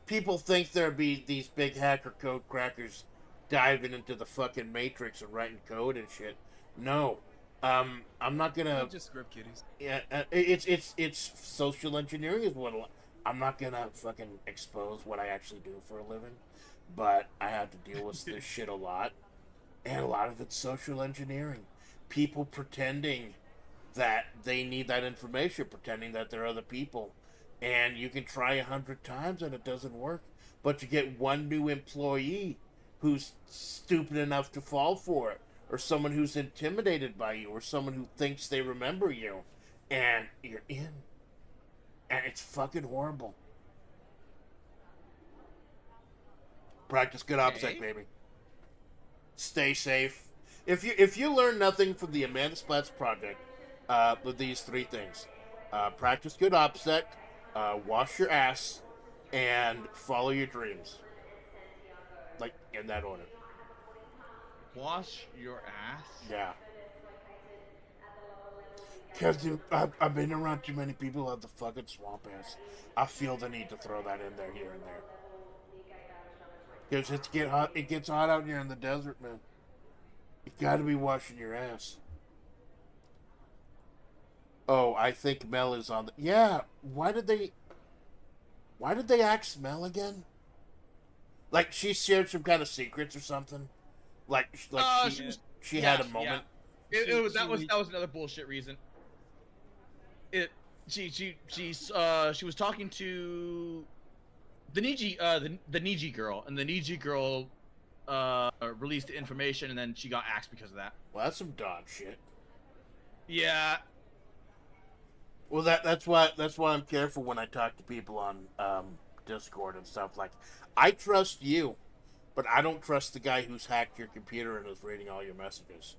S1: people think there'd be these big hacker code crackers diving into the fucking matrix and writing code and shit. No. I'm not gonna.
S3: Just script kiddies.
S1: Yeah, it's social engineering is what I'm not gonna fucking expose what I actually do for a living, but I have to deal with this shit a lot, and a lot of it's social engineering. People pretending that they need that information, pretending that they're other people, and you can try 100 times and it doesn't work, but you get one new employee who's stupid enough to fall for it, or someone who's intimidated by you, or someone who thinks they remember you, and you're in. And it's fucking horrible. Practice good OPSEC, baby. Stay safe. If you learn nothing from the Amanda Splatts project, with these three things, practice good OPSEC, wash your ass, and follow your dreams. Like, in that order.
S2: Wash your ass?
S1: Yeah. Because I've been around too many people who have the fucking swamp ass. I feel the need to throw that in there here and there. Because it gets hot out here in the desert, man. You gotta be washing your ass. Oh, I think Mel is on the... Yeah, why did they axe Mel again? Like, she shared some kind of secrets or something? She had a moment.
S2: Yeah. That was another bullshit reason. She was talking to the Niji girl, and the Niji girl released the information, and then she got axed because of that.
S1: Well, that's some dog shit.
S2: Yeah.
S1: Well, that's why I'm careful when I talk to people on Discord and stuff. Like, I trust you, but I don't trust the guy who's hacked your computer and is reading all your messages.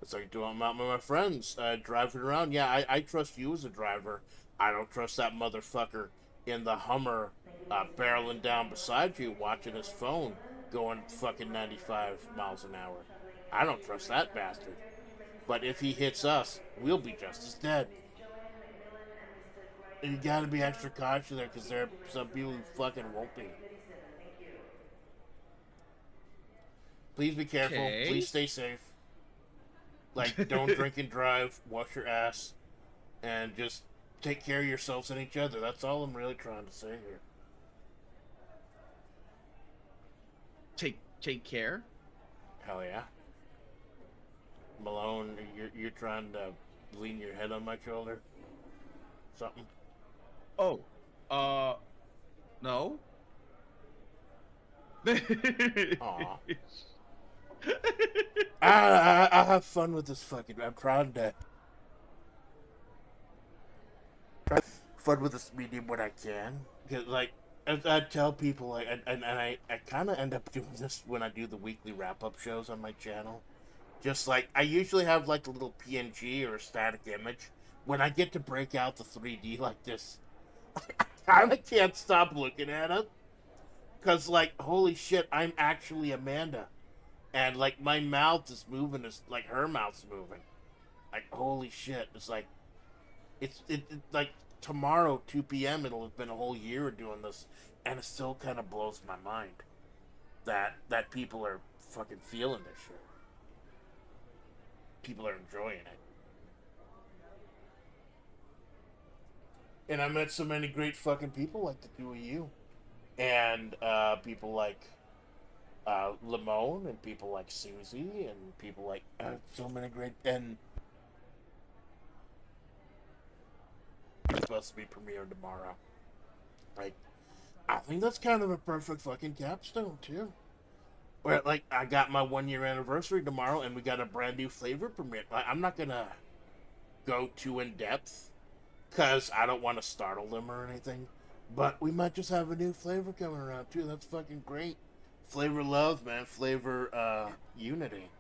S1: It's like doing out with my friends, driving around. Yeah, I trust you as a driver. I don't trust that motherfucker in the Hummer barreling down beside you watching his phone going fucking 95 miles an hour. I don't trust that bastard. But if he hits us, we'll be just as dead. And you gotta be extra cautious there, because there are some people who fucking won't be. Please be careful.
S2: Okay.
S1: Please stay safe. Like, don't drink and drive. Wash your ass. and just take care of yourselves and each other. That's all I'm really trying to say here.
S2: Take care.
S1: Hell yeah. Malone, you're trying to lean your head on my shoulder? Something?
S2: Oh, no.
S1: Aw. I have fun with this fucking. I'm trying to fun with this medium when I can. Cause like I tell people, like, and I kind of end up doing this when I do the weekly wrap up shows on my channel. Just like I usually have like a little PNG or a static image. When I get to break out the 3D like this, I kind of can't stop looking at it. Cause like holy shit, I'm actually Amanda. And like my mouth is moving, as like her mouth's moving. Like holy shit! It's like, it like tomorrow 2 p.m. It'll have been a whole year of doing this, and it still kind of blows my mind that people are fucking feeling this shit. People are enjoying it, and I met so many great fucking people like the two of you, and people like. Limon and people like Susie and people like so many great, and it's supposed to be premiered tomorrow. Like, I think that's kind of a perfect fucking capstone too. Where like I got my 1 year anniversary tomorrow, and we got a brand new flavor premiere. I'm not gonna go too in depth because I don't want to startle them or anything, but we might just have a new flavor coming around too. That's fucking great. Flavor love, man. Flavor unity.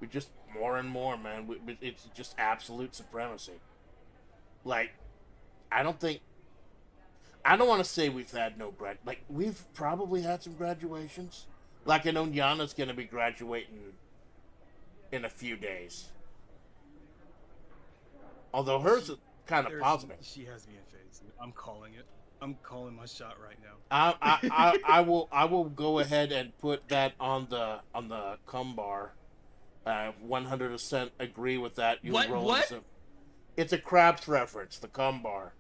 S1: We just more and more, man. It's just absolute supremacy. Like, I don't want to say we've had no like we've probably had some graduations. Like I know Yana's gonna be graduating in a few days. Although hers is kind of positive.
S3: She has me in phase. I'm calling it. I'm calling my shot right now.
S1: I will go ahead and put that on the cum bar. 100% agree with that.
S2: What?
S1: It's a Craps reference. The cum bar.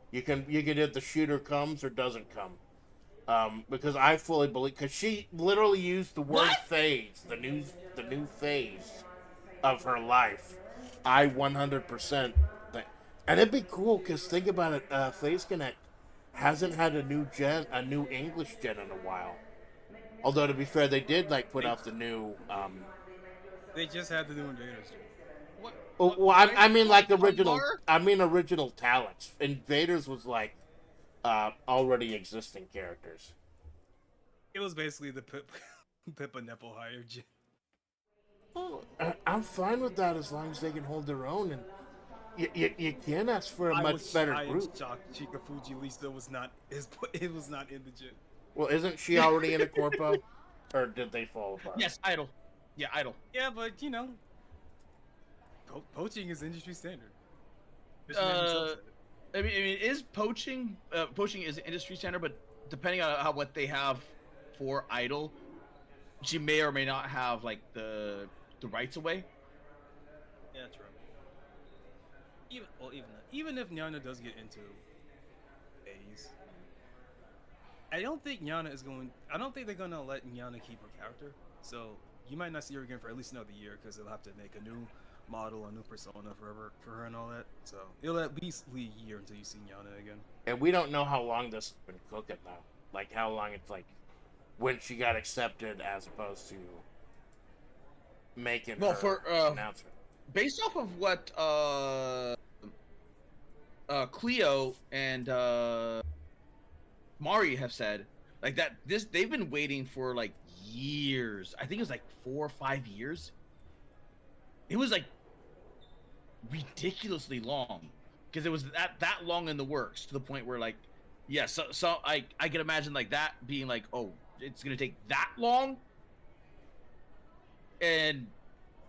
S1: You can if the shooter comes or doesn't come. Because I fully believe, because she literally used the word phase, the new phase of her life. I 100% think, and it'd be cool because think about it. Phase Connect hasn't had a new English gen in a while. Although to be fair, they did like put out the new.
S3: They just had the new Invaders.
S1: Well, I mean like original. I mean original talents. Invaders was like already existing characters.
S3: It was basically the Pippa Nepal higher gen.
S1: Oh, I'm fine with that as long as they can hold their own, and you can ask for a much better
S3: I
S1: group.
S3: am shocked Chica Fuji Lisa was not in the gym.
S1: Well, isn't she already in a corpo, or did they fall apart?
S2: Yes, idol. Yeah, idol.
S3: Yeah, but you know, poaching is industry standard.
S2: I mean, is poaching is industry standard, but depending on what they have for idol, she may or may not have like the rights away.
S3: Yeah, true. Even if Nyana does get into A's, I don't think they're gonna let Nyana keep her character. So you might not see her again for at least another year because they'll have to make a new model, a new persona for her and all that. So it'll at least be a year until you see Nyana again.
S1: And we don't know how long this has been cooking though. Like how long it's like when she got accepted as opposed to making her announcement.
S2: Based off of what Cleo and Mari have said, like that they've been waiting for like years. I think it was like 4 or 5 years. It was like ridiculously long because it was that long in the works to the point where like so I can imagine like that being like, oh, it's gonna take that long. And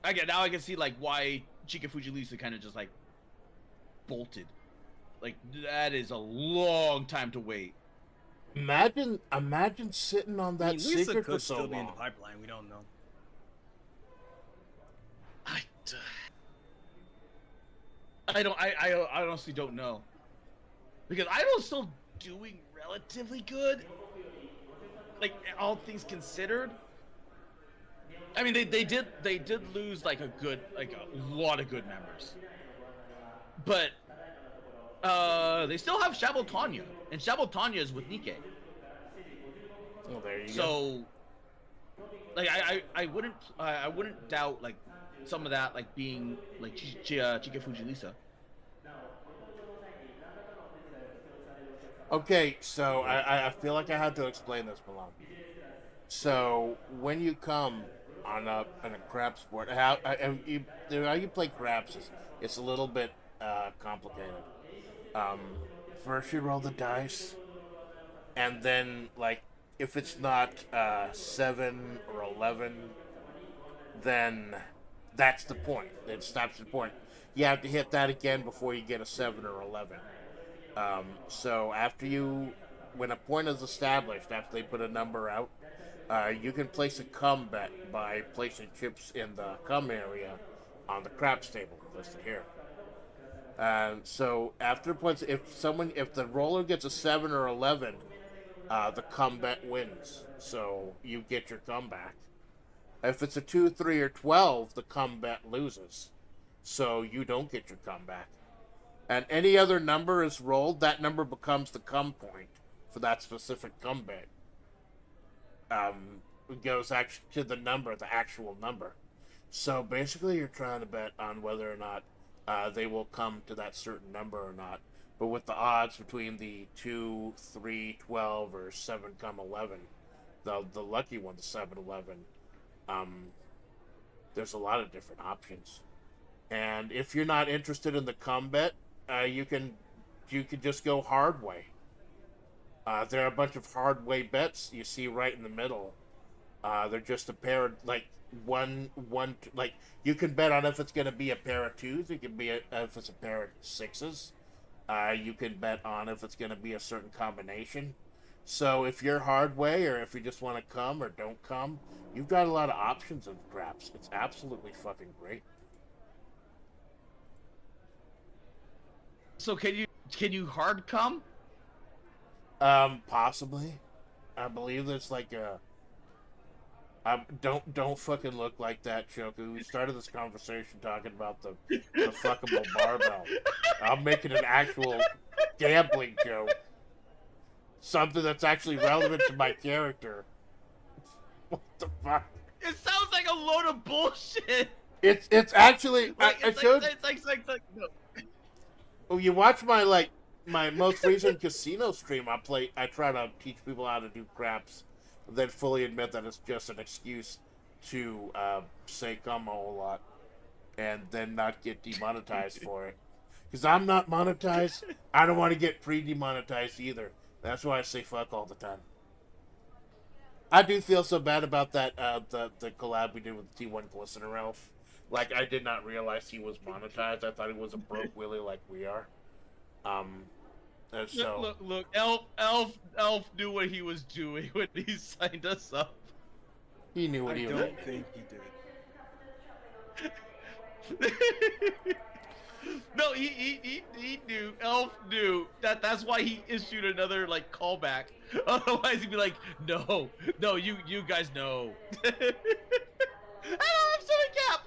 S2: now I can see like why Chika Fujilisa kind of just like bolted. Like that is a long time to wait.
S1: Imagine sitting on that secret for so long. Lisa could still be in the
S3: pipeline. We don't know.
S2: I honestly don't know. Because Idol's still doing relatively good. Like, all things considered. I mean, they did lose like a lot of good members. But they still have Shabble Tanya, and Shabble Tanya is with Nikkei.
S1: Oh, there you go.
S2: So, like, I wouldn't doubt like some of that like being like Chika Fujilisa.
S1: Okay, so I feel like I have to explain this, Malone. So when you come on a crap sport, how you play craps it's a little bit complicated. First you roll the dice, and then like if it's not 7 or 11, then that's the point. It stops the point. You have to hit that again before you get a 7 or 11. So when a point is established, after they put a number out, you can place a cum bet by placing chips in the cum area on the craps table listed here. So after points, if the roller gets a 7 or 11, the cum bet wins. So you get your cum back. If it's a 2, 3, or 12, the cum bet loses. So you don't get your cum back. And any other number is rolled, that number becomes the cum point for that specific cum bet. It goes actually to the number, the actual number. So basically you're trying to bet on whether or not they will come to that certain number or not. But with the odds between the 2, 3, 12, or 7, cum 11, the lucky one, the 7, 11, there's a lot of different options. And if you're not interested in the cum bet, you can just go hard way. There are a bunch of hard way bets you see right in the middle. They're just a pair of, like, like, you can bet on if it's going to be a pair of 2s. It can be if it's a pair of 6s. You can bet on if it's going to be a certain combination. So if you're hard way, or if you just want to come or don't come, you've got a lot of options in craps. It's absolutely fucking great.
S2: So can you hard come?
S1: Possibly. I believe there's like a. Don't fucking look like that, Choku. We started this conversation talking about the fuckable barbell. I'm making an actual gambling joke. Something that's actually relevant to my character. What the fuck?
S2: It sounds like a load of bullshit.
S1: It's actually
S2: Like,
S1: I showed.
S2: It's like no.
S1: Oh, you watch my most recent casino stream. I try to teach people how to do craps, then fully admit that it's just an excuse to say come a whole lot, and then not get demonetized for it. Because I'm not monetized. I don't want to get pre-demonetized either. That's why I say fuck all the time. I do feel so bad about that the collab we did with T1 Glistener Elf. Like, I did not realize he was monetized. I thought he was a broke willy like we are. And so
S2: Look, Elf knew what he was doing when he signed us up.
S1: he knew what he was.
S3: I don't think he did.
S2: No, he knew. Elf knew that's why he issued another like callback. Otherwise, he'd be like, "No, you guys know." I'm sorry, Cap.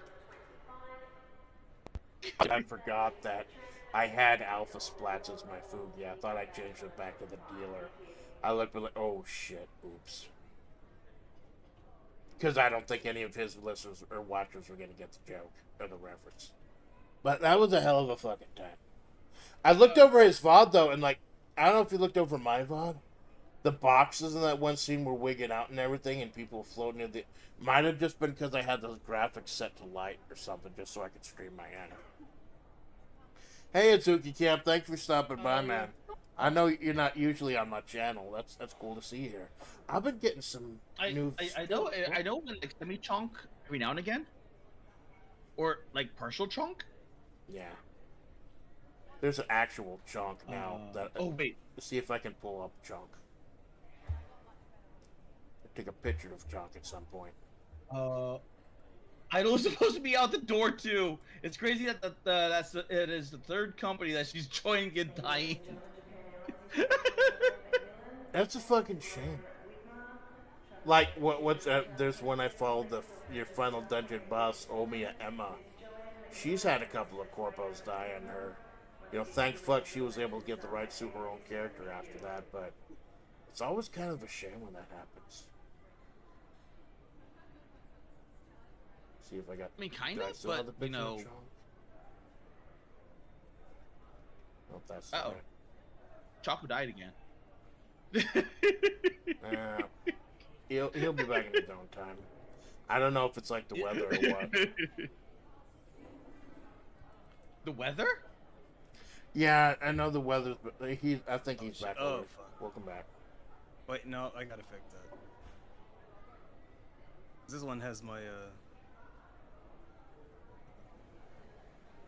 S1: I forgot that I had Alpha Splats as my food. Yeah, I thought I changed it back to the dealer. I looked like, oh shit, oops. Because I don't think any of his listeners or watchers were going to get the joke or the reference. But that was a hell of a fucking time. I looked over his VOD though, and like, I don't know if you looked over my VOD. The boxes in that one scene were wigging out and everything, and people floating in the. Might have just been because I had those graphics set to light or something, just so I could stream my end. Hey, Atsuki Camp, thanks for stopping by, man. I know you're not usually on my channel. That's cool to see here. I've been getting some new.
S2: I know when like semi chunk every now and again, or like partial chunk.
S1: Yeah. There's an actual chunk now.
S2: Oh wait.
S1: Let's see if I can pull up chunk. Take a picture of chunk at some point.
S2: Idol's supposed to be out the door too. It's crazy that it is the third company that she's joining and dying.
S1: That's a fucking shame. Like what's there's one I followed your final dungeon boss, Omiya Emma. She's had a couple of corpos die on her. You know, thank fuck she was able to get the rights to her own character after that, but it's always kind of a shame when that happens. See if I got.
S2: I mean, kind
S1: do I
S2: of,
S1: still have
S2: but
S1: the
S2: you
S1: picture of
S2: know.
S1: Chong? Nope, that's
S2: Uh-oh.
S1: not it.
S2: Chaco died again.
S1: He'll be back in his own time. I don't know if it's like the weather or what.
S2: The weather?
S1: Yeah, I know the weather's, but I think he's back.
S3: Oh,
S1: already.
S3: fuck.
S1: Welcome back.
S3: Wait, no, I gotta fix that. This one has my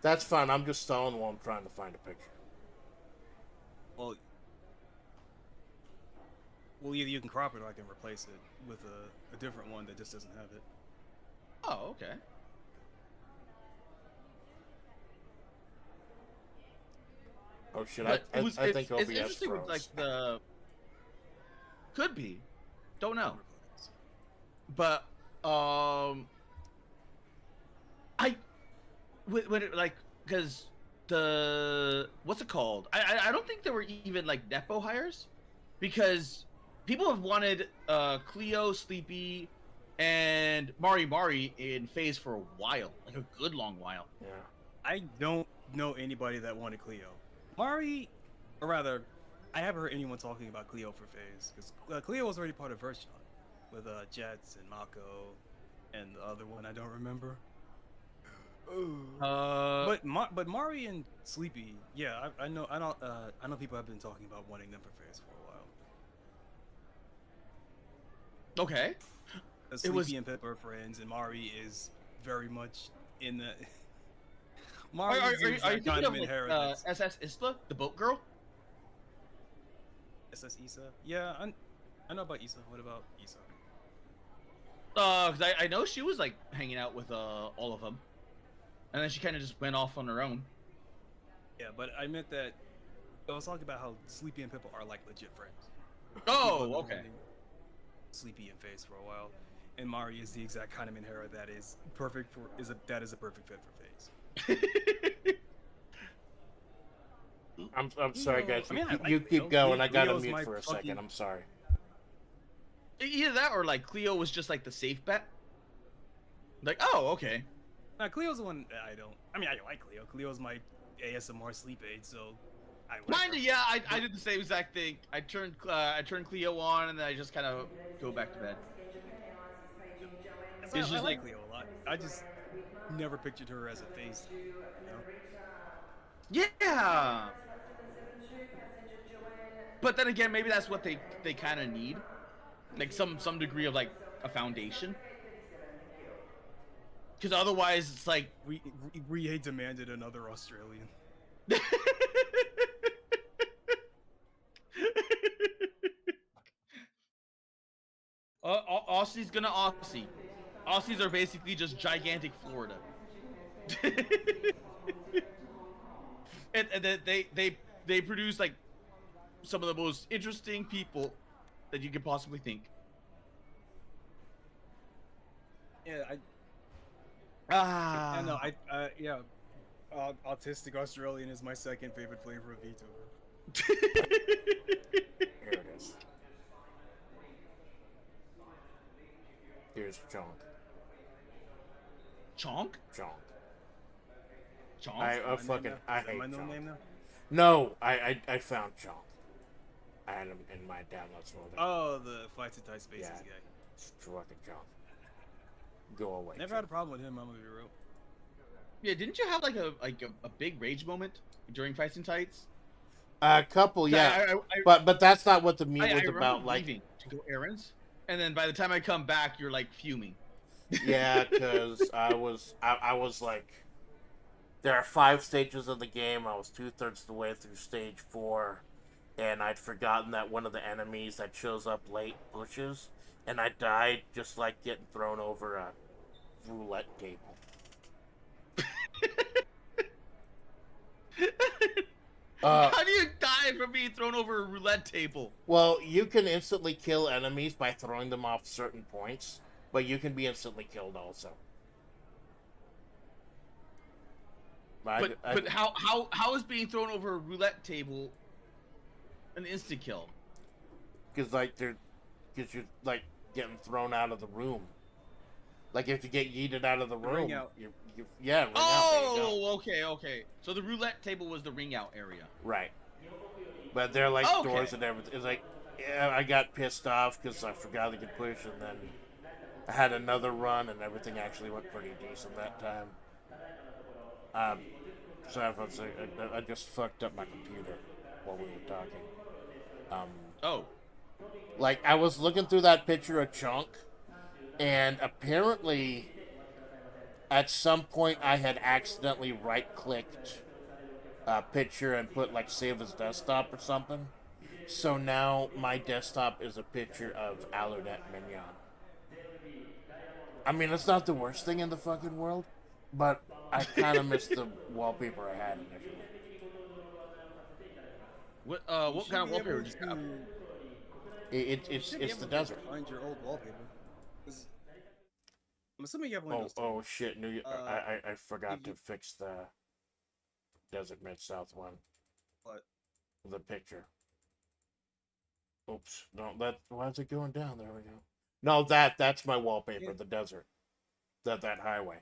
S1: That's fine. I'm just stalling while I'm trying to find a picture.
S3: well, either you can crop it or I can replace it with a different one that just doesn't have it.
S2: Oh, okay.
S1: Oh shit!
S2: But
S1: I think
S2: it's
S1: OBS
S2: interesting
S1: froze.
S2: with like the could be, don't know, but I when it, like because the what's it called? I don't think there were even like nepo hires because people have wanted Cleo, Sleepy, and Mari in phase for a while, like a good long while.
S1: Yeah.
S3: I don't know anybody that wanted Cleo. Mari, or rather, I haven't heard anyone talking about Cleo for phase because Cleo was already part of Vershon with Jets and Mako and the other one I don't remember. But Mari and Sleepy, yeah, I know people have been talking about wanting them for phase for a while.
S2: Okay.
S3: Sleepy and Pip are friends, and Mari is very much in the. Mari
S2: Are
S3: is the
S2: you
S3: exact
S2: thinking
S3: kind
S2: of
S3: of
S2: like,
S3: inheritance.
S2: SS Isla, the boat girl?
S3: SS Issa? Yeah, I know about Issa. What about Issa?
S2: Cause I know she was like hanging out with all of them, and then she kind of just went off on her own.
S3: Yeah, but I meant that I was talking about how Sleepy and Pippa are like legit friends.
S2: Oh,
S3: People have been
S2: okay.
S3: wanting Sleepy and Face for a while, and Mari is the exact kind of inheritor that is perfect for that is a perfect fit for Face.
S1: I'm sorry, guys.
S3: I mean, I like
S1: you
S3: Cleo.
S1: keep going. I gotta
S3: Cleo's
S1: mute
S3: my
S1: for a
S3: fucking-
S1: second. I'm sorry.
S2: Either that or like Cleo was just like the safe bet. Like, oh, okay.
S3: Now, Cleo's the one that I don't. I mean, I like Cleo. Cleo's my ASMR sleep aid, so I like
S2: Mind
S3: her.
S2: you, yeah, I did the same exact thing. I turned Cleo on, and then I just kind of go back to bed.
S3: Yes,
S2: It's
S3: I
S2: just
S3: like
S2: like-
S3: Cleo a lot. I just never pictured her as a face. You know?
S2: Yeah. But then again, maybe that's what they kind of need, like some degree of like a foundation. Because otherwise, it's like
S3: We demanded another Australian.
S2: Aussie's gonna Aussie. Aussies are basically just gigantic Florida. and they produce like some of the most interesting people that you could possibly think.
S3: Yeah,
S2: Ah,
S3: I know. Yeah. Autistic Australian is my second favorite flavor of VTuber.
S1: Here it is. Here's Chonk.
S2: Chonk?
S1: Chonk.
S2: Chonk?
S1: I
S3: Is that my
S1: fucking
S3: name now?
S1: I
S3: Is that
S1: hate
S3: my new
S1: Chonk.
S3: name now?
S1: No, I found Chonk. I had him in my downloads folder.
S3: Oh, the Flights and Tight Spaces
S1: Yeah.
S3: guy.
S1: It's fucking Chonk. Go away.
S3: Never
S1: Chonk.
S3: had a problem with him. I'm gonna be real.
S2: Yeah, didn't you have like a big rage moment during Fights and Tights?
S1: A couple, yeah.
S2: I
S1: But that's not what the meme was
S2: remember
S1: about. Like,
S2: leaving to go errands, and then by the time I come back, you're like fuming.
S1: yeah, because I was like, there are 5 stages of the game. I was 2/3 the way through stage 4, and I'd forgotten that one of the enemies that shows up late pushes, and I died just like getting thrown over a roulette table.
S2: How do you die from being thrown over a roulette table?
S1: Well, you can instantly kill enemies by throwing them off certain points, but you can be instantly killed also.
S2: But how is being thrown over a roulette table an instant kill?
S1: Because you're like getting thrown out of the room. Like if you get yeeted out of the room,
S3: ring out.
S1: ring out.
S2: Oh, okay. So the roulette table was the ring out area.
S1: Right. But they're like doors and everything. It's like, yeah, I got pissed off because I forgot I could push, and then I had another run, and everything actually went pretty decent that time. So I just fucked up my computer while we were talking. Like, I was looking through that picture of Chunk, and apparently, at some point, I had accidentally right-clicked a picture and put, like, save as desktop or something. So now, my desktop is a picture of Aludette Mignon. I mean, it's not the worst thing in the fucking world, but I kind of missed the wallpaper I had initially.
S2: What kind of wallpaper did you have?
S1: It's the desert.
S3: Find your old wallpaper. I'm assuming you have Windows.
S1: Oh shit! I forgot to fix the Desert Mid-South one.
S3: What?
S1: The picture. Oops! No, why is it going down? There we go. No, that's my wallpaper. Yeah. The desert. That highway.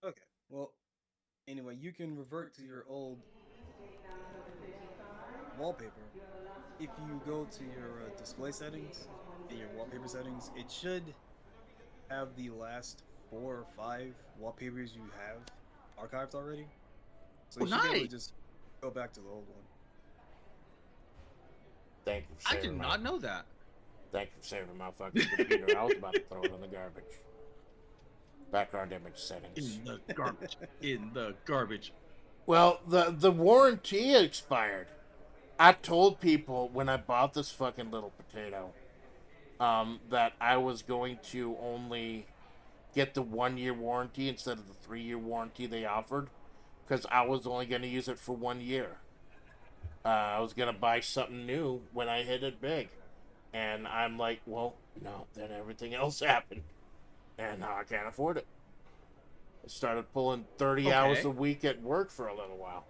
S3: Okay. Well, anyway, you can revert to your old wallpaper if you go to your display settings and your wallpaper settings. It should have the last 4 or 5 wallpapers you have archived already, so you should be able to just go back to the old one.
S1: Thank you.
S2: I did not know that.
S1: Thank you for saving my fucking computer. I was about to throw it in the garbage. Background image settings.
S2: In the garbage. In the garbage.
S1: Well, the warranty expired. I told people when I bought this fucking little potato that I was going to only get the 1-year warranty instead of the 3-year warranty they offered, because I was only going to use it for 1 year. I was going to buy something new when I hit it big. And I'm like, well, no, then everything else happened. And now I can't afford it. I started pulling 30 hours a week at work for a little while.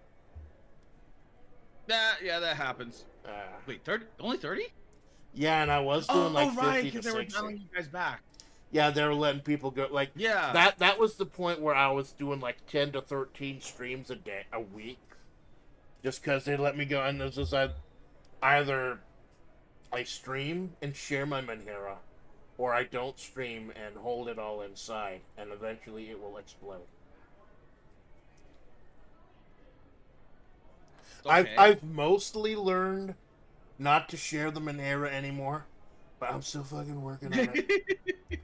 S2: Yeah, that happens. Wait, 30? Only 30?
S1: Yeah, and I was doing 50 to 60.
S2: Because they were dialing you guys back.
S1: Yeah, they were letting people go. Like,
S2: yeah,
S1: that was the point where I was doing like 10 to 13 streams a week. Just because they let me go. And this is either I stream and share my Menhera, or I don't stream and hold it all inside, and eventually it will explode. Okay. I've mostly learned not to share the Menhera anymore, but I'm still fucking working on it.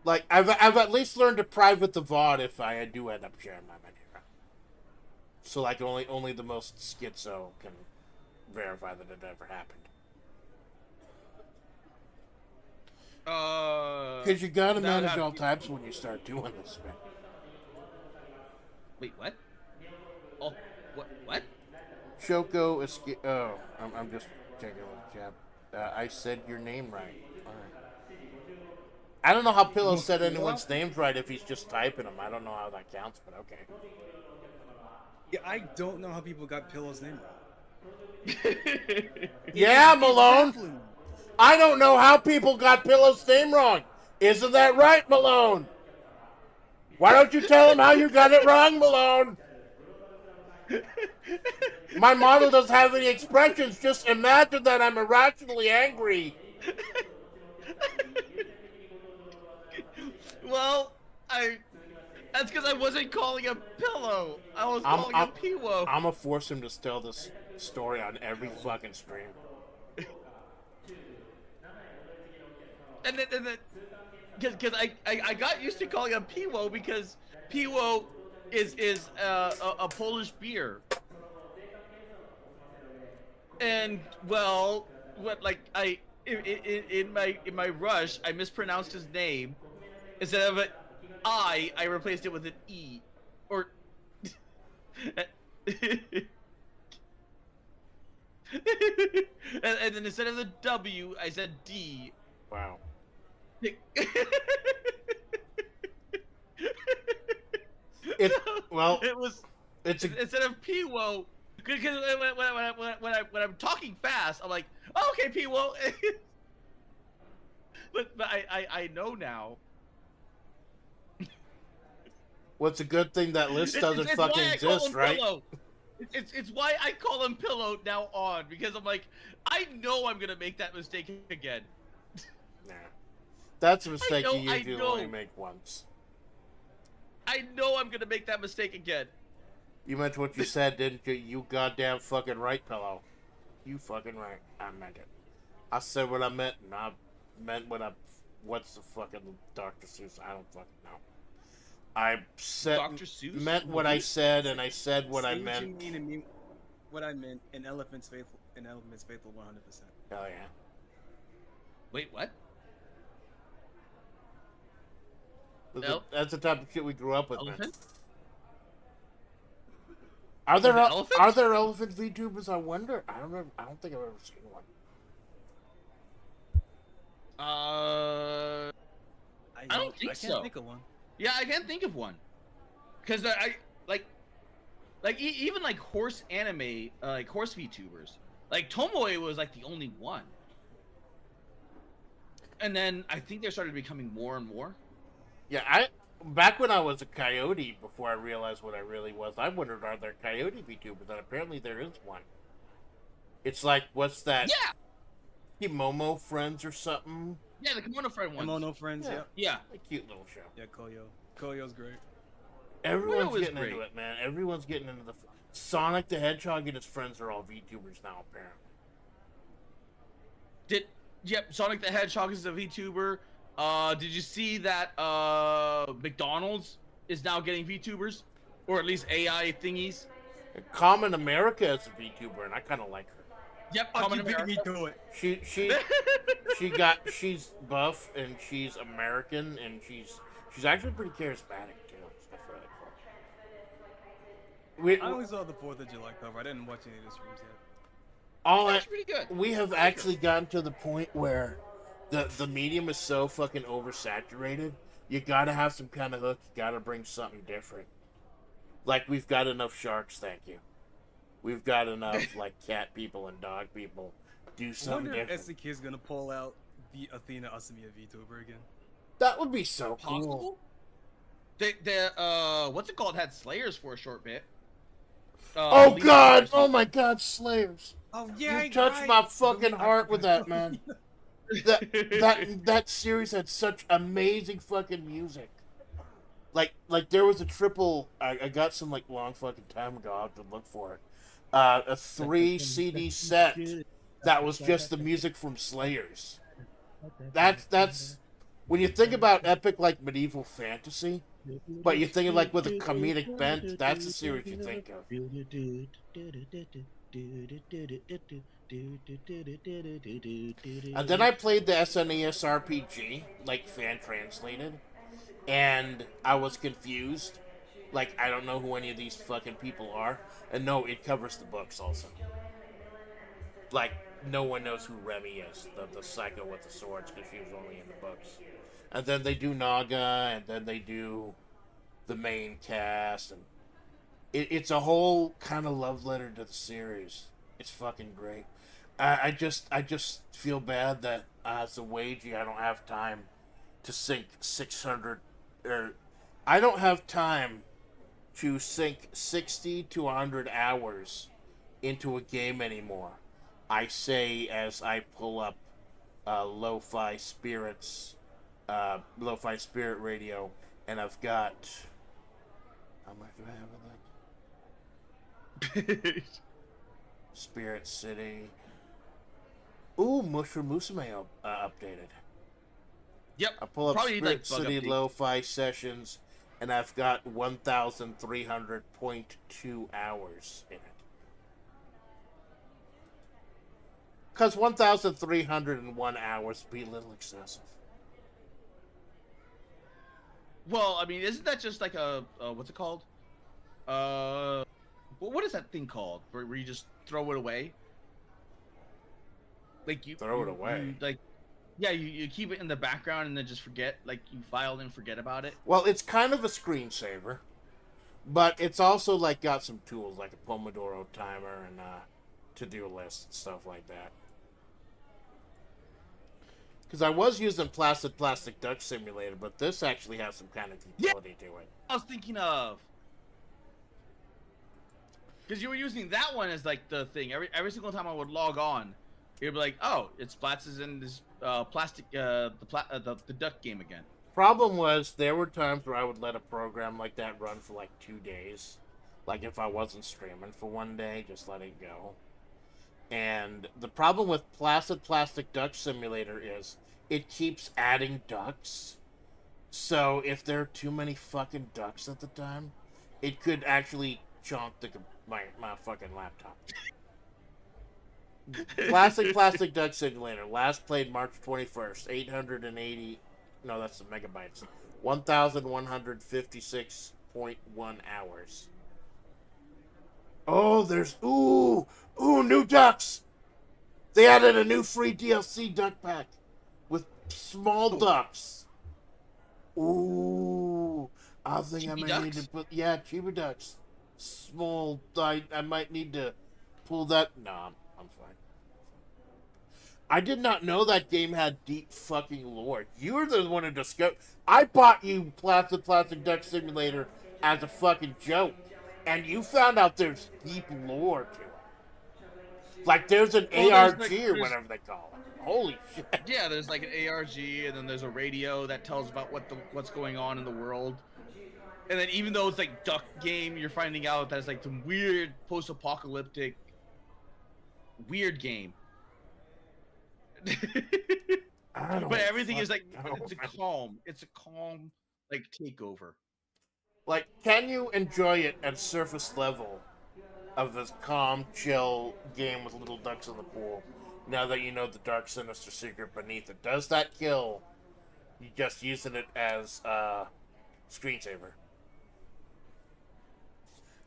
S1: Like, I've at least learned to private the VOD if I do end up sharing my Menhera. So, like, only the most schizo can verify that it ever happened. Because you gotta manage all types when you start doing this, man.
S2: Wait, what? Oh, what?
S1: Shoko escape. Oh, I'm just checking with the chat. I said your name right. All right. I don't know how Pillow said anyone's names right if he's just typing them. I don't know how that counts, but okay.
S3: Yeah, I don't know how people got Pillow's name right.
S1: Yeah, Malone. I don't know how people got Pillow's name wrong. Isn't that right, Malone? Why don't you tell him how you got it wrong, Malone? My model doesn't have any expressions. Just imagine that I'm irrationally angry.
S2: Well, that's because I wasn't calling him Pillow. I was calling him Piwo.
S1: I'm gonna force him to tell this story on every fucking stream.
S2: And then, because I got used to calling him Piwo because Piwo is a Polish beer. And well, in my rush, I mispronounced his name. Instead of an I replaced it with an E, or and then instead of the W, I said D.
S1: Wow.
S2: It was instead of P-wo, because when I'm talking fast, I'm like, oh, okay, P-wo. but I know now.
S1: What's a good thing that list doesn't fucking exist, right?
S2: Pillow. It's why I call him Pillow now on, because I'm like, I know I'm gonna make that mistake again.
S1: Nah. That's a mistake you usually only make once.
S2: I know I'm gonna make that mistake again.
S1: You meant what you said, didn't you? You goddamn fucking right, Pillow. You fucking right. I meant it. I said what I meant, and I meant what I... What's the fucking Dr. Seuss? I don't fucking know. I said...
S2: Dr. Seuss?
S1: Meant what I said, and I said what I meant.
S3: What you mean, what I meant, an elephant's faithful 100%.
S1: Hell yeah.
S2: Wait, what?
S1: That's the type of shit we grew up with, man.
S2: Elephant?
S1: Are there
S2: elephants?
S1: elephant VTubers? I wonder. I don't think I've ever seen one.
S2: I don't think so.
S3: I can't think of one.
S2: Yeah, I can't think of one. Because even like horse anime, like horse VTubers, like Tomoe was like the only one. And then I think there started becoming more and more.
S1: Yeah, back when I was a coyote, before I realized what I really was, I wondered, are there coyote VTubers? And apparently there is one. It's like, what's that?
S2: Yeah!
S1: Kimomo Friends or something?
S2: Yeah, the Kimono Friend ones.
S3: Kimono Friends, yeah.
S2: Yeah.
S1: A cute little show.
S3: Yeah, Koyo. Koyo's great.
S1: Everyone's getting into it, man. Everyone's getting into the... Sonic the Hedgehog and his friends are all VTubers now, apparently.
S2: Yep, Sonic the Hedgehog is a VTuber. Did you see that McDonald's is now getting VTubers? Or at least AI thingies?
S1: Common America is a VTuber, and I kind of like her.
S2: Yep, Common America.
S3: Me do it.
S1: She's buff, and she's American, and she's actually pretty charismatic, too. That's really cool.
S3: I only saw the 4th of July cover. I didn't watch any of the streams yet.
S2: That's pretty good.
S1: We have actually gotten to the point where the medium is so fucking oversaturated. You gotta have some kind of hook. You gotta bring something different. Like, we've got enough sharks, thank you. We've got enough, like, cat people and dog people. Do something different.
S3: I wonder if SDK is gonna pull out the Athena Asamiya VTuber again.
S1: That would be so
S2: possible. Cool. What's it called? Had Slayers for a short bit.
S1: Oh God! Oh my God! Slayers.
S3: Oh yeah,
S1: you touched my fucking heart with that, man. that series had such amazing fucking music. Like there was a triple. I got some like long fucking time ago. I'll have to look for it. A 3 CD set that was just the music from Slayers. That's when you think about epic like medieval fantasy, but you think of like with a comedic bent. That's the series you think of. And then I played the SNES RPG, like fan translated, and I was confused. Like, I don't know who any of these fucking people are. And no, it covers the books also. Like, no one knows who Remy is, the psycho with the swords, because she was only in the books. And then they do Naga, and then they do the main cast, and it's a whole kind of love letter to the series. It's fucking great. I just feel bad that as a wagey, I don't have time to sink 600, or I don't have time to sink 60 to 100 hours into a game anymore. I say as I pull up Lo-Fi Spirits, Lo-Fi Spirit Radio, and I've got... How much do I have of that? Spirit City. Ooh, Mushroom Musume updated.
S2: Yep.
S1: I pull up
S2: Probably
S1: Spirit
S2: like
S1: City Lo-Fi Sessions, and I've got 1,300.2 hours in it. Because 1,301 hours would be a little excessive.
S2: Well, I mean, isn't that just like a what's it called? What is that thing called? Where you just throw it away? Like you
S1: Throw it away?
S2: like, yeah, you keep it in the background and then just forget. Like you file and forget about it.
S1: Well, it's kind of a screensaver, but it's also like got some tools like a Pomodoro timer and to-do list and stuff like that. Because I was using Plastic Duck Simulator, but this actually has some kind of utility to it.
S2: I was thinking of. Because you were using that one as like the thing. Every single time I would log on, it'd be like, oh, it's Splatts is in this the duck game again.
S1: Problem was, there were times where I would let a program like that run for like 2 days. Like if I wasn't streaming for one day, just let it go. And the problem with Plastic Duck Simulator is it keeps adding ducks. So if there are too many fucking ducks at the time, it could actually chunk my fucking laptop. Plastic Duck Simulator, last played March 21st, 880, no, that's the megabytes, 1,156.1 hours. Oh, there's, ooh, new ducks! They added a new free DLC duck pack with small ducks. Ooh, I think I may need to put, yeah, Chiba ducks. Small, I might need to pull that, no, I'm fine. I did not know that game had deep fucking lore. You were the one who discovered. I bought you Plastic Duck Simulator as a fucking joke, and you found out there's deep lore to it. Like there's an ARG or whatever they call it. Holy shit!
S2: Yeah, there's like an ARG, and then there's a radio that tells about what's going on in the world. And then even though it's like duck game, you're finding out that it's like some weird post-apocalyptic weird game. But everything is like it's a calm like takeover.
S1: Like, can you enjoy it at surface level of this calm, chill game with little ducks in the pool? Now that you know the dark, sinister secret beneath it, does that kill you just using it as a screensaver?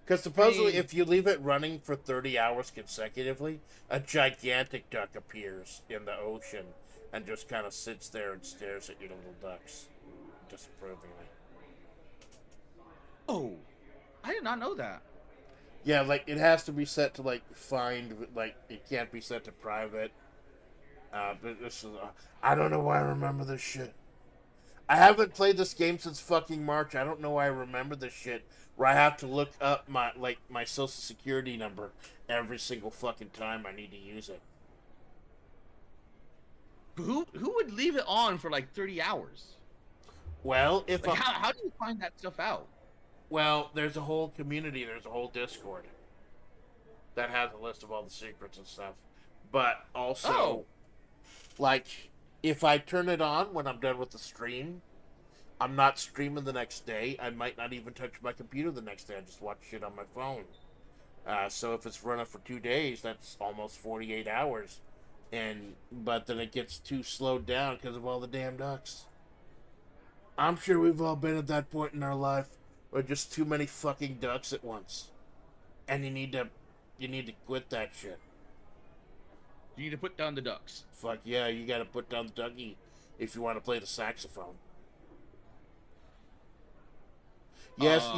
S1: Because supposedly, if you leave it running for 30 hours consecutively, a gigantic duck appears in the ocean and just kind of sits there and stares at your little ducks disapprovingly.
S2: Oh, I did not know that.
S1: Yeah, like, it has to be set to, like, find, like, it can't be set to private. But this is, I don't know why I remember this shit. I haven't played this game since fucking March. I don't know why I remember this shit. Where I have to look up my social security number every single fucking time I need to use it.
S2: Who would leave it on for like 30 hours?
S1: Well, if
S2: like, how do you find that stuff out?
S1: Well, there's a whole community, there's a whole Discord that has a list of all the secrets and stuff. But also, like, if I turn it on when I'm done with the stream, I'm not streaming the next day. I might not even touch my computer the next day. I just watch shit on my phone. So if it's running for 2 days, that's almost 48 hours. But then it gets too slowed down because of all the damn ducks. I'm sure we've all been at that point in our life where just too many fucking ducks at once. And you need to quit that shit.
S2: You need to put down the ducks.
S1: Fuck yeah, you gotta put down the ducky if you want to play the saxophone. Yes,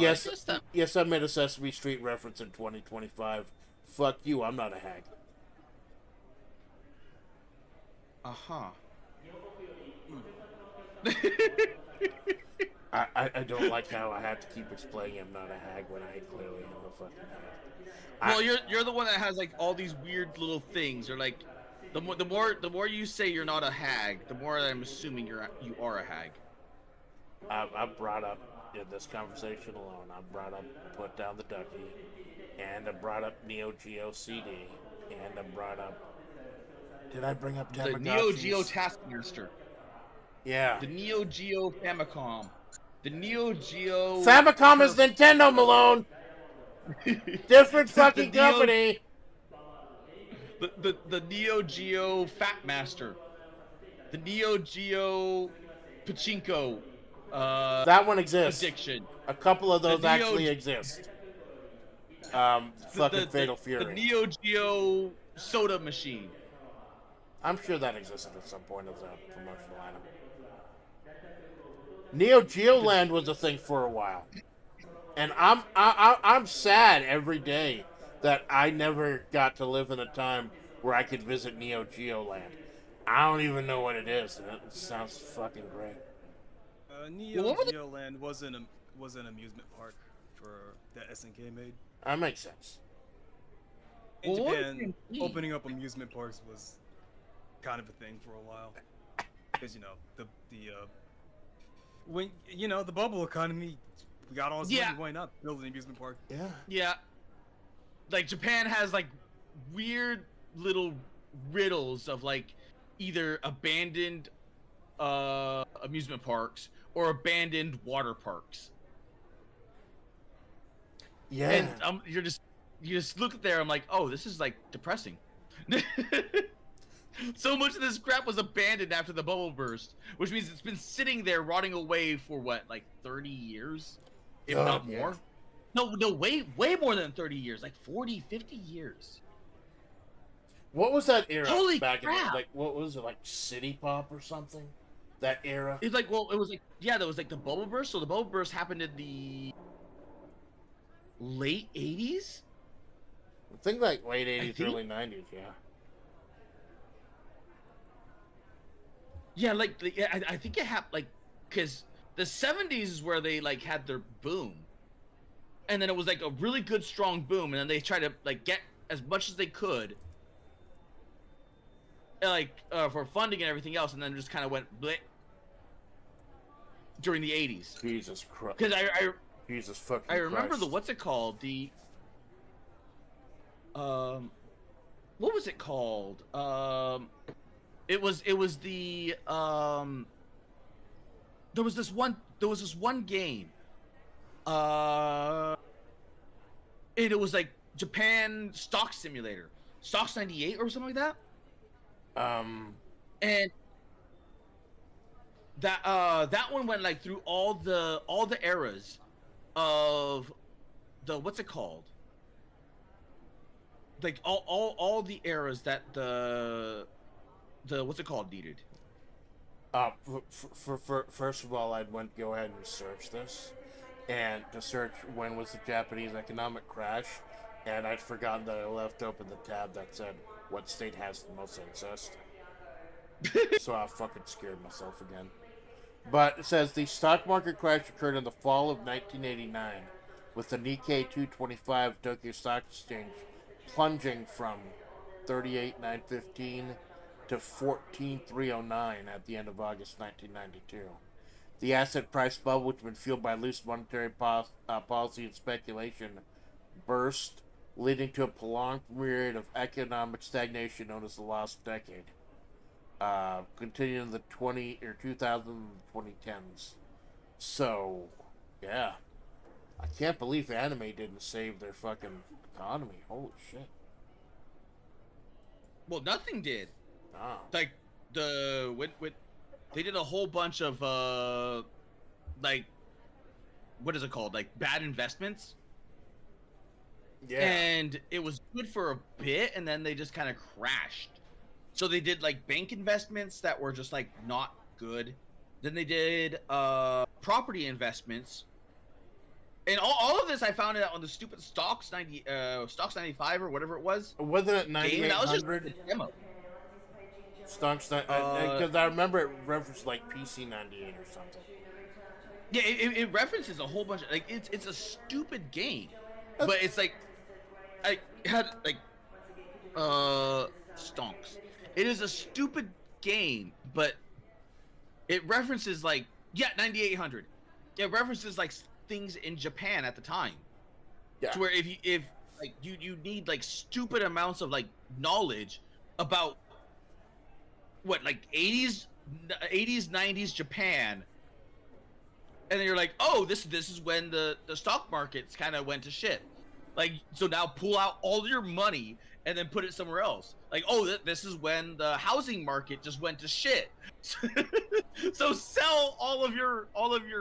S1: I made a Sesame Street reference in 2025. Fuck you, I'm not a hag.
S2: Uh-huh.
S1: I don't like how I have to keep explaining I'm not a hag when I clearly am a fucking hag.
S2: Well, you're the one that has like all these weird little things, or like the more you say you're not a hag, the more I'm assuming you are a hag.
S1: I brought up in this conversation alone. I brought up Put Down the Ducky, and I brought up Neo Geo CD, and I brought up. Did I bring up Tamagotchis?
S2: The Neo Geo Taskmaster.
S1: Yeah.
S2: The Neo Geo Famicom. The Neo Geo.
S1: Famicom is Nintendo, Malone. Different fucking company.
S2: the Neo Geo Fat Master, the Neo Geo Pachinko
S1: That one exists.
S2: addiction.
S1: A couple of those
S2: The Neo-
S1: actually exist. Fucking Fatal Fury.
S2: The Neo Geo soda machine.
S1: I'm sure that existed at some point as a promotional item. Neo Geo Land was a thing for a while, and I'm sad every day that I never got to live in a time where I could visit Neo Geo Land. I don't even know what it is, and it sounds fucking great.
S3: Neo Geo Land was an amusement park for that SNK made.
S1: That makes sense.
S3: In Japan, opening up amusement parks was kind of a thing for a while, because the bubble economy, we got all this money, why not build an amusement park?
S2: Yeah. Like Japan has like weird little riddles of like either abandoned amusement parks or abandoned water parks.
S1: Yeah.
S2: And you just look at there. I'm like, oh, this is like depressing. So much of this crap was abandoned after the bubble burst, which means it's been sitting there rotting away for what, like 30 years, if not more. No, way more than 30 years, like 40, 50 years.
S1: What was that era?
S2: Holy
S1: back
S2: crap!
S1: In like, what was it, like City Pop or something? That era.
S2: It's like, well, it was like, yeah, there was like the bubble burst. So the bubble burst happened in the late 80s.
S1: I think like late 80s, early 90s. Yeah.
S2: Yeah, like I think it happened like because the 70s is where they like had their boom, and then it was like a really good strong boom, and then they tried to like get as much as they could, like for funding and everything else, and then just kind of went bleh during the 80s.
S1: Jesus Christ.
S2: Because
S1: Jesus fucking
S2: I remember
S1: Christ.
S2: the what's it called, the what was it called, It was the there was this one game, and it was like Japan Stock Simulator, Stocks 98 or something like that. And that one went like through all the eras of the what's it called? Like all the eras that the what's it called needed.
S1: First of all, I'd go ahead and search this, and to search when was the Japanese economic crash, and I'd forgotten that I left open the tab that said what state has the most incest. So I fucking scared myself again. But it says the stock market crash occurred in the fall of 1989, with the Nikkei 225 Tokyo Stock Exchange plunging from 38,915 to 14,309 at the end of August 1992. The asset price bubble, which had been fueled by loose monetary policy and speculation, burst, leading to a prolonged period of economic stagnation known as the lost decade, continuing in the 2000s and 2010s. So, yeah. I can't believe anime didn't save their fucking economy. Holy shit.
S2: Well, nothing did.
S1: Oh.
S2: Like they did a whole bunch of like what is it called? Like bad investments.
S1: Yeah.
S2: And it was good for a bit, and then they just kind of crashed. So they did like bank investments that were just like not good. Then they did property investments. And all of this I found out on the stupid Stocks 95 or whatever it was.
S1: Wasn't it 9800? Stocks, because I remember it referenced like PC 98 or something.
S2: Yeah, it references a whole bunch of like it's a stupid game, but it's like I had like stonks. It is a stupid game, but it references like 9800. It references like things in Japan at the time.
S1: Yeah.
S2: To where if like you need like stupid amounts of like knowledge about what like 80s 90s Japan, and then you're like, oh, this is when the stock markets kind of went to shit. Like, so now pull out all your money and then put it somewhere else. Like, oh, this is when the housing market just went to shit. So sell all of your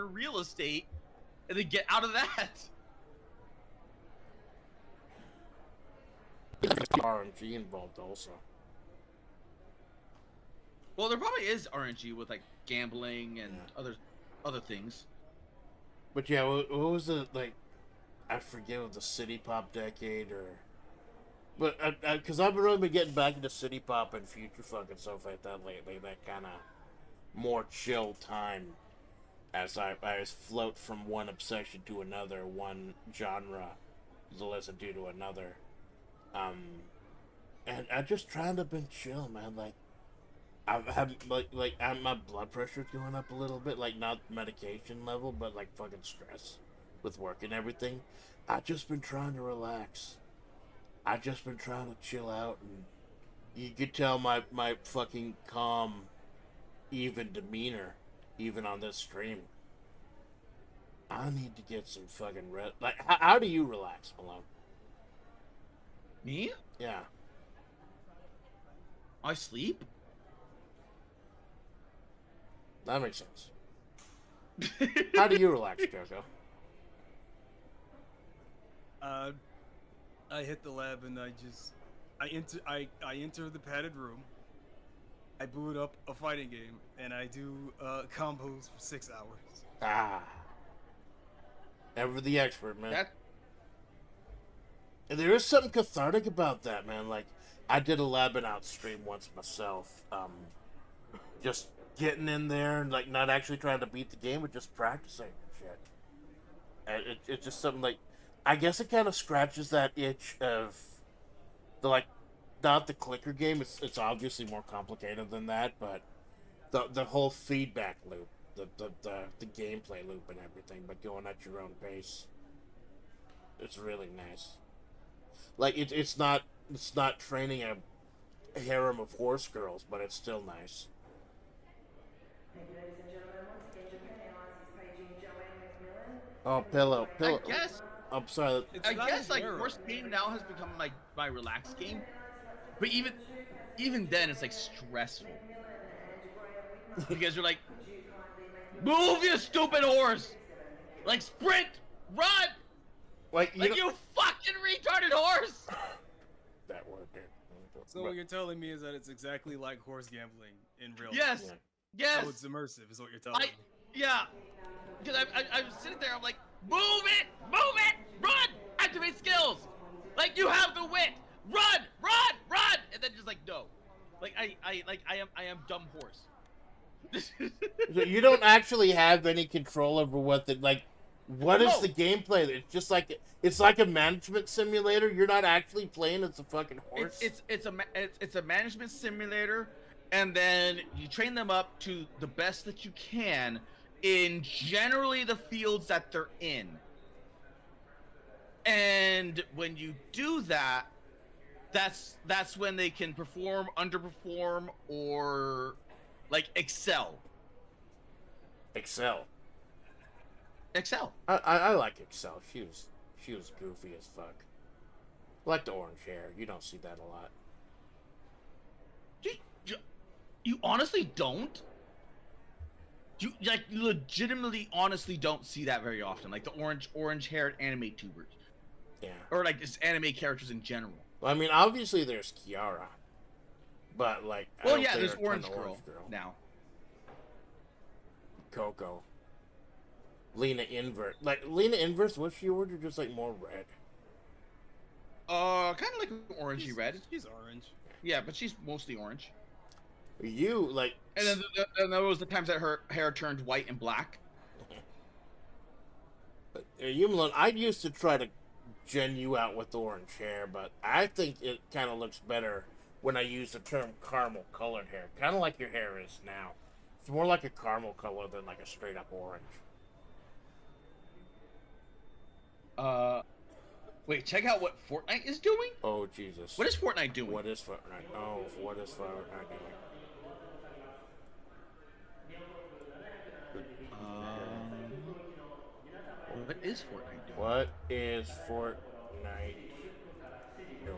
S2: real estate and then get out of that.
S1: RNG involved also.
S2: Well, there probably is RNG with like gambling and other things.
S1: But yeah, what was it like? I forget what the City Pop decade or. But because I've really been getting back into City Pop and Future Funk and stuff like that lately. That kind of more chill time, as I float from one obsession to another, one genre to listen to another. And I just trying to been chill, man. Like I've had my blood pressure's going up a little bit, like not medication level, but like fucking stress with work and everything. I've just been trying to relax. I've just been trying to chill out, and you could tell my fucking calm, even demeanor, even on this stream. I need to get some fucking rest. Like, how do you relax, Malone?
S2: Me?
S1: Yeah.
S2: I sleep.
S1: That makes sense. How do you relax, Jojo?
S3: I hit the lab and I enter the padded room. I boot up a fighting game and I do combos for 6 hours.
S1: Ah. Ever the expert, man. And there is something cathartic about that, man. Like, I did a labbing out stream once myself. Just getting in there and like not actually trying to beat the game, but just practicing and shit. And it's just something like, I guess it kind of scratches that itch of the like, not the clicker game. It's obviously more complicated than that, but the whole feedback loop, the gameplay loop and everything, but going at your own pace. It's really nice. Like it's not training a harem of horse girls, but it's still nice. Oh, pillow.
S2: I guess.
S1: I'm sorry.
S2: I guess like horse game now has become like my relaxed game, but even then it's like stressful because you're like, move, you stupid horse, like sprint, run,
S1: like
S2: you fucking retarded horse.
S1: That word there.
S3: So what you're telling me is that it's exactly like horse gambling in real
S2: Yes.
S3: life.
S2: Yes.
S3: So it's immersive, is what you're telling me.
S2: Yeah. Because I'm sitting there, I'm like, move it, run, activate skills. Like you have the wit, run, and then just like no, like I am dumb horse.
S1: So you don't actually have any control over what the like. What is the gameplay? It's just like it's like a management simulator. You're not actually playing as a fucking horse.
S2: It's a management simulator, and then you train them up to the best that you can in generally the fields that they're in. And when you do that, that's when they can perform, underperform, or like excel.
S1: Excel.
S2: I
S1: like Excel. She was goofy as fuck. I like the orange hair. You don't see that a lot.
S2: You honestly don't? You like legitimately honestly don't see that very often. Like the orange haired anime tubers.
S1: Yeah.
S2: Or like just anime characters in general.
S1: Well, I mean, obviously there's Kiara. But like
S2: well, yeah, there's orange girl now.
S1: Coco. Lena Inverse. Like, Lena Inverse, was she orange or just, like, more red?
S2: Kind of like orangey red.
S3: She's orange.
S2: Yeah, but she's mostly orange.
S1: You, like...
S2: And then there was the times that her hair turned white and black.
S1: You, Malone, I used to try to gen you out with orange hair, but I think it kind of looks better when I use the term caramel-colored hair. Kind of like your hair is now. It's more like a caramel color than, like, a straight-up orange.
S2: Wait, check out what Fortnite is doing?
S1: Oh, Jesus.
S2: What is Fortnite doing?
S1: What is Fortnite? Oh, what is Fortnite doing?
S2: What is Fortnite doing?
S1: What is Fortnite Fortnite. No,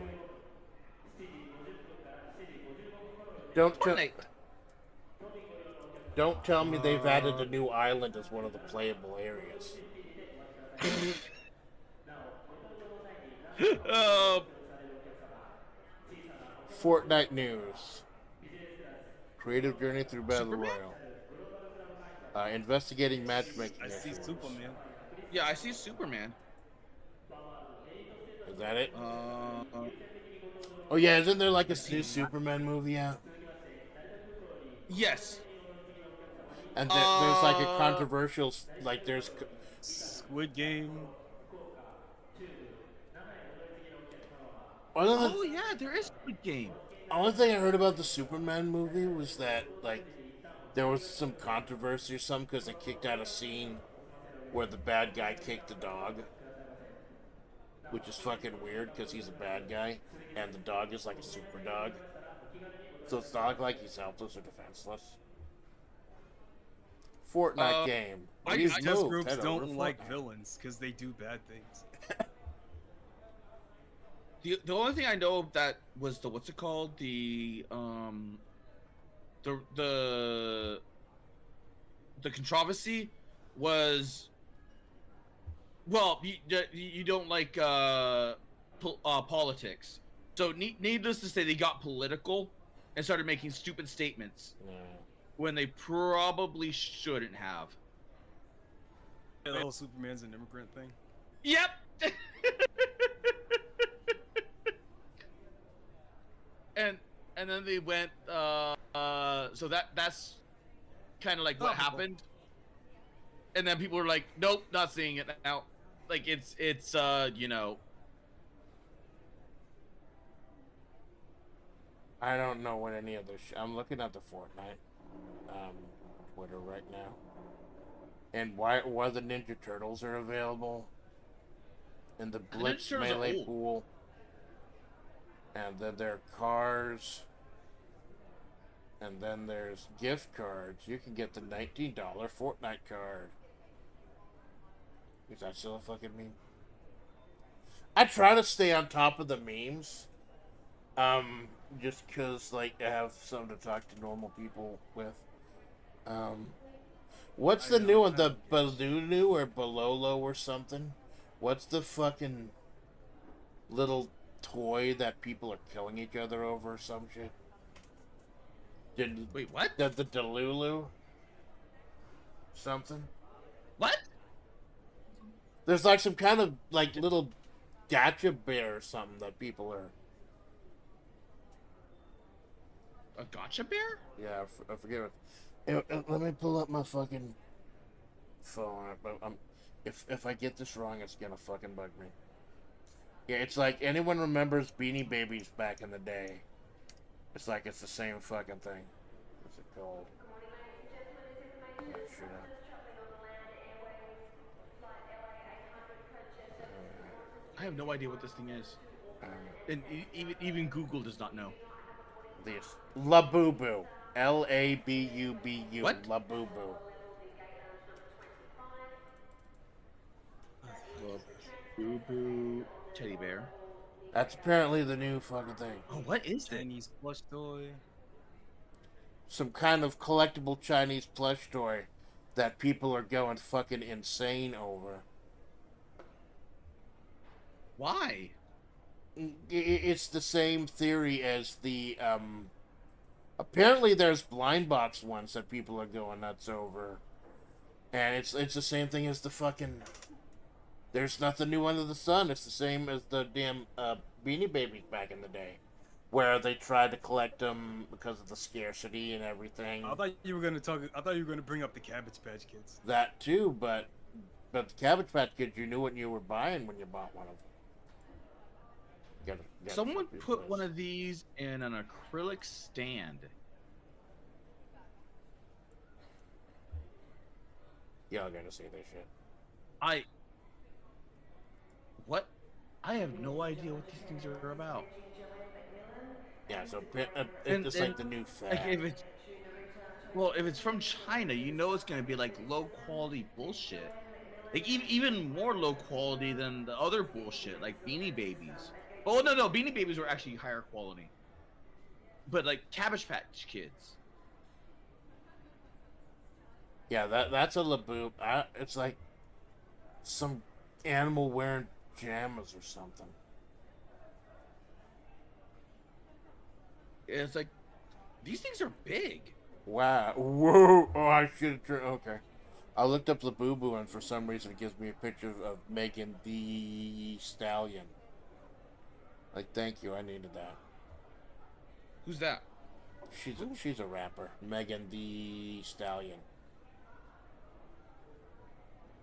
S1: Don't tell.
S2: Fortnite.
S1: Don't tell me they've added a new island as one of the playable areas. Fortnite news. Creative journey through Battle
S2: Superman?
S1: Royale. Investigating matchmaking
S3: I see
S1: issues.
S3: Superman.
S2: Yeah, I see Superman.
S1: Is that it?
S2: Uh,
S1: Oh yeah, isn't there like a new Superman movie out?
S2: yes.
S1: And there's like a controversial, like there's.
S3: Squid Game.
S2: Oh yeah, there is Squid Game.
S1: Only thing I heard about the Superman movie was that like there was some controversy or something because they kicked out a scene where the bad guy kicked the dog, which is fucking weird because he's a bad guy and the dog is like a super dog, so it's not like he's helpless or defenseless. Fortnite game. Please
S3: Test
S1: move.
S3: groups
S1: Head over
S3: don't
S1: to
S3: like
S1: Fortnite.
S3: villains because they do bad things.
S2: The only thing I know that was the what's it called the controversy was, well, you don't like politics, so needless to say they got political and started making stupid statements when they probably shouldn't have.
S3: Yeah, the whole Superman's an immigrant thing.
S2: Yep. and then they went so that's kind of like what happened. And then people were like, nope, not seeing it now. Like it's you know.
S1: I don't know what any of this. I'm looking at the Fortnite Twitter right now, and why the Ninja Turtles are available, and the Blitz
S2: Turtles are
S1: melee
S2: old.
S1: pool, and then there are cars, and then there's gift cards. You can get the $19 Fortnite card. Is that still a fucking meme? I try to stay on top of the memes. Just because, like, I have something to talk to normal people with. What's the new one? The Balulu or Balolo or something? What's the fucking little toy that people are killing each other over or some shit?
S2: Wait, what?
S1: The Delulu? Something?
S2: What?
S1: There's like some kind of, like, little gacha bear or something that people are...
S2: A gotcha bear?
S1: Yeah, I forget what. Let me pull up my fucking phone. But if I get this wrong, it's gonna fucking bug me. Yeah, it's like anyone remembers Beanie Babies back in the day. It's like it's the same fucking thing. What's it called? Oh, shit.
S2: I have no idea what this thing is. And even Google does not know.
S1: This Labubu, Labubu,
S2: What?
S1: Labubu.
S2: Boo boo teddy bear.
S1: That's apparently the new fucking thing.
S2: Oh, what is that?
S3: Chinese plush toy.
S1: Some kind of collectible Chinese plush toy that people are going fucking insane over.
S2: Why?
S1: It's the same theory as the apparently there's blind box ones that people are going nuts over, and it's the same thing as the fucking there's nothing new under the sun. It's the same as the damn Beanie Babies back in the day, where they tried to collect them because of the scarcity and everything.
S3: I thought you were gonna bring up the Cabbage Patch Kids.
S1: That too, but the Cabbage Patch Kids, you knew what you were buying when you bought one of them.
S2: Someone put one of these in an acrylic stand.
S1: Y'all gotta see this shit.
S2: What? I have no idea what these things are about.
S1: Yeah, so it's just like the new fad.
S2: Like if it's from China, you know it's gonna be like low quality bullshit. Like even more low quality than the other bullshit, like Beanie Babies. Oh no, Beanie Babies were actually higher quality. But like Cabbage Patch Kids.
S1: Yeah, that's a laboob. It's like some animal wearing pajamas or something.
S2: It's like these things are big.
S1: Wow. Whoa. Oh, I should have. Okay. I looked up the Boo Boo, and for some reason, it gives me a picture of Megan the Stallion. Like, thank you. I needed that.
S2: Who's that?
S1: She's a rapper. Megan the Stallion.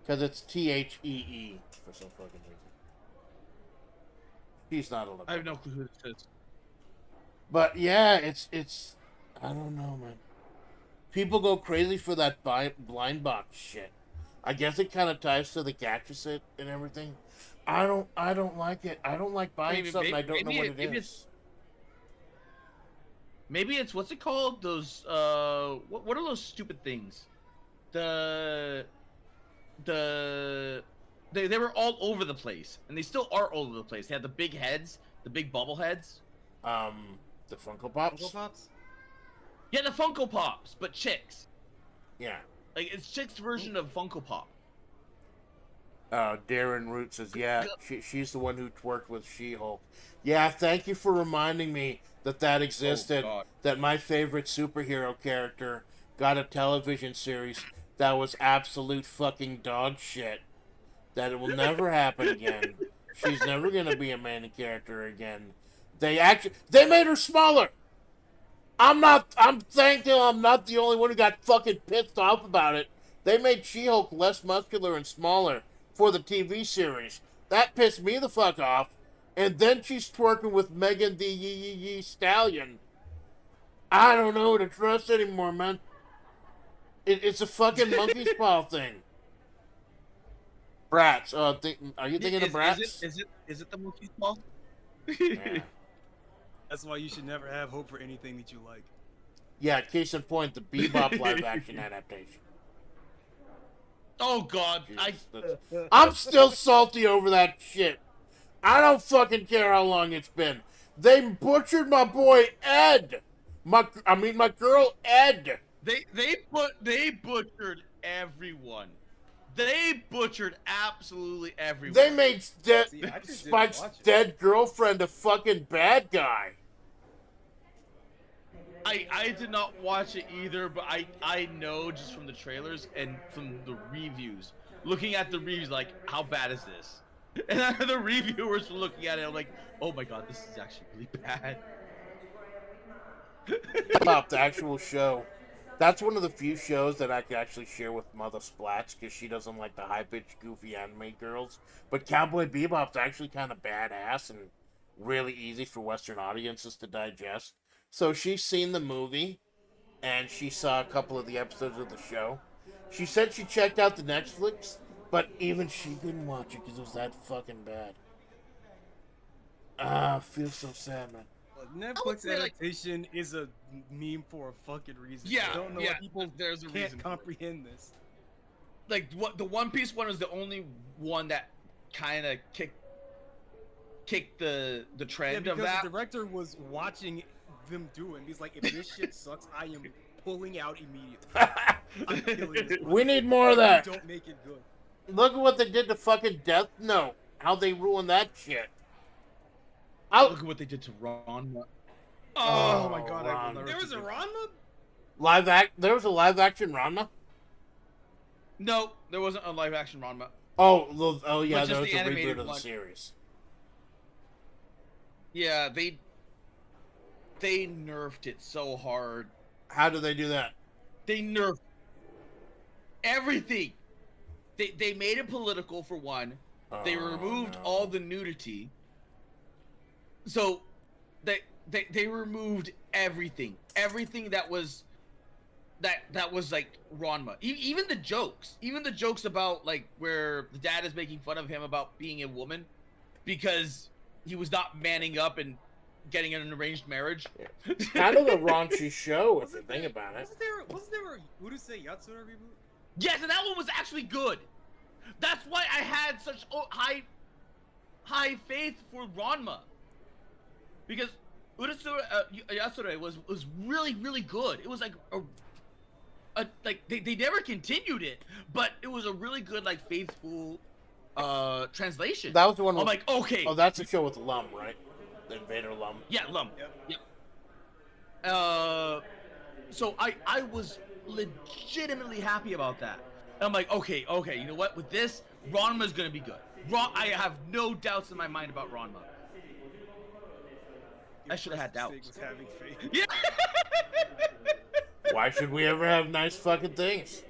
S1: Because it's Thee for some fucking reason. She's not a liberal.
S2: I have no clue who this is.
S1: But yeah, it's I don't know, man. People go crazy for that blind box shit. I guess it kind of ties to the gacha set and everything. I don't like it. I don't like buying something I don't know what it is.
S2: Maybe it's what's it called? Those what are those stupid things? They were all over the place, and they still are all over the place. They had the big heads, the big bubble heads.
S1: The Funko Pops.
S3: Funko Pops?
S2: Yeah, the Funko Pops, but chicks.
S1: Yeah.
S2: Like it's chicks' version of Funko Pop.
S1: Darren Root says, yeah, she's the one who twerked with She-Hulk. Yeah, thank you for reminding me that existed.
S2: Oh, God.
S1: That my favorite superhero character got a television series that was absolute fucking dog shit. That it will never happen again. She's never gonna be a main character again. They made her smaller. I'm thankful I'm not the only one who got fucking pissed off about it. They made She-Hulk less muscular and smaller for the TV series. That pissed me the fuck off. And then she's twerking with Megan the Stallion. I don't know who to trust anymore, man. It's a fucking monkey's paw thing. Bratz. Are you thinking of Bratz?
S2: Is it the monkey's paw?
S1: Yeah.
S3: That's why you should never have hope for anything that you like.
S1: Yeah, case in point, the Bebop live action adaptation.
S2: Oh God,
S1: I'm still salty over that shit. I don't fucking care how long it's been. They butchered my boy Ed. My girl Ed.
S2: They butchered everyone. They butchered absolutely everyone.
S1: They made Spike's dead girlfriend a fucking bad guy.
S2: I did not watch it either, but I know just from the trailers and from the reviews. Looking at the reviews, like, how bad is this? And the reviewers were looking at it, I'm like, oh my God, this is actually really bad.
S1: About the actual show. That's one of the few shows that I can actually share with Mother Splatts because she doesn't like the high-pitched, goofy anime girls. But Cowboy Bebop's actually kind of badass and really easy for Western audiences to digest. So she's seen the movie, and she saw a couple of the episodes of the show. She said she checked out the Netflix, but even she didn't watch it because it was that fucking bad. I feel so sad, man.
S3: Netflix adaptation is a meme for a fucking reason.
S2: Yeah,
S3: I don't know why people
S2: there's a
S3: can't
S2: reason.
S3: comprehend this.
S2: Like the One Piece one was the only one that kind of kicked the trend
S3: yeah,
S2: of
S3: because
S2: that.
S3: the director was watching them do it. And he's like, if this shit sucks, I am pulling out immediately. I'm killing this.
S1: We need more of that.
S3: Don't make it good.
S1: Look at what they did to fucking Death Note. How they ruined that shit.
S2: Look at what they did to Ranma. Oh my God! I will never
S3: There was a
S2: forget.
S3: Ranma?
S1: There was a live action Ranma?
S2: No, there wasn't a live action Ranma.
S1: Oh yeah,
S2: But just
S1: there was
S2: the
S1: a
S2: animated
S1: reboot of the
S2: one.
S1: series.
S2: Yeah, they nerfed it so hard.
S1: How do they do that?
S2: They nerfed everything. They made it political for one. They removed all the nudity. So they removed everything that was like Ranma. Even the jokes about like where the dad is making fun of him about being a woman because he was not manning up and getting an arranged marriage.
S1: It's kind of a raunchy show if you think about it.
S3: Wasn't there a Urusei Yatsura reboot?
S2: Yes, and that one was actually good. That's why I had such high faith for Ranma, because Urasura Yasure was really good. It was like like they never continued it, but it was a really good like faithful translation.
S1: That was the one.
S2: I'm like, okay.
S1: Oh, that's the show with Lum, right? The Invader Lum.
S2: Yeah, Lum.
S3: Yep.
S2: So I was legitimately happy about that. And I'm like, okay, you know what? With this, Ranma's gonna be good. I have no doubts in my mind about Ranma. I should have had doubts.
S3: Was having faith.
S2: Yeah.
S1: Why should we ever have nice fucking things?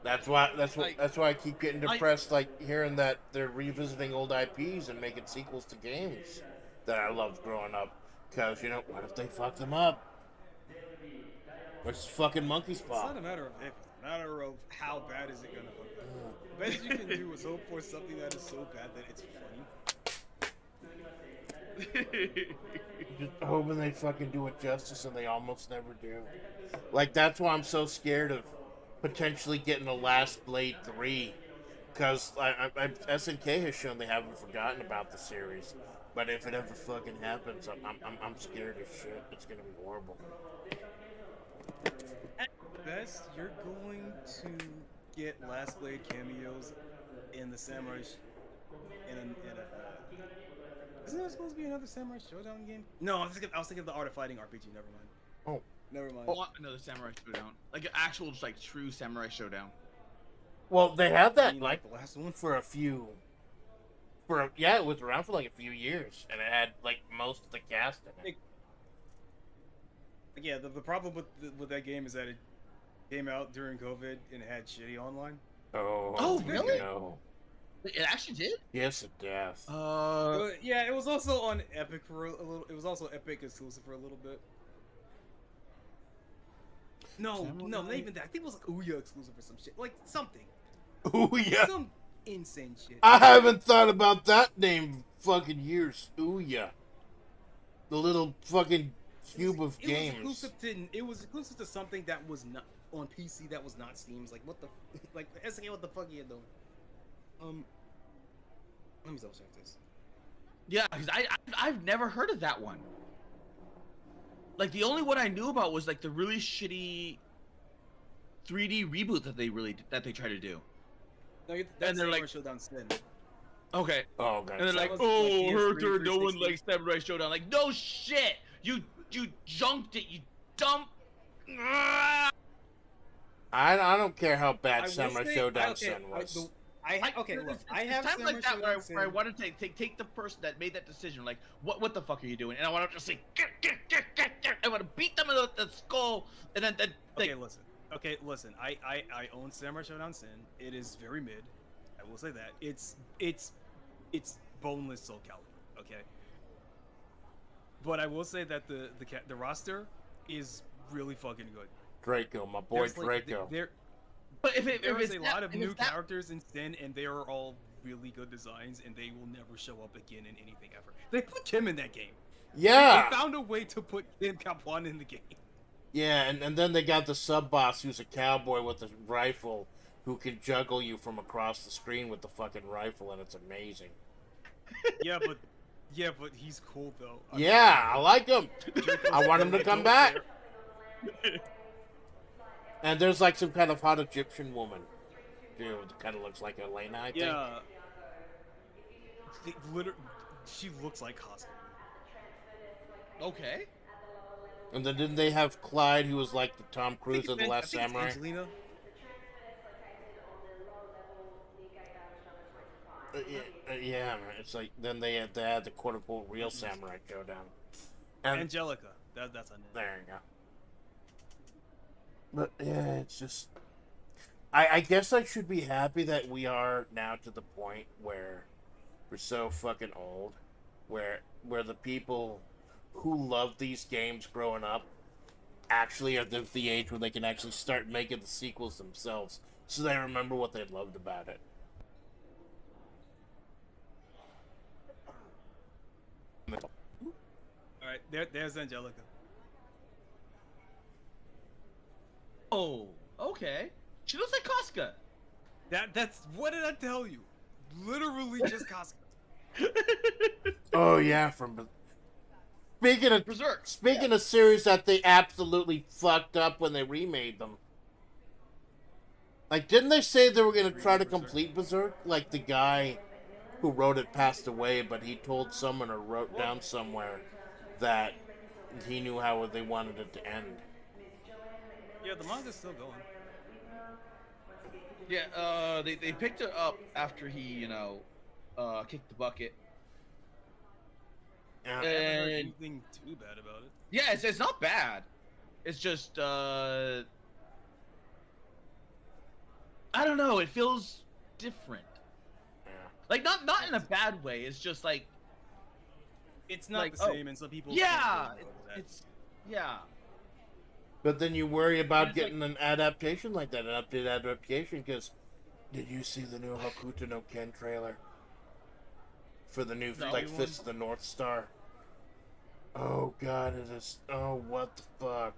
S1: That's why I keep getting depressed, like hearing that they're revisiting old IPs and making sequels to games that I loved growing up. Because, you know, what if they fuck them up? It's fucking monkey's paw.
S3: It's not a matter of if, it's a matter of how bad is it gonna fuck up. The best you can do is hope for something that is so bad that it's funny.
S1: Just hoping they fucking do it justice, and they almost never do. Like, that's why I'm so scared of potentially getting a Last Blade 3. Because SNK has shown they haven't forgotten about the series. But if it ever fucking happens, I'm scared as shit. It's gonna be horrible.
S3: At best, you're going to get Last Blade cameos in the Samurai. Isn't there supposed to be another Samurai Showdown game? No, I was thinking of the Art of Fighting RPG. Never mind.
S1: Oh,
S3: never mind.
S2: I want another Samurai Showdown, like an actual, just like true Samurai Showdown.
S1: well, they had that
S3: Like the last one.
S1: for a few. Yeah, it was around for like a few years, and it had like most of the cast in it.
S3: Yeah, the problem with that game is that it came out during COVID and it had shitty online.
S1: Oh,
S2: really?
S1: No.
S2: It actually did.
S1: Yes, it does.
S3: Yeah, it was also on Epic for a little. It was also Epic exclusive for a little bit. No, not even that. I think it was like Ouya exclusive or some shit, like something.
S1: Ooh, yeah.
S3: Some insane shit.
S1: I haven't thought about that name fucking years. Ooh, yeah. The little fucking cube of games.
S3: It was exclusive to something that was not on PC. That was not Steam's. Like what the like SNK? What the fuck are you doing? Let me double check this.
S2: Yeah, because I've never heard of that one. Like the only one I knew about was like the really shitty 3D reboot that they try to do.
S3: No,
S2: And
S3: that's
S2: they're
S3: Samurai
S2: like-
S3: Showdown Sin.
S1: Oh,
S2: Okay.
S1: God.
S2: And they're like,
S3: was
S2: oh,
S3: like
S2: heard
S3: PS3
S2: no one
S3: 360.
S2: likes Samurai Showdown. Like, no shit. You junked it. You dumb.
S1: I don't care how bad
S3: I will
S1: Samurai
S3: say-
S1: Showdown
S3: okay,
S1: Sin was.
S3: Okay, look, I
S2: It's
S3: have
S2: times like that
S3: Samurai
S2: where
S3: Showdown
S2: I
S3: Sin.
S2: want to take the person that made that decision. Like, what the fuck are you doing? And I want to just say, get. I want to beat them in the skull, and then like,
S3: Okay, listen. I own Samurai Showdown Sin. It is very mid. I will say that. It's boneless Soul Calibur. Okay. But I will say that the roster is really fucking good.
S1: Draco, my boy
S3: There's, like,
S1: Draco.
S2: but if
S3: There's
S2: it's
S3: a
S2: that-
S3: lot of
S2: if
S3: new
S2: it's that-
S3: characters in Sin, and they are all really good designs, and they will never show up again in anything ever. They put Kim in that game.
S1: Yeah.
S3: They found a way to put Kim Kapwan in the game.
S1: Yeah, and then they got the sub-boss who's a cowboy with a rifle who can juggle you from across the screen with the fucking rifle, and it's amazing.
S3: Yeah, but he's cool though.
S1: Yeah, I like him.
S3: Draco's
S1: I want him to
S3: really
S1: come
S3: dope
S1: back.
S3: there.
S1: And there's like some kind of hot Egyptian woman, dude, that kind of looks like Elena, I think.
S3: Yeah. She looks like Costco.
S2: Okay.
S1: And then didn't they have Clyde, who was like the Tom Cruise of The Last
S3: I think
S1: Samurai?
S3: it's Angelina.
S1: Yeah, man. It's like then they had the quote unquote real Samurai Showdown. And
S3: Angelica. That's her name.
S1: there you go. But yeah, it's just. I guess I should be happy that we are now to the point where we're so fucking old, where the people who love these games growing up actually are the age where they can actually start making the sequels themselves, so they remember what they loved about it.
S3: All right, there's Angelica.
S2: Oh, okay. She looks like Casca.
S3: That's what did I tell you? Literally just Costco.
S1: Oh yeah, from
S2: Berserk.
S1: speaking of series that they absolutely fucked up when they remade them. Like, didn't they say they were gonna try to complete Berserk? Like, the guy who wrote it passed away, but he told someone or wrote down somewhere that he knew how they wanted it to end.
S3: Yeah, the manga's still going.
S2: Yeah, they picked it up after he, kicked the bucket.
S1: Yeah.
S3: I haven't heard
S2: And
S3: anything too bad about it.
S2: yeah, it's not bad. It's just I don't know. It feels different.
S1: Yeah.
S2: Like not in a bad way. It's just like
S3: It's not
S2: like,
S3: the same, and some people.
S2: yeah,
S3: can't really go with that.
S2: it's yeah.
S1: But then you worry about
S2: It's like-
S1: getting an adaptation like that, an updated adaptation, because did you see the new Hokuto no Ken trailer? For the new,
S2: No.
S1: like, Fist of the North Star. Oh god, it is, oh, what the fuck.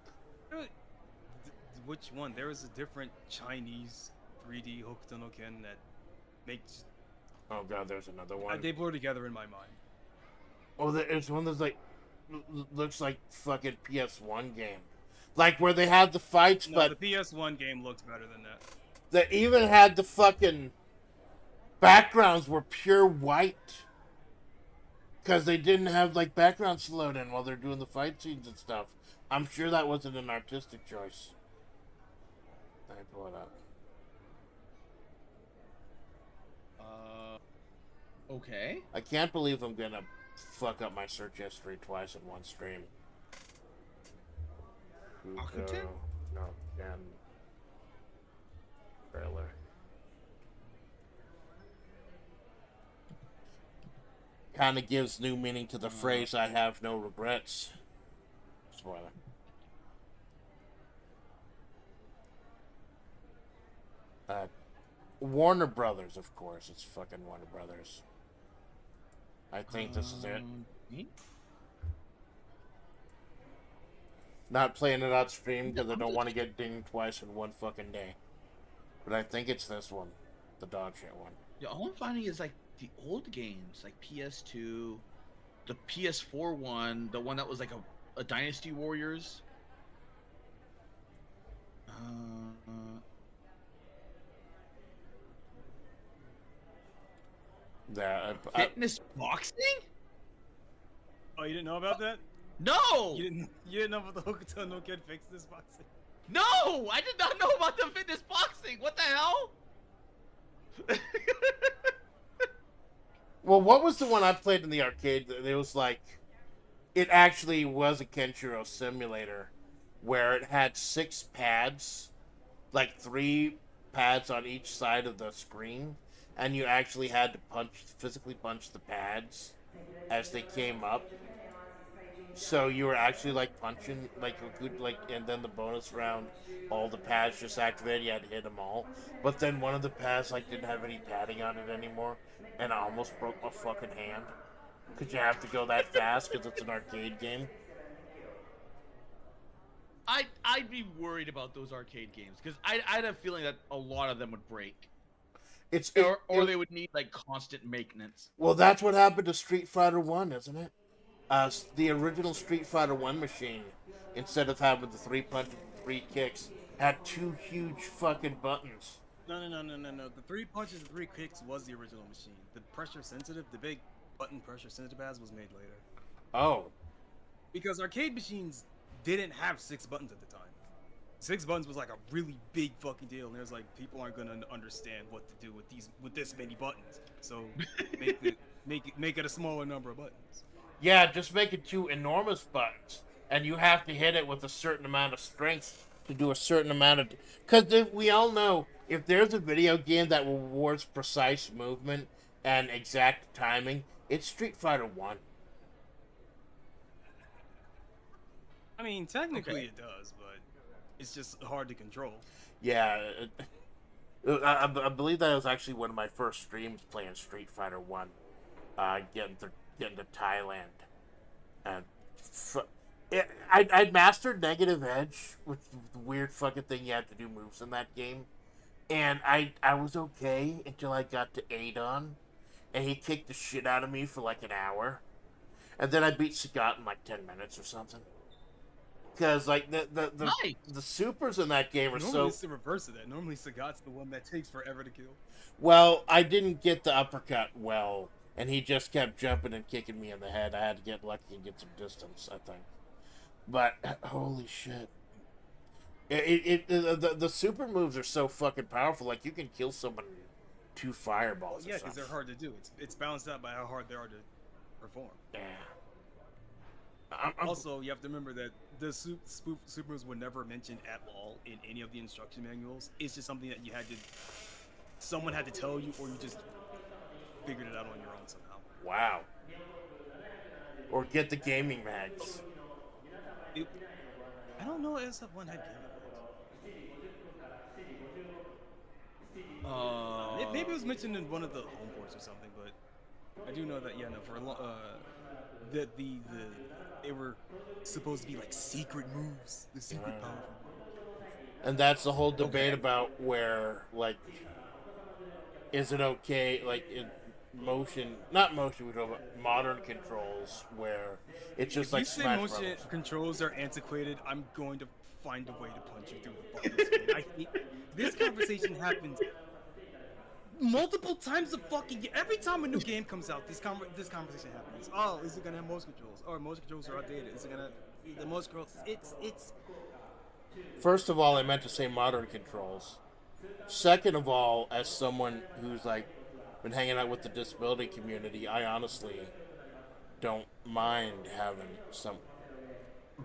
S3: Which one? There is a different Chinese 3D Hokuto no Ken that makes.
S1: Oh god, there's another one.
S3: They blur together in my mind.
S1: Oh, there's one that's like, looks like fucking PS1 game. Like, where they had the fights,
S3: No,
S1: but
S3: the PS1 game looks better than that.
S1: they even had the fucking backgrounds were pure white. Because they didn't have, like, backgrounds to load in while they're doing the fight scenes and stuff. I'm sure that wasn't an artistic choice. Let me pull it up.
S2: Okay.
S1: I can't believe I'm gonna fuck up my search history twice in one stream.
S2: Akuten?
S1: No, Ken. Trailer. Kind of gives new meaning to the phrase "I have no regrets." Spoiler. Warner Brothers, of course. It's fucking Warner Brothers. I think this is it. Not playing it on stream because I don't want to get dinged twice in one fucking day. But I think it's this one, the dog shit one.
S2: Yeah, all I'm finding is like the old games, like PS2, the PS4 one, the one that was like a Dynasty Warriors. Fitness boxing?
S3: Oh, you didn't know about that?
S2: No!
S3: You didn't know about the Hokuto no Ken fitness boxing?
S2: No! I did not know about the fitness boxing! What the hell?
S1: Well, what was the one I played in the arcade? It was like, it actually was a Kenshiro simulator where it had 6 pads, like 3 pads on each side of the screen, and you actually had to physically punch the pads as they came up. So you were actually like punching, like a good, like, and then the bonus round, all the pads just activated. You had to hit them all, but then one of the pads like didn't have any padding on it anymore, and I almost broke my fucking hand because you have to go that fast because it's an arcade game.
S2: I'd be worried about those arcade games because I had a feeling that a lot of them would break, or they would need like constant maintenance.
S1: Well, that's what happened to Street Fighter 1, isn't it? The original Street Fighter 1 machine, instead of having the 3 punches and 3 kicks, had 2 huge fucking buttons.
S3: No. The 3 punches and 3 kicks was the original machine. The pressure sensitive, the big button pressure sensitive pads was made later.
S1: Oh.
S3: Because arcade machines didn't have 6 buttons at the time. 6 buttons was like a really big fucking deal, and there's like people aren't gonna understand what to do with this many buttons. So make it a smaller number of buttons.
S1: Yeah, just make it 2 enormous buttons, and you have to hit it with a certain amount of strength to do a certain amount of... Because we all know, if there's a video game that rewards precise movement and exact timing, it's Street Fighter 1.
S3: I mean, technically it does, but it's just hard to control.
S1: Yeah, I believe that was actually one of my first streams playing Street Fighter 1, getting to Thailand, and I'd mastered Negative Edge, which is the weird fucking thing you had to do moves in that game, And I was okay until I got to Adon, and he kicked the shit out of me for like an hour. And then I beat Sagat in like 10 minutes or something. Because like
S2: Nice.
S1: the supers in that game are
S3: Normally it's the reverse of that. Normally Sagat's the one that takes forever to kill.
S1: well, I didn't get the uppercut well, and he just kept jumping and kicking me in the head. I had to get lucky and get some distance, I think. But holy shit. The super moves are so fucking powerful. Like you can kill someone in 2 fireballs.
S3: Yeah,
S1: or
S3: because they're
S1: something.
S3: hard to do. It's balanced out by how hard they are to perform.
S1: Yeah.
S3: Also, you have to remember that the super moves were never mentioned at all in any of the instruction manuals. It's just something that someone had to tell you, or you just figured it out on your own somehow.
S1: Wow. Or get the gaming mags.
S3: I don't know if SF1 had gaming mags. Maybe it was mentioned in one of the home ports or something, but I do know that for a long that they were supposed to be like secret moves, the secret powerful moves.
S1: And that's the whole debate about where, like, is it okay, like, in not motion, we're talking about modern controls, where it's just
S3: If
S1: like
S3: you say
S1: Smash
S3: motion
S1: Brothers.
S3: controls are antiquated, I'm going to find a way to punch you through the fucking screen. This conversation happens multiple times a fucking year. Every time a new game comes out, this conversation happens. Oh, is it gonna have motion controls? Or motion controls are outdated? Is it gonna the motion controls? It's.
S1: First of all, I meant to say modern controls. Second of all, as someone who's, like, been hanging out with the disability community, I honestly don't mind having some...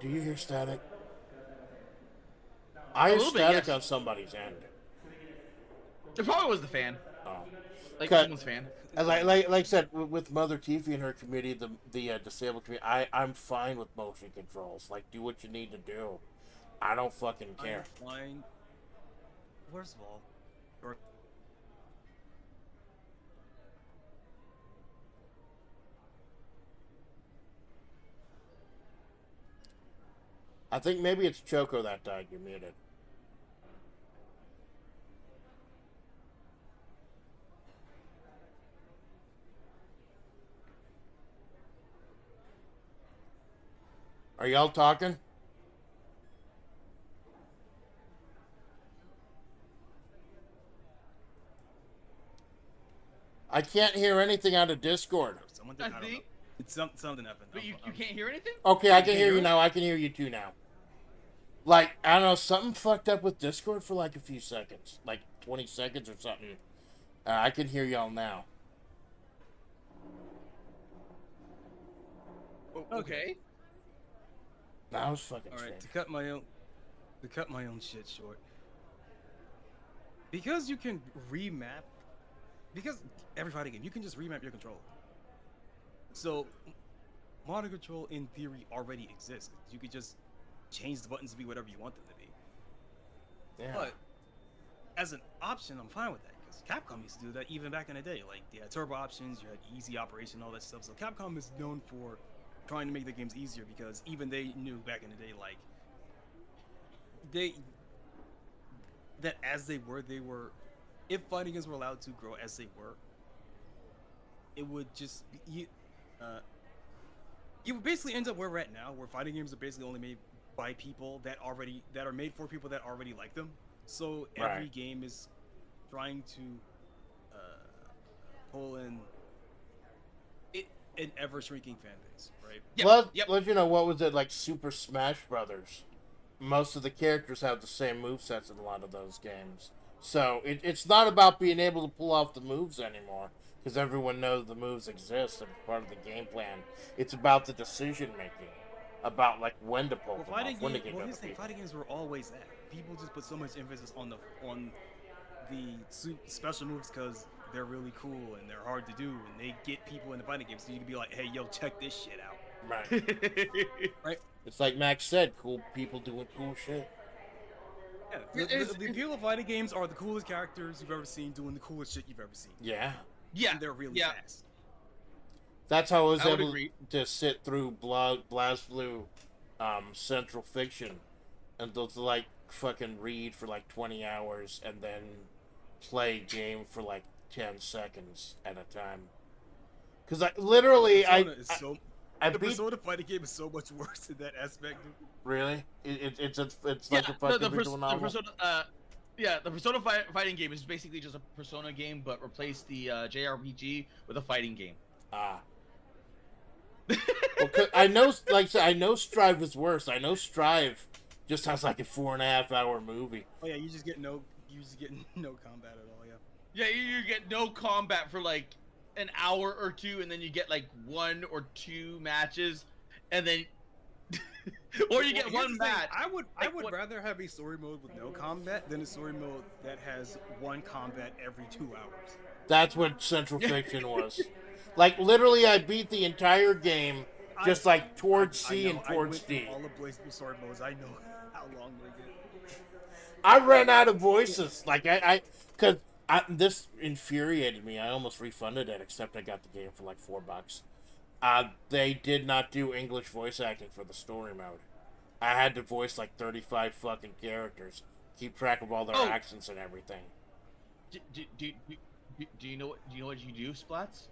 S1: Do you hear static? I hear
S2: little bit,
S1: static
S2: yes.
S1: on somebody's end.
S2: It probably was the fan.
S1: Oh.
S2: Like
S1: Cut.
S2: someone's fan.
S1: And like I said, with Mother Tiffy and her community, the disabled community, I'm fine with motion controls. Like, do what you need to do. I don't fucking care.
S3: I'm fine. First of all,
S1: I think maybe it's Choco that died. You're muted. Are y'all talking? I can't hear anything out of Discord.
S3: someone did, I don't know.
S2: think.
S3: It's something happened.
S2: But you can't hear anything?
S1: Okay, I can hear you
S2: hear
S1: now. I can hear you too now. Like, I don't know, something fucked up with Discord for like a few seconds. Like 20 seconds or something. I can hear y'all now.
S2: Okay.
S1: That was fucking
S3: All right,
S1: strange.
S3: to cut my own shit short. Because you can remap, because every fighting game you can just remap your controller. So modern control in theory already exists. You could just change the buttons to be whatever you want them to be.
S1: Yeah.
S3: But as an option, I'm fine with that because Capcom used to do that even back in the day. Like, they had turbo options, you had easy operation, all that stuff. So Capcom is known for trying to make their games easier because even they knew back in the day, like, if fighting games were allowed to grow as they were, it would just you would basically end up where we're at now, where fighting games are basically only made by people that are made for people that already like them. So every
S1: Right.
S3: game is trying to pull in an ever shrinking fan base, right?
S1: Let you know, what was it, like Super Smash Brothers? Most of the characters have the same movesets in a lot of those games. So it's not about being able to pull off the moves anymore, because everyone knows the moves exist and it's part of the game plan. It's about the decision making, about like when to pull them off, when to get other people.
S3: Fighting games were always that. People just put so much emphasis on the special moves because they're really cool and they're hard to do and they get people in the fighting games. So you can be like, hey, yo, check this shit out.
S1: Right.
S3: Right?
S1: It's like Max said, cool people doing cool shit.
S3: Yeah, the appeal of fighting games are the coolest characters you've ever seen doing the coolest shit you've ever seen.
S1: Yeah.
S2: Yeah.
S3: And they're really fast.
S1: That's how I was
S2: I would
S1: able
S2: agree.
S1: to sit through BlazBlue Central Fiction and to like fucking read for like 20 hours and then play a game for like 10 seconds at a time. Because I literally,
S3: the Persona fighting game is so much worse in that aspect.
S1: Really? It's like a fucking visual novel?
S2: The Persona fighting game is basically just a Persona game, but replace the JRPG with a fighting game.
S1: Ah. Well, I know, like I said, I know Strive is worse. I know Strive just has like a 4.5 hour movie.
S3: Oh yeah, you just get no combat at all. Yeah.
S2: Yeah, you get no combat for like an hour or two, and then you get like 1 or 2 matches, and then or you get one match.
S3: I would rather have a story mode with no combat than a story mode that has 1 combat every 2 hours.
S1: That's what Central Fiction was. Like literally, I beat the entire game just like towards C and towards D.
S3: All the Blazable story modes. I know how long they get.
S1: I ran out of voices. Like because this infuriated me. I almost refunded it, except I got the game for like $4. They did not do English voice acting for the story mode. I had to voice like 35 fucking characters, keep track of all their accents and everything.
S2: Do you know what you do, Splatts?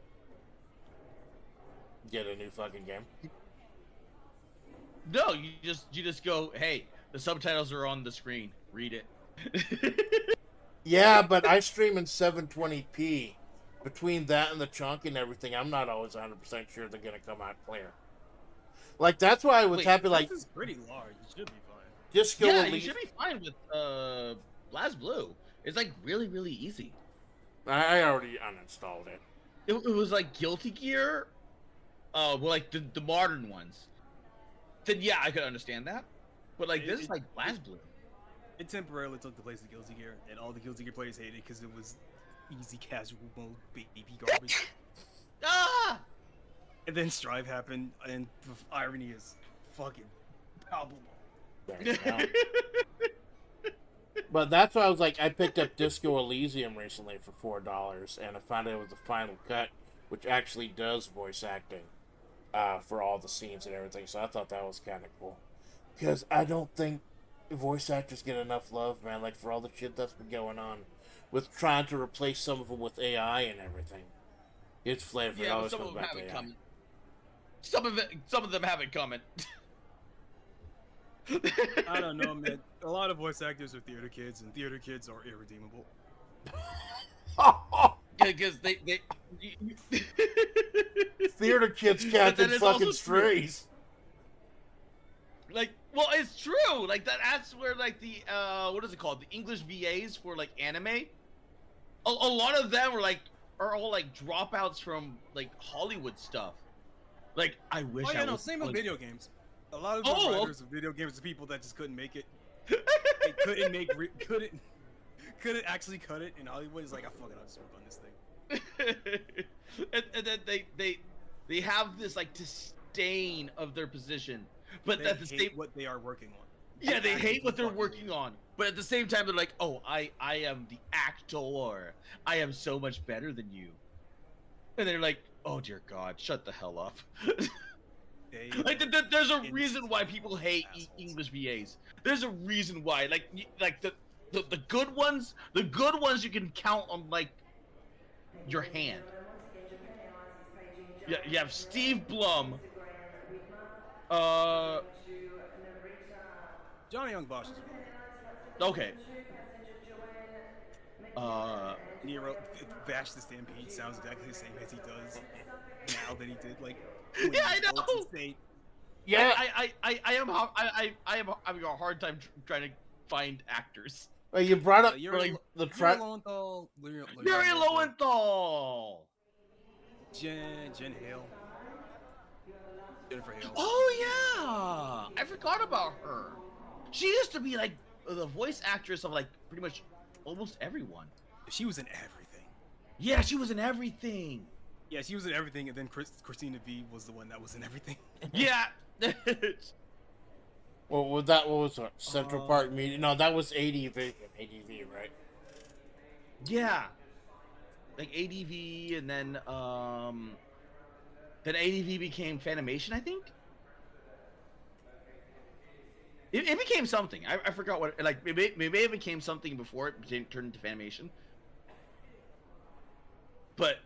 S1: Get a new fucking game.
S2: No, you just go, hey, the subtitles are on the screen. Read it.
S1: Yeah, but I stream in 720p. Between that and the chunk and everything, I'm not always 100% sure they're gonna come out clear. Like that's why I was happy. Like
S3: this is pretty large. You should be fine.
S1: Disco
S2: you should be fine with BlazBlue. It's like really easy.
S1: I already uninstalled it.
S2: It was like Guilty Gear, well, like the modern ones. Then yeah, I could understand that. But like this is like BlazBlue.
S3: It temporarily took the place of Guilty Gear, and all the Guilty Gear players hated it because it was easy casual mode baby garbage. And then Strive happened, and the irony is fucking palpable.
S1: But that's why I was like, I picked up Disco Elysium recently for $4, and I found it was the final cut, which actually does voice acting for all the scenes and everything. So I thought that was kind of cool, because I don't think voice actors get enough love, man. Like for all the shit that's been going on with trying to replace some of them with AI and everything. It's FlaVR.
S2: Yeah, but some of them haven't come. Some of them haven't come.
S3: I don't know, man. A lot of voice actors are theater kids, and theater kids are irredeemable.
S2: Because they
S1: theater kids catching fucking strays.
S2: Like, well, it's true. Like that's where like the what is it called? The English VAs for like anime. A lot of them are all like dropouts from like Hollywood stuff. Like I wish.
S3: Same with video games. A lot of the writers of video games are people that just couldn't make it. They couldn't actually cut it, and Hollywood is like, I'll just work on this thing.
S2: and then they have this like disdain of their position, but
S3: they
S2: at the same
S3: what they are working on.
S2: Yeah, they hate what they're working on, but at the same time they're like, oh, I am the actor. I am so much better than you. And they're like, oh dear God, shut the hell up. Like there's a reason why people hate English VAs. There's a reason why, like the good ones, you can count on like your hand. Yeah, you have Steve Blum.
S3: Johnny Young Bosch is one.
S2: Okay.
S3: Nero Bash the Stampede sounds exactly the same as he does now that he did like.
S2: Yeah, I know.
S1: Yeah,
S2: I am having a hard time trying to find actors.
S1: Well, you brought up
S3: Yuri
S1: Lowenthal.
S2: Yuri Lowenthal.
S3: Jen Hale. Jennifer Hale.
S2: Oh yeah, I forgot about her. She used to be like the voice actress of like pretty much almost everyone.
S3: She was in everything.
S2: Yeah, she was in everything.
S3: Yeah, she was in everything, and then Christina V was the one that was in everything.
S2: Yeah.
S1: Well, what was her? Central Park Media? No, that was ADV, right?
S2: Yeah. Like ADV, and then ADV became Fanimation, I think. It became something. I forgot what. Like maybe it became something before it turned into Fanimation. but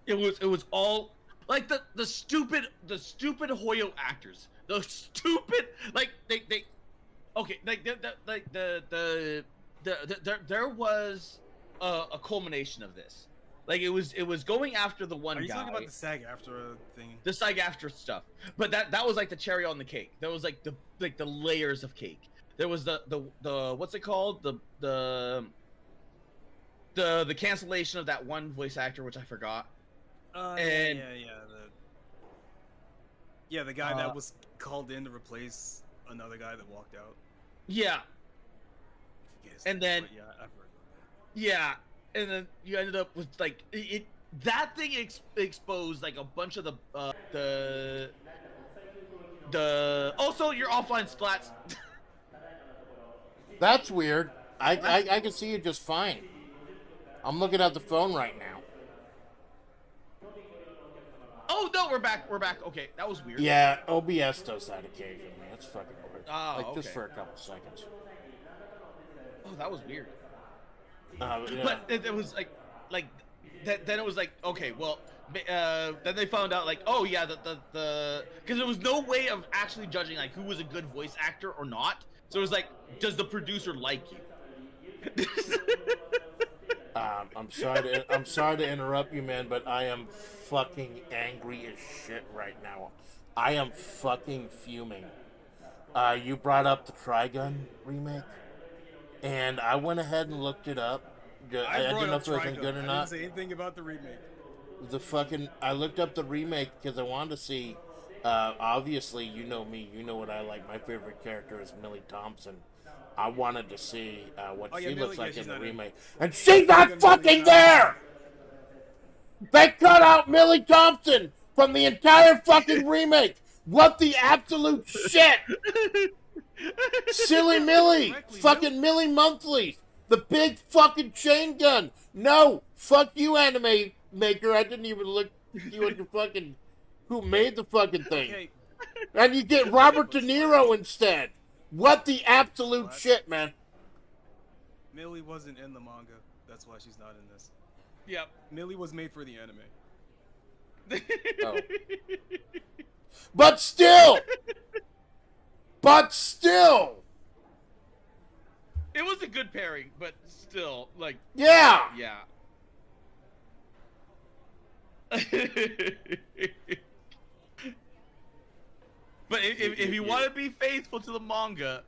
S2: it was all like the stupid Hoyo actors, those stupid like they okay like there was a culmination of this. Like it was going after the one
S3: Are you
S2: guy.
S3: talking about the SAG-AFTRA thing?
S2: The SAG-AFTRA stuff, but that was like the cherry on the cake. There was like the layers of cake. There was the what's it called, the cancellation of that one voice actor, which I forgot. And
S3: the guy that was called in to replace another guy that walked out.
S2: Yeah. And then
S3: yeah, I've heard about that.
S2: Yeah, and then you ended up with like that thing exposed like a bunch of the also your offline splats.
S1: That's weird. I can see you just fine. I'm looking at the phone right now.
S2: Oh no, we're back. Okay, that was weird.
S1: Yeah, OBS does that occasionally. That's fucking weird.
S2: Oh,
S1: like just
S2: okay.
S1: for a couple seconds.
S2: Oh, that was weird.
S1: Yeah.
S2: But it was like that. Then it was like, okay, well, then they found out like, oh yeah, the because there was no way of actually judging like who was a good voice actor or not. So it was like, does the producer like you?
S1: I'm sorry to interrupt you, man, but I am fucking angry as shit right now. I am fucking fuming. You brought up the Trigun remake, and I went ahead and looked it up. I didn't know if it was good or not.
S3: I didn't say anything about the remake.
S1: I looked up the remake because I wanted to see. Obviously, you know me. You know what I like. My favorite character is Millie Thompson. I wanted to see what she looks like in the remake. And she's not fucking there! They cut out Millie Thompson from the entire fucking remake! What the absolute shit! Silly Millie! Fucking Millie Monthly! The big fucking chain gun! No! Fuck you, anime maker. I didn't even look see what the fucking... Who made the fucking thing.
S3: Okay.
S1: And you get Robert De Niro instead. What the absolute shit, man?
S3: Millie wasn't in the manga. That's why she's not in this.
S2: Yep.
S3: Millie was made for the anime.
S1: Oh. But still!
S2: It was a good pairing, but still, like...
S1: Yeah!
S2: Yeah. But if you want to be faithful to the manga...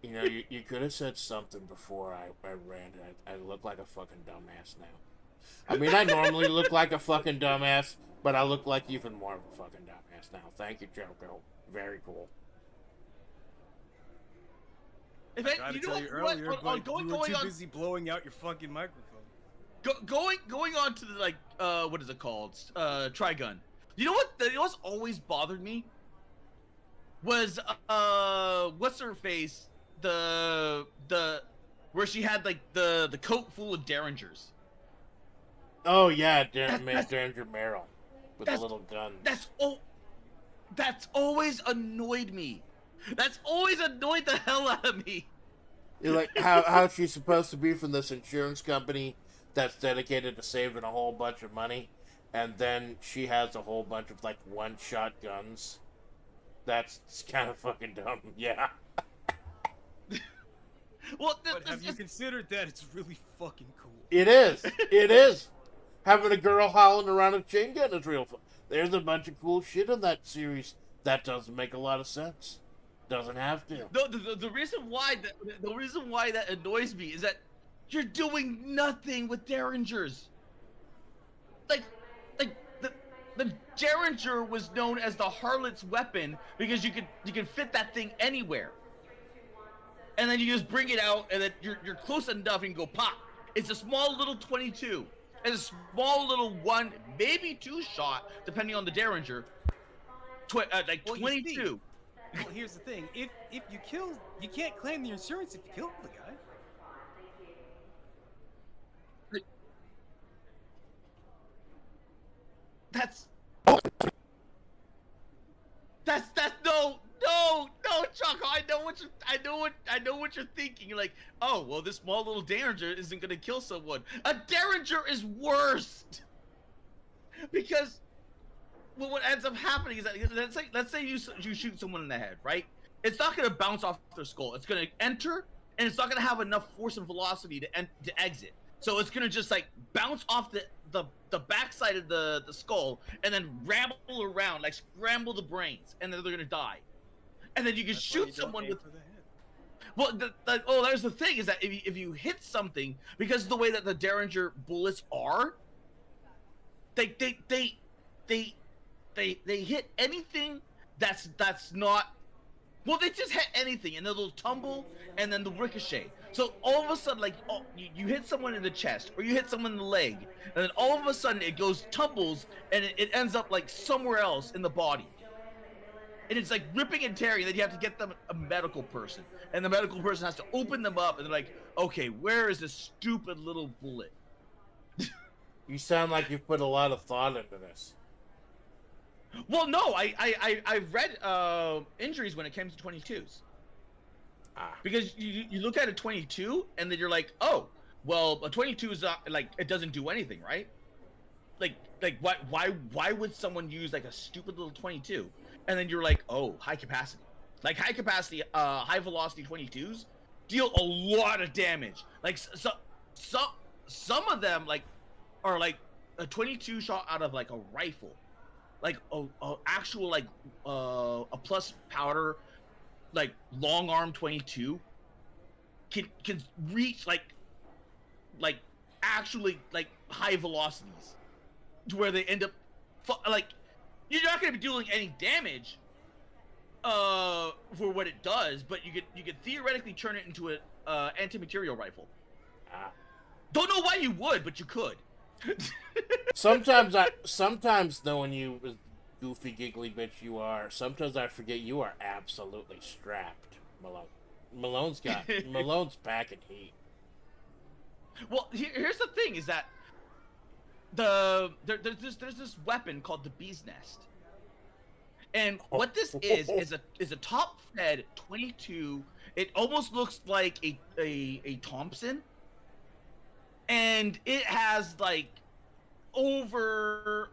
S1: You know, you could have said something before I ranted. I look like a fucking dumbass now. I mean, I normally look like a fucking dumbass, but I look like even more of a fucking dumbass now. Thank you, Joko. Very cool.
S2: If
S3: I tried to tell you earlier, but you were too busy blowing out your fucking microphone.
S2: Going on to the, like, what is it called? Trigun. You know what's always bothered me? Was, what's her face? Where she had, like, the coat full of derringers.
S1: Oh, yeah, Derringer Merrill. With the little gun.
S2: That's always annoyed me. That's always annoyed the hell out of me.
S1: You're like, how she's supposed to be from this insurance company that's dedicated to saving a whole bunch of money, and then she has a whole bunch of, like, one-shot guns. That's kind of fucking dumb. Yeah.
S3: Well, but have you considered that it's really fucking cool?
S1: It is. It is. Having a girl howling around a chain gun is real fun. There's a bunch of cool shit in that series that doesn't make a lot of sense. Doesn't have to.
S2: The reason why that annoys me is that you're doing nothing with derringers. Like the derringer was known as the harlot's weapon because you can fit that thing anywhere. And then you just bring it out, and then you're close enough and go pop. It's a small little 22, and a small little 1, maybe 2 shot, depending on the derringer. Like 22.
S3: Well, here's the thing: if you kill, you can't claim the insurance if you kill the guy.
S2: That's no, Choco. I know what what you're thinking. You're like, oh, well, this small little derringer isn't gonna kill someone. A derringer is worse, because what ends up happening is that let's say you shoot someone in the head, right? It's not gonna bounce off their skull. It's gonna enter, and it's not gonna have enough force and velocity to exit. So it's gonna just like bounce off the backside of the skull, and then ramble around, like scramble the brains, and then they're gonna die. And then you can shoot someone with. Well, there's the thing is that if you hit something, because of the way that the Derringer bullets are, they hit anything that's not. Well, they just hit anything, and then they'll tumble, and then the ricochet. So all of a sudden, like, you hit someone in the chest, or you hit someone in the leg, and then all of a sudden it tumbles, and it ends up like somewhere else in the body. And it's like ripping and tearing. Then you have to get them a medical person, and the medical person has to open them up, and they're like, okay, where is this stupid little bullet?
S1: You sound like you put a lot of thought into this.
S2: Well, no, I've read injuries when it comes to 22s. Because you look at a 22, and then you're like, oh, well, a 22 is not, like, it doesn't do anything, right? Like why would someone use like a stupid little 22? And then you're like, oh, high capacity. Like high capacity, high velocity 22s deal a lot of damage. Like some of them like are like a 22 shot out of like a rifle, like a actual like a plus powder, like long arm 22 can reach like actually like high velocities to where they end up like you're not going to be doing any damage for what it does, but you could theoretically turn it into a anti-material rifle. Don't know why you would, but you could.
S1: Sometimes knowing you as goofy giggly bitch you are, sometimes I forget you are absolutely strapped, Malone. Malone's packing heat.
S2: Well, here's the thing: is that there's this weapon called the Bee's Nest, and what this is a top-fed 22. It almost looks like a Thompson, and it has like over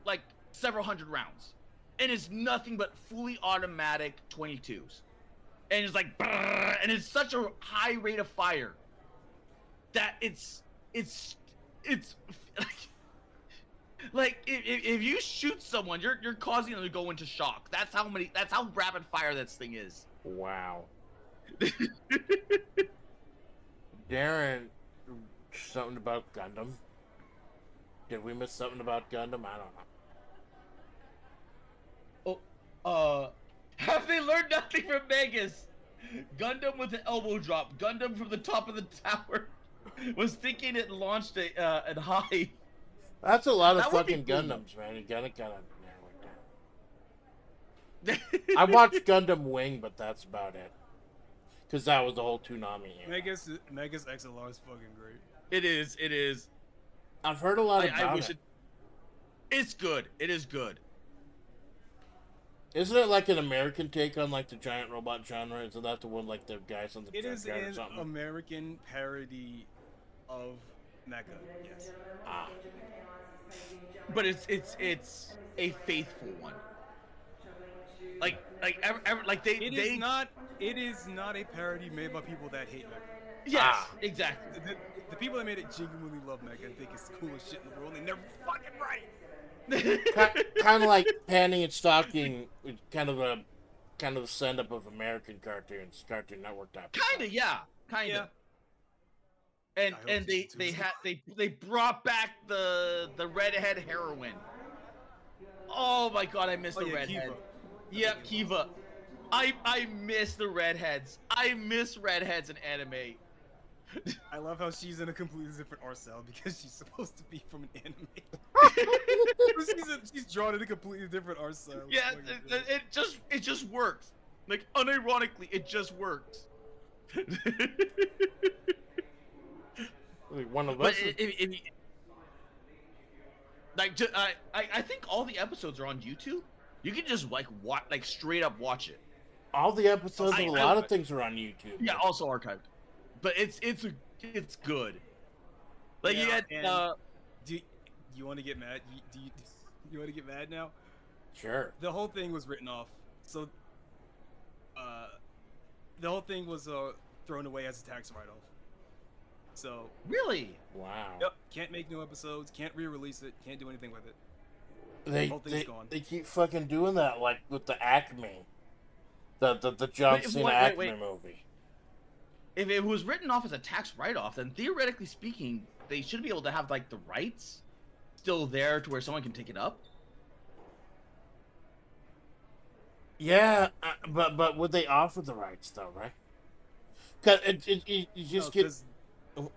S2: like several hundred rounds, and it's nothing but fully automatic 22s, and it's like brrr, and it's such a high rate of fire that it's like if you shoot someone, you're causing them to go into shock. That's how rapid fire this thing is.
S1: Wow. Darren, something about Gundam? Did we miss something about Gundam? I don't know.
S2: Oh, have they learned nothing from Megas? Gundam with an elbow drop. Gundam from the top of the tower was thinking it launched a hive.
S1: That's a lot of fucking Gundams, man. You gotta kind of narrow it down. I watched Gundam Wing, but that's about it. Because that was the whole Toonami era.
S3: Megas XLR is fucking great.
S2: It is.
S1: I've heard a lot about it.
S2: It's good. It is good.
S1: Isn't it like an American take on like the giant robot genre? Isn't that the one like the guys on the
S3: It is
S1: junkyard or
S3: an
S1: something?
S3: American parody of Mecha, yes.
S2: But it's a faithful one. Like they.
S3: It is not a parody made by people that hate Mecha.
S2: Yes, exactly.
S3: The people that made it genuinely love Mecha and think it's the coolest shit in the world, and they're fucking right.
S1: Kind of like Panty and Stocking, kind of a send up of American cartoons, Cartoon Network type.
S2: Kinda. And they brought back the redhead heroine. Oh my god, I miss the redhead.
S3: Kiva.
S2: Yep, Kiva. I miss the redheads. I miss redheads in anime.
S3: I love how she's in a completely different art style because she's supposed to be from an anime. she's drawn in a completely different art style.
S2: Yeah, it just works. Like unironically, it just works.
S1: One of
S2: But
S1: us.
S2: I think all the episodes are on YouTube. You can just like straight up watch it.
S1: All the episodes of a lot of
S2: I-
S1: things are on YouTube.
S2: Yeah, also archived, but it's good. Like
S3: Yeah,
S2: you had
S3: and- Do you want to get mad? You want to get mad now?
S1: Sure.
S3: The whole thing was written off. So, the whole thing was thrown away as a tax write-off. So,
S2: really.
S1: Wow.
S3: yep, can't make new episodes, can't re-release it, can't do anything with it. Whole thing's
S1: They,
S3: gone.
S1: they keep fucking doing that, like with the Acme, the John Cena Acme movie.
S2: If it was written off as a tax write-off, then theoretically speaking, they should be able to have like the rights still there to where someone can take it up.
S1: Yeah, but would they offer the rights though, right? Cause you just get.
S3: 'Cause the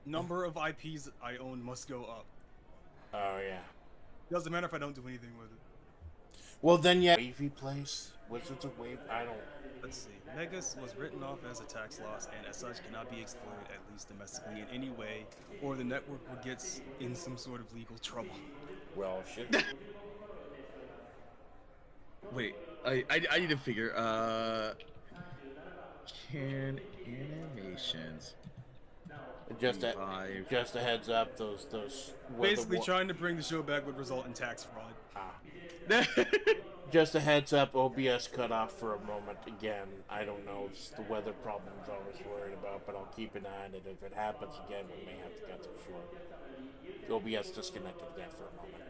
S3: number of IPs I own must go up.
S1: Oh yeah.
S3: Doesn't matter if I don't do anything with it.
S1: Well then, yeah. Wavy place. Wizards of Wave. I don't.
S3: Let's see. Megas was written off as a tax loss and as such cannot be exploited, at least domestically, in any way, or the network will get in some sort of legal trouble.
S1: Well, shit.
S2: Wait, I need to figure. Can animations
S1: Just
S2: revive?
S1: just a heads up. Those.
S3: Basically, trying to bring the show back would result in tax fraud.
S1: Just a heads up. OBS cut off for a moment again. I don't know. It's the weather problems I was worried about, but I'll keep an eye on it. If it happens again, we may have to cut it short. OBS disconnected again for a moment.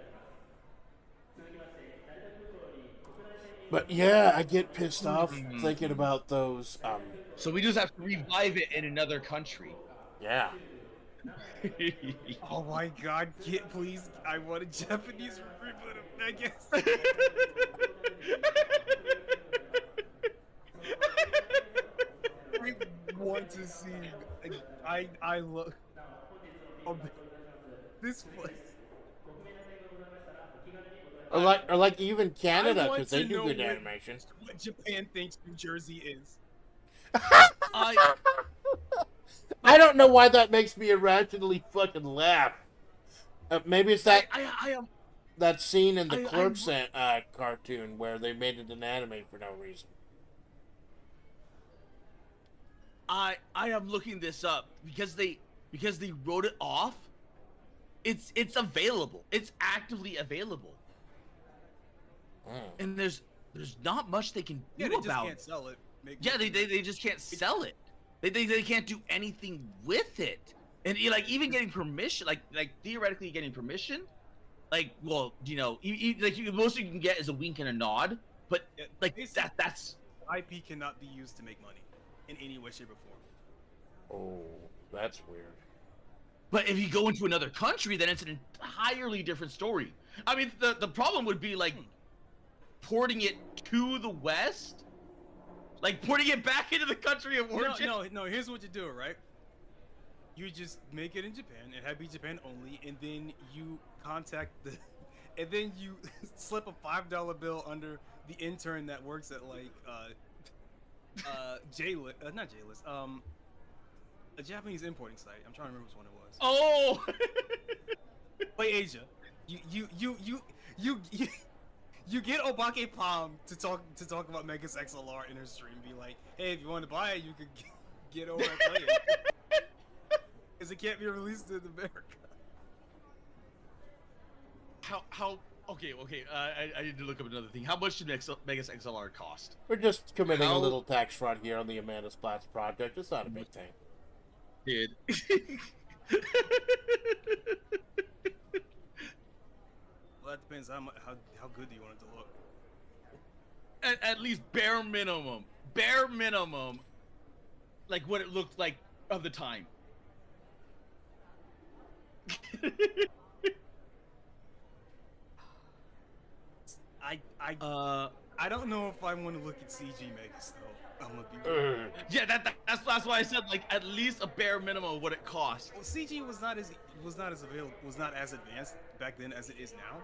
S1: But yeah, I get pissed off thinking about those.
S2: So we just have to revive it in another country.
S1: Yeah.
S3: Oh my god, please, I want a Japanese reboot of Megas. I want to see. I love. Oh, this place.
S1: Or like even Canada,
S3: I want
S1: because they
S3: to
S1: do
S3: know
S1: good
S3: what-
S1: animation.
S3: What Japan thinks New Jersey is.
S1: I don't know why that makes me irrationally fucking laugh. Maybe it's that
S2: I am.
S1: that scene in the Clerks cartoon where they made it an anime for no reason.
S2: I am looking this up because they wrote it off. It's available. It's actively available. And there's not much they can do
S3: Yeah, they just
S2: about
S3: can't
S2: it.
S3: sell it.
S2: Yeah, they just can't sell it. They can't do anything with it. And like even getting permission, like theoretically getting permission, like well, you know, like most you can get is a wink and a nod, but
S3: Yeah,
S2: like
S3: basically-
S2: that's
S3: IP cannot be used to make money in any way, shape, or form.
S1: Oh, that's weird.
S2: But if you go into another country, then it's an entirely different story. I mean, the problem would be like porting it to the West, like porting it back into the country of origin.
S3: No. Here's what you do, right? You just make it in Japan and have it be Japan only, and then you contact the, and then you slip a $5 bill under the intern that works at like J-List, not J-List, a Japanese importing site. I'm trying to remember which one it was.
S2: Oh,
S3: Play Asia. You get Obake Palm to talk about Megas XLR in her stream. Be like, hey, if you want to buy it, you could get over and play it. Because it can't be released in America.
S2: how? Okay. I need to look up another thing. How much did Megas XLR cost?
S1: We're just committing a
S2: How-
S1: little tax fraud here on the Amanda Splatts project. It's not a big thing.
S2: Dude.
S3: Well, that depends how good do you want it to look.
S2: At least bare minimum, like what it looked like of the time.
S3: I don't know if I want to look at CG Megas though. I'm gonna be real.
S2: Yeah, that's why I said like at least a bare minimum of what it cost.
S3: Well, CG was not as advanced back then as it is now.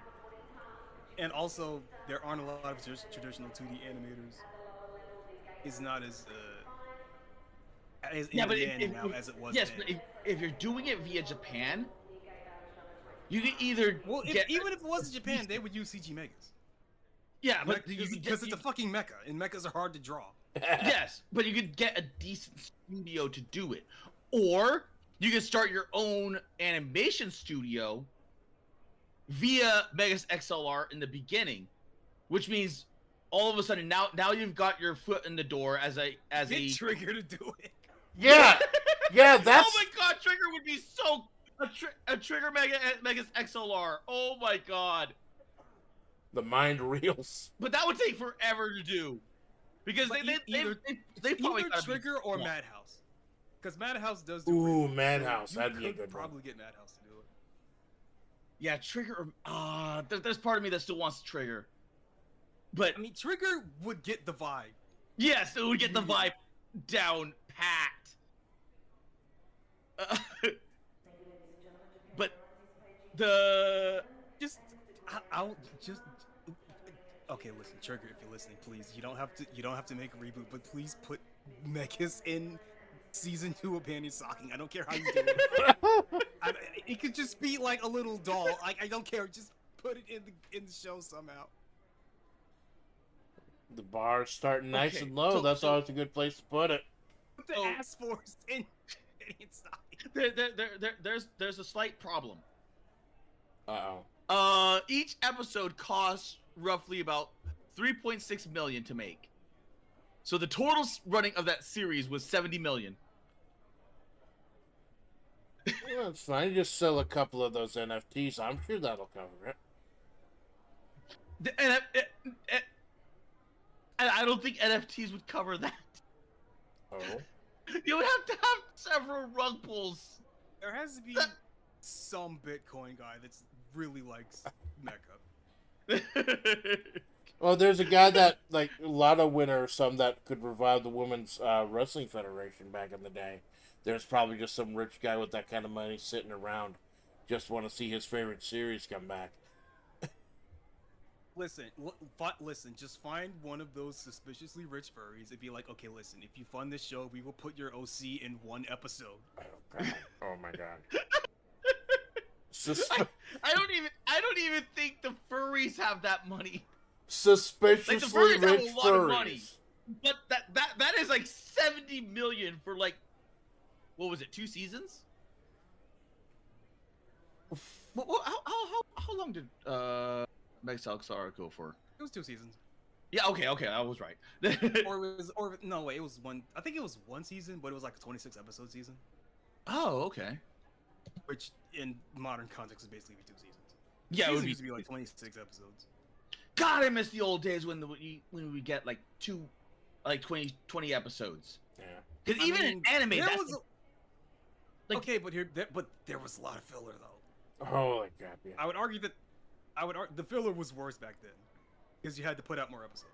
S3: And also, there aren't a lot of just traditional 2D animators. It's not as in demand now as it was
S2: yes,
S3: then.
S2: but if you're doing it via Japan, you can either
S3: Well,
S2: get
S3: even if it wasn't Japan, they would use CG Megas.
S2: Yeah, but you could
S3: because it's a fucking mecha, and mechas are hard to draw.
S2: yes, but you could get a decent studio to do it, or you can start your own animation studio via Megas XLR in the beginning, which means all of a sudden now you've got your foot in the door as a
S3: Trigger to do it.
S1: Yeah, yeah, that's.
S2: Oh my god, Trigger would be so a Trigger Megas XLR. Oh my god.
S1: The mind reels.
S2: But that would take forever to do, because they probably
S3: either
S2: gotta
S3: Trigger or Madhouse, because Madhouse does do.
S1: Ooh, Madhouse, that'd be a
S3: could
S1: good
S3: probably
S1: one.
S3: get Madhouse to do it.
S2: Yeah, Trigger. There's part of me that still wants Trigger, but
S3: I mean, Trigger would get the vibe.
S2: yes, it would get the vibe down pat. But
S3: I'll just. Okay, listen, Trigger, if you're listening, please. You don't have to make a reboot, but please put Mechas in season 2 of Panty Stocking. I don't care how you do it. It could just be like a little doll. Like, I don't care. Just put it in the show somehow.
S1: The bar's starting nice
S2: Okay,
S1: and low. That's always a good place to put it.
S3: Put the ass force in Panty Stocking.
S2: There's a slight problem.
S1: Uh-oh.
S2: Each episode costs roughly about 3.6 million to make. So the total running of that series was 70 million.
S1: Well, that's fine. You just sell a couple of those NFTs. I'm sure that'll cover it.
S2: And I don't think NFTs would cover that.
S1: Oh.
S2: You would have to have several rug pulls.
S3: There has to be some Bitcoin guy that's really likes Mecha.
S1: Well, there's a guy that, like, lotto winner or some that could revive the Women's Wrestling Federation back in the day. There's probably just some rich guy with that kind of money sitting around. Just want to see his favorite series come back.
S3: Listen, just find one of those suspiciously rich furries and be like, okay, listen, if you fund this show, we will put your OC in one episode.
S1: Oh, God. Oh my God.
S2: I don't even think the furries have that money.
S1: Suspiciously
S2: Like, the furries
S1: rich
S2: have a lot of money.
S1: furries.
S2: But that is like 70 million for, like, what was it, 2 seasons? How long did Meg Salazar go for?
S3: It was 2 seasons.
S2: Yeah, okay, I was right.
S3: It was one. I think it was 1 season, but it was like a 26-episode season.
S2: Oh, okay.
S3: Which, in modern context, is basically 2 seasons.
S2: Yeah, it would
S3: used to be like 26 episodes.
S2: God, I miss the old days when we get like 20 episodes.
S1: Yeah.
S2: Because even in anime,
S3: okay, but there was a lot of filler though.
S1: Holy crap! Yeah.
S3: I would argue the filler was worse back then, because you had to put out more episodes.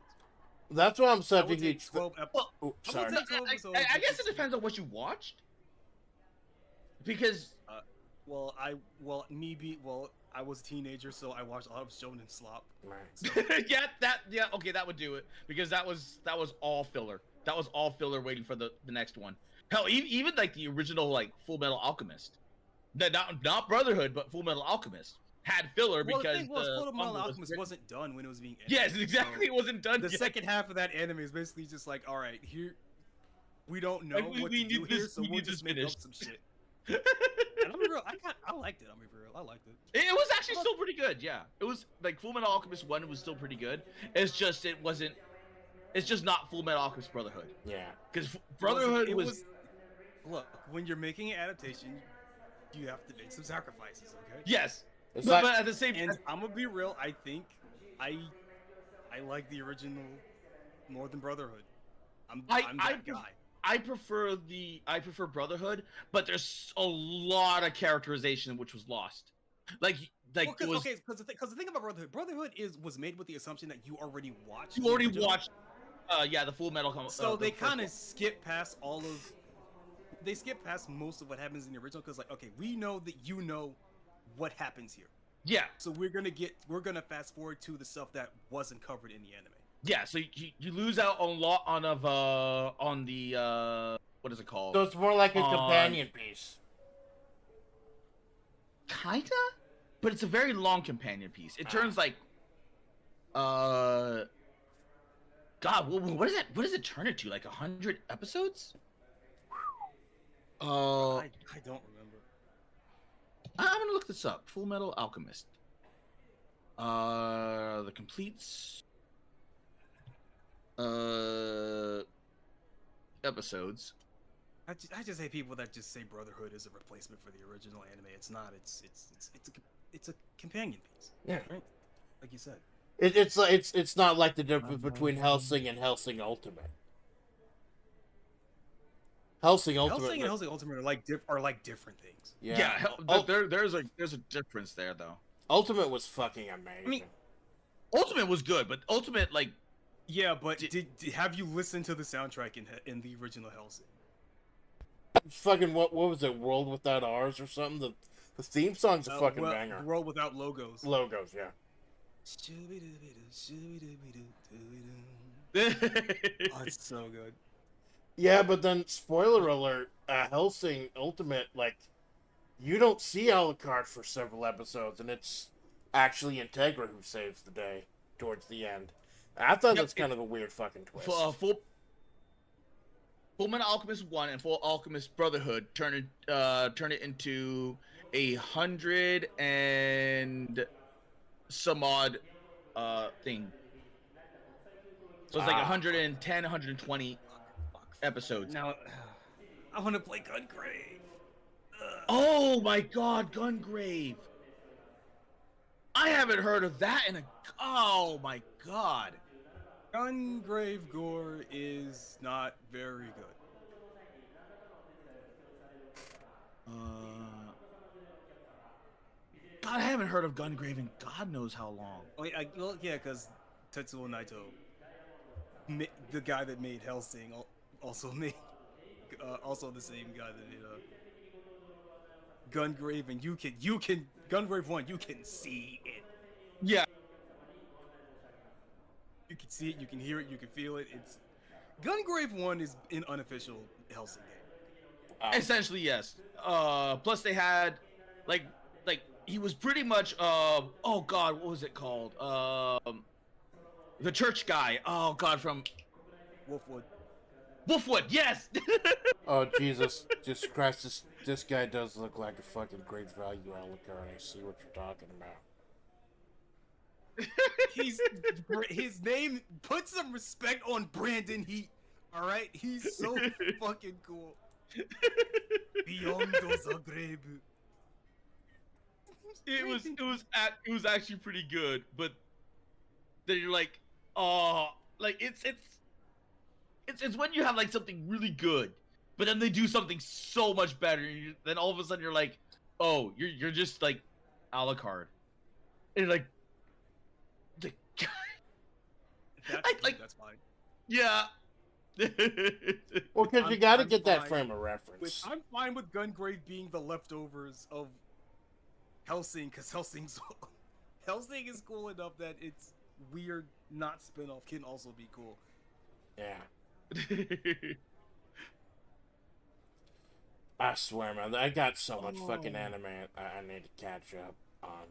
S1: That's what I'm
S3: That would
S1: saying.
S3: take 12 episodes.
S1: Oh, sorry.
S2: I guess it depends on what you watched. Because
S3: I was a teenager, so I watched a lot of shonen slop.
S1: Right.
S2: yeah, okay, that would do it, because that was all filler. That was all filler waiting for the next one. Hell, even like the original like Full Metal Alchemist, not Brotherhood, but Full Metal Alchemist had filler because
S3: the thing was, Full Metal Alchemist wasn't done when it was being edited.
S2: Yes, exactly,
S3: so
S2: it wasn't done.
S3: The
S2: yet.
S3: second half of that anime is basically just like, all right, here we don't know what to do here, so we'll just make up some shit. And I'm real. I liked it. I'm real. I liked it.
S2: It was actually still pretty good. Yeah, it was like Full Metal Alchemist 1 was still pretty good. It's just not Full Metal Alchemist Brotherhood.
S1: Yeah.
S2: Because Brotherhood
S3: it
S2: was.
S3: Look, when you're making an adaptation, you have to make some sacrifices. Okay.
S2: Yes.
S1: It's
S2: But
S1: like,
S2: at the same time,
S3: And I'm gonna be real. I think I like the original more than Brotherhood. I'm that guy.
S2: I prefer Brotherhood, but there's a lot of characterization which was lost. Because
S3: the thing about Brotherhood was made with the assumption that you already watched.
S2: you already watched, the Full Metal.
S3: So they kind of skip past they skip past most of what happens in the original, because like, okay, we know that you know what happens here. Yeah. So we're gonna fast forward to the stuff that wasn't covered in the anime.
S2: Yeah, so you lose out on a lot on the what is it called?
S1: so it's more like a companion piece.
S2: Kinda, but it's a very long companion piece. It turns like God, what is that? What does it turn into? Like 100 episodes?
S3: I don't remember.
S2: I'm gonna look this up. Full Metal Alchemist. The completes. Episodes.
S3: I just hate people that just say Brotherhood is a replacement for the original anime. It's not. It's a companion piece.
S1: Yeah.
S3: Right. Like you said.
S1: It's not like the difference between Hellsing and Hellsing Ultimate. Hellsing Ultimate.
S3: Hellsing and Hellsing Ultimate are like different things.
S1: Yeah.
S2: There's a difference there though.
S1: Ultimate was fucking amazing.
S2: I mean, Ultimate was good, but Ultimate like.
S3: Yeah, but have you listened to the soundtrack in the original Hellsing?
S1: Fucking what was it? World Without Ours or something? The theme song's a fucking banger.
S3: World Without Logos.
S1: Logos, yeah.
S3: Oh, it's so good.
S1: Yeah, but then spoiler alert, Hellsing Ultimate, like, you don't see Alucard for several episodes, and it's actually Integra who saves the day towards the end. I thought that's kind of a weird fucking twist.
S2: Full Metal Alchemist 1 and Full Alchemist Brotherhood turn it into 100 and some odd thing. So it's like 110, 120 episodes.
S3: Now, I want to play Gungrave.
S2: Oh my God, Gungrave! I haven't heard of that in a. Oh my God.
S3: Gungrave gore is not very good.
S2: God, I haven't heard of Gungrave in God knows how long.
S3: Well, yeah, because Tetsuo Naito, the guy that made Hellsing, also made, also the same guy that made Gungrave, and you can Gungrave 1, you can see it.
S2: Yeah.
S3: You can see it, you can hear it, you can feel it. It's Gungrave 1 is an unofficial Hellsing game.
S2: Essentially, yes. Plus they had like he was pretty much oh God, what was it called? The church guy. Oh God, from Wolfwood, yes.
S1: Oh Jesus Christ, this guy does look like a fucking great value Alucard. I see what you're talking about.
S3: His name, put some respect on Brandon Heat. All right, he's so fucking cool. Beyond those grave.
S2: It was actually pretty good, but then you're like, oh, like it's when you have like something really good, but then they do something so much better, and then all of a sudden you're like, oh, you're just like Alucard, and you're like.
S3: That's fine.
S2: Yeah.
S1: Well, because you got to get that
S3: fine
S1: frame of reference.
S3: I'm fine with Gungrave being the leftovers of Hellsing, because Hellsing is cool enough that it's weird not spin-off can also be cool.
S1: Yeah. I swear, man, I got so much fucking anime I need to catch up on.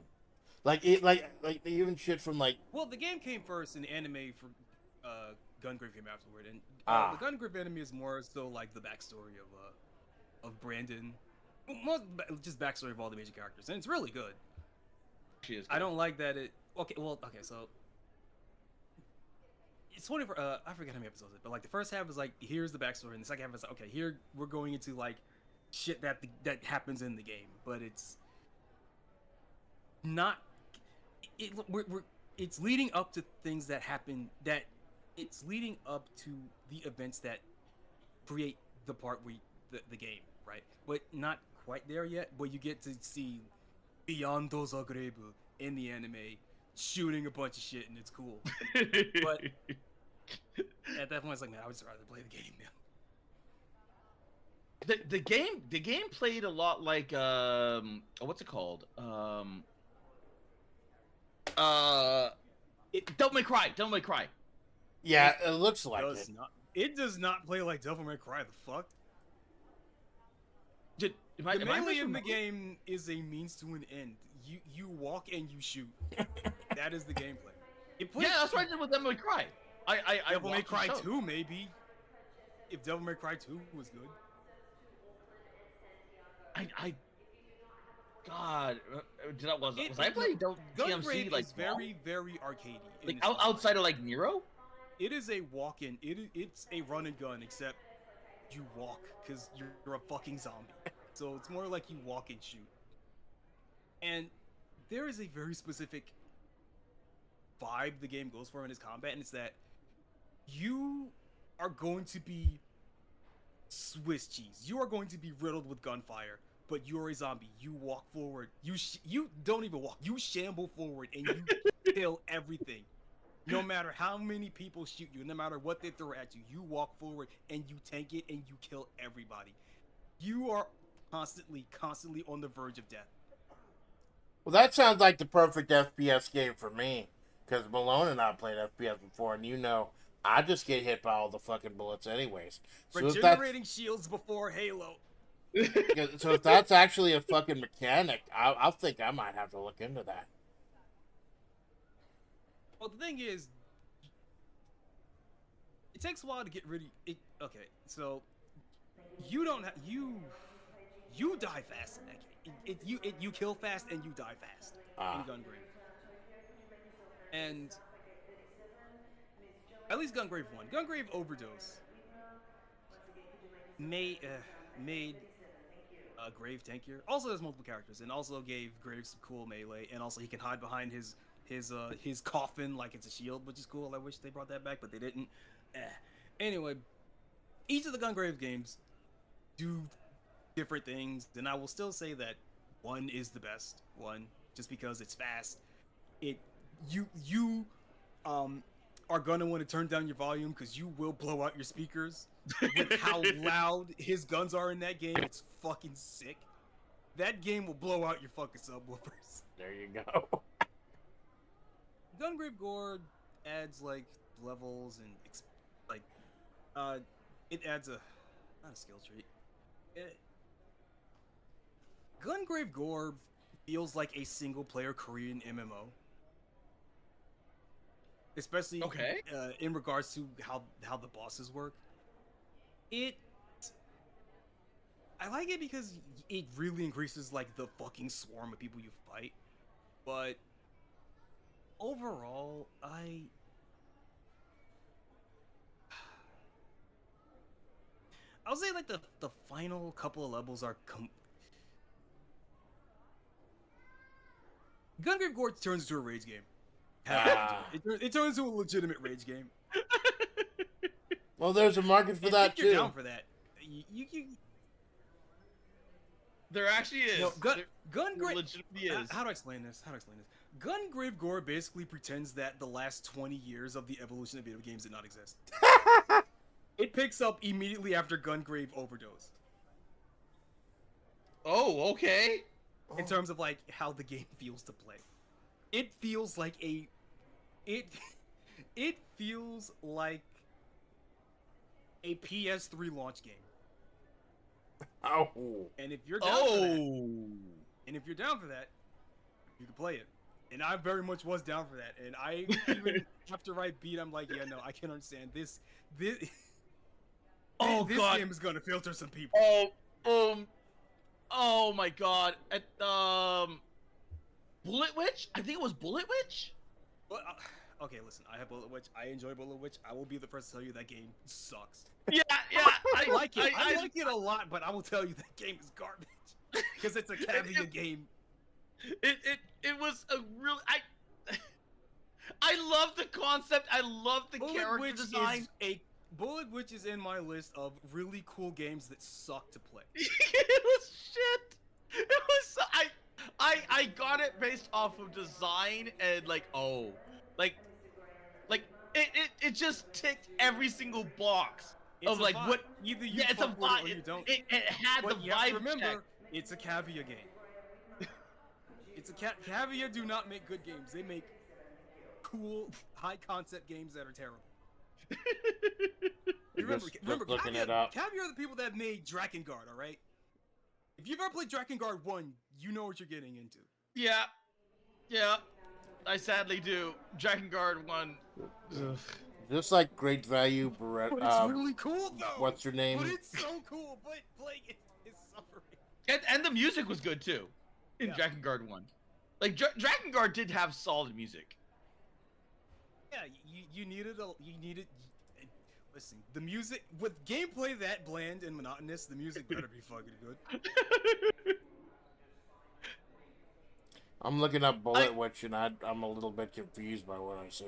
S1: Like even shit from like.
S3: Well, the game came first, and the anime for Gungrave came afterward, and the Gungrave anime is more so like the backstory of Brandon, just backstory of all the major characters, and it's really good.
S2: She is.
S3: I don't like that it. Okay, so it's 24. I forget how many episodes it is, but like the first half is like here's the backstory, and the second half is like okay, here we're going into like shit that happens in the game, but it's not. It's leading up to things that happen. That it's leading up to the events that create the part where the game, right? But not quite there yet. But you get to see beyond those Agrebu in the anime shooting a bunch of shit, and it's cool. But at that point, it's like, man, I would just rather play the game now.
S2: The game played a lot like what's it called? Devil May Cry.
S1: Yeah, it looks like it.
S3: It does not play like Devil May Cry. The fuck?
S2: The
S3: melee in the game is a means to an end. You walk and you shoot. That is the gameplay.
S2: Yeah, that's what I did with Devil May Cry.
S3: Devil May
S2: watched the
S3: Cry
S2: show.
S3: 2, maybe. If Devil May Cry 2 was good.
S2: God, was
S3: It-
S2: I
S3: it-
S2: playing
S3: Gungrave
S2: DMC like
S3: is very, very arcadey. in
S2: like
S3: its gameplay.
S2: outside of like Nero?
S3: It is a walk-in. It's a run and gun, except you walk because you're a fucking zombie. So it's more like you walk and shoot. And there is a very specific vibe the game goes for in its combat, and it's that you are going to be Swiss cheese. You are going to be riddled with gunfire, but you're a zombie. You walk forward. You don't even walk. You shamble forward and you kill everything. No matter how many people shoot you, no matter what they throw at you, you walk forward and you tank it and you kill everybody. You are constantly on the verge of death.
S1: Well, that sounds like the perfect FPS game for me. Because Malone and I played FPS before, and you know, I just get hit by all the fucking bullets anyways. So
S3: Regenerating shields before Halo.
S1: so if that's actually a fucking mechanic, I think I might have to look into that.
S3: Well, the thing is, it takes a while to get rid of it. Okay, so you don't have you die fast in that game. You kill fast and you die fast in Gungrave. And at least Gungrave 1. Gungrave Overdose made Grave tankier. Also has multiple characters, and also gave Grave some cool melee, and also he can hide behind his coffin like it's a shield, which is cool. I wish they brought that back, but they didn't. Anyway, each of the Gungrave games do different things, and I will still say that 1 is the best one, just because it's fast. You are gonna want to turn down your volume because you will blow out your speakers with how loud his guns are in that game. It's fucking sick. That game will blow out your fucking subwoofers.
S1: There you go.
S3: Gungrave Gore adds like levels and it adds not a skill tree. Gungrave Gore feels like a single player Korean MMO. Especially in regards to how the bosses work. I like it because it really increases like the fucking swarm of people you fight. But overall, I'll say like the final couple of levels are Gungrave Gore turns into a rage game. It turns into a legitimate rage game.
S1: Well, there's a market for that
S3: you're
S1: too.
S3: Down for that. You
S2: there actually is.
S3: No, Gungrave
S2: legitimately is.
S3: How do I explain this? Gungrave Gore basically pretends that the last 20 years of the evolution of video games did not exist. It picks up immediately after Gungrave Overdose.
S2: Oh, okay.
S3: In terms of like how the game feels to play. It feels like it feels like a PS3 launch game.
S1: Oh.
S3: And if you're down for that, you can play it. And I very much was down for that. And I even after I beat, I'm like, yeah, no, I can understand this. This
S2: God.
S3: game is gonna filter some people.
S2: Oh my God. At Bullet Witch? I think it was Bullet Witch?
S3: But okay, listen, I have Bullet Witch. I enjoy Bullet Witch. I will be the first to tell you that game sucks.
S2: Yeah.
S3: I like it. I like it a lot, but I will tell you that game is garbage because it's a caviar game.
S2: It was a really I love the concept. I love the character design.
S3: Bullet Witch is in my list of really cool games that suck to play.
S2: It was shit. It was I got it based off of design and it just ticked every siny box of like
S3: vibe.
S2: what
S3: Either you
S2: it's a
S3: fuck with it or
S2: vibe.
S3: you don't.
S2: It had
S3: But
S2: the
S3: you have to
S2: vibe.
S3: remember,
S2: check.
S3: it's a caviar game. It's a caviar do not make good games. They make cool, high concept games that are terrible. Remember,
S1: looking
S3: Caviar,
S1: it up.
S3: Caviar are the people that made Drakengard, all right? If you've ever played Drakengard 1, you know what you're getting into.
S2: Yeah, I sadly do. Drakengard 1.
S1: Just like Great Value,
S3: But it's really cool though.
S1: what's her name?
S3: But it's so cool. But playing it is suffering.
S2: And the music was good too, in Drakengard 1. Like Drakengard did have solid music.
S3: Yeah, you needed. Listen, the music with gameplay that bland and monotonous, the music better be fucking good.
S1: I'm looking up Bullet Witch, and I'm a little bit confused by what I see.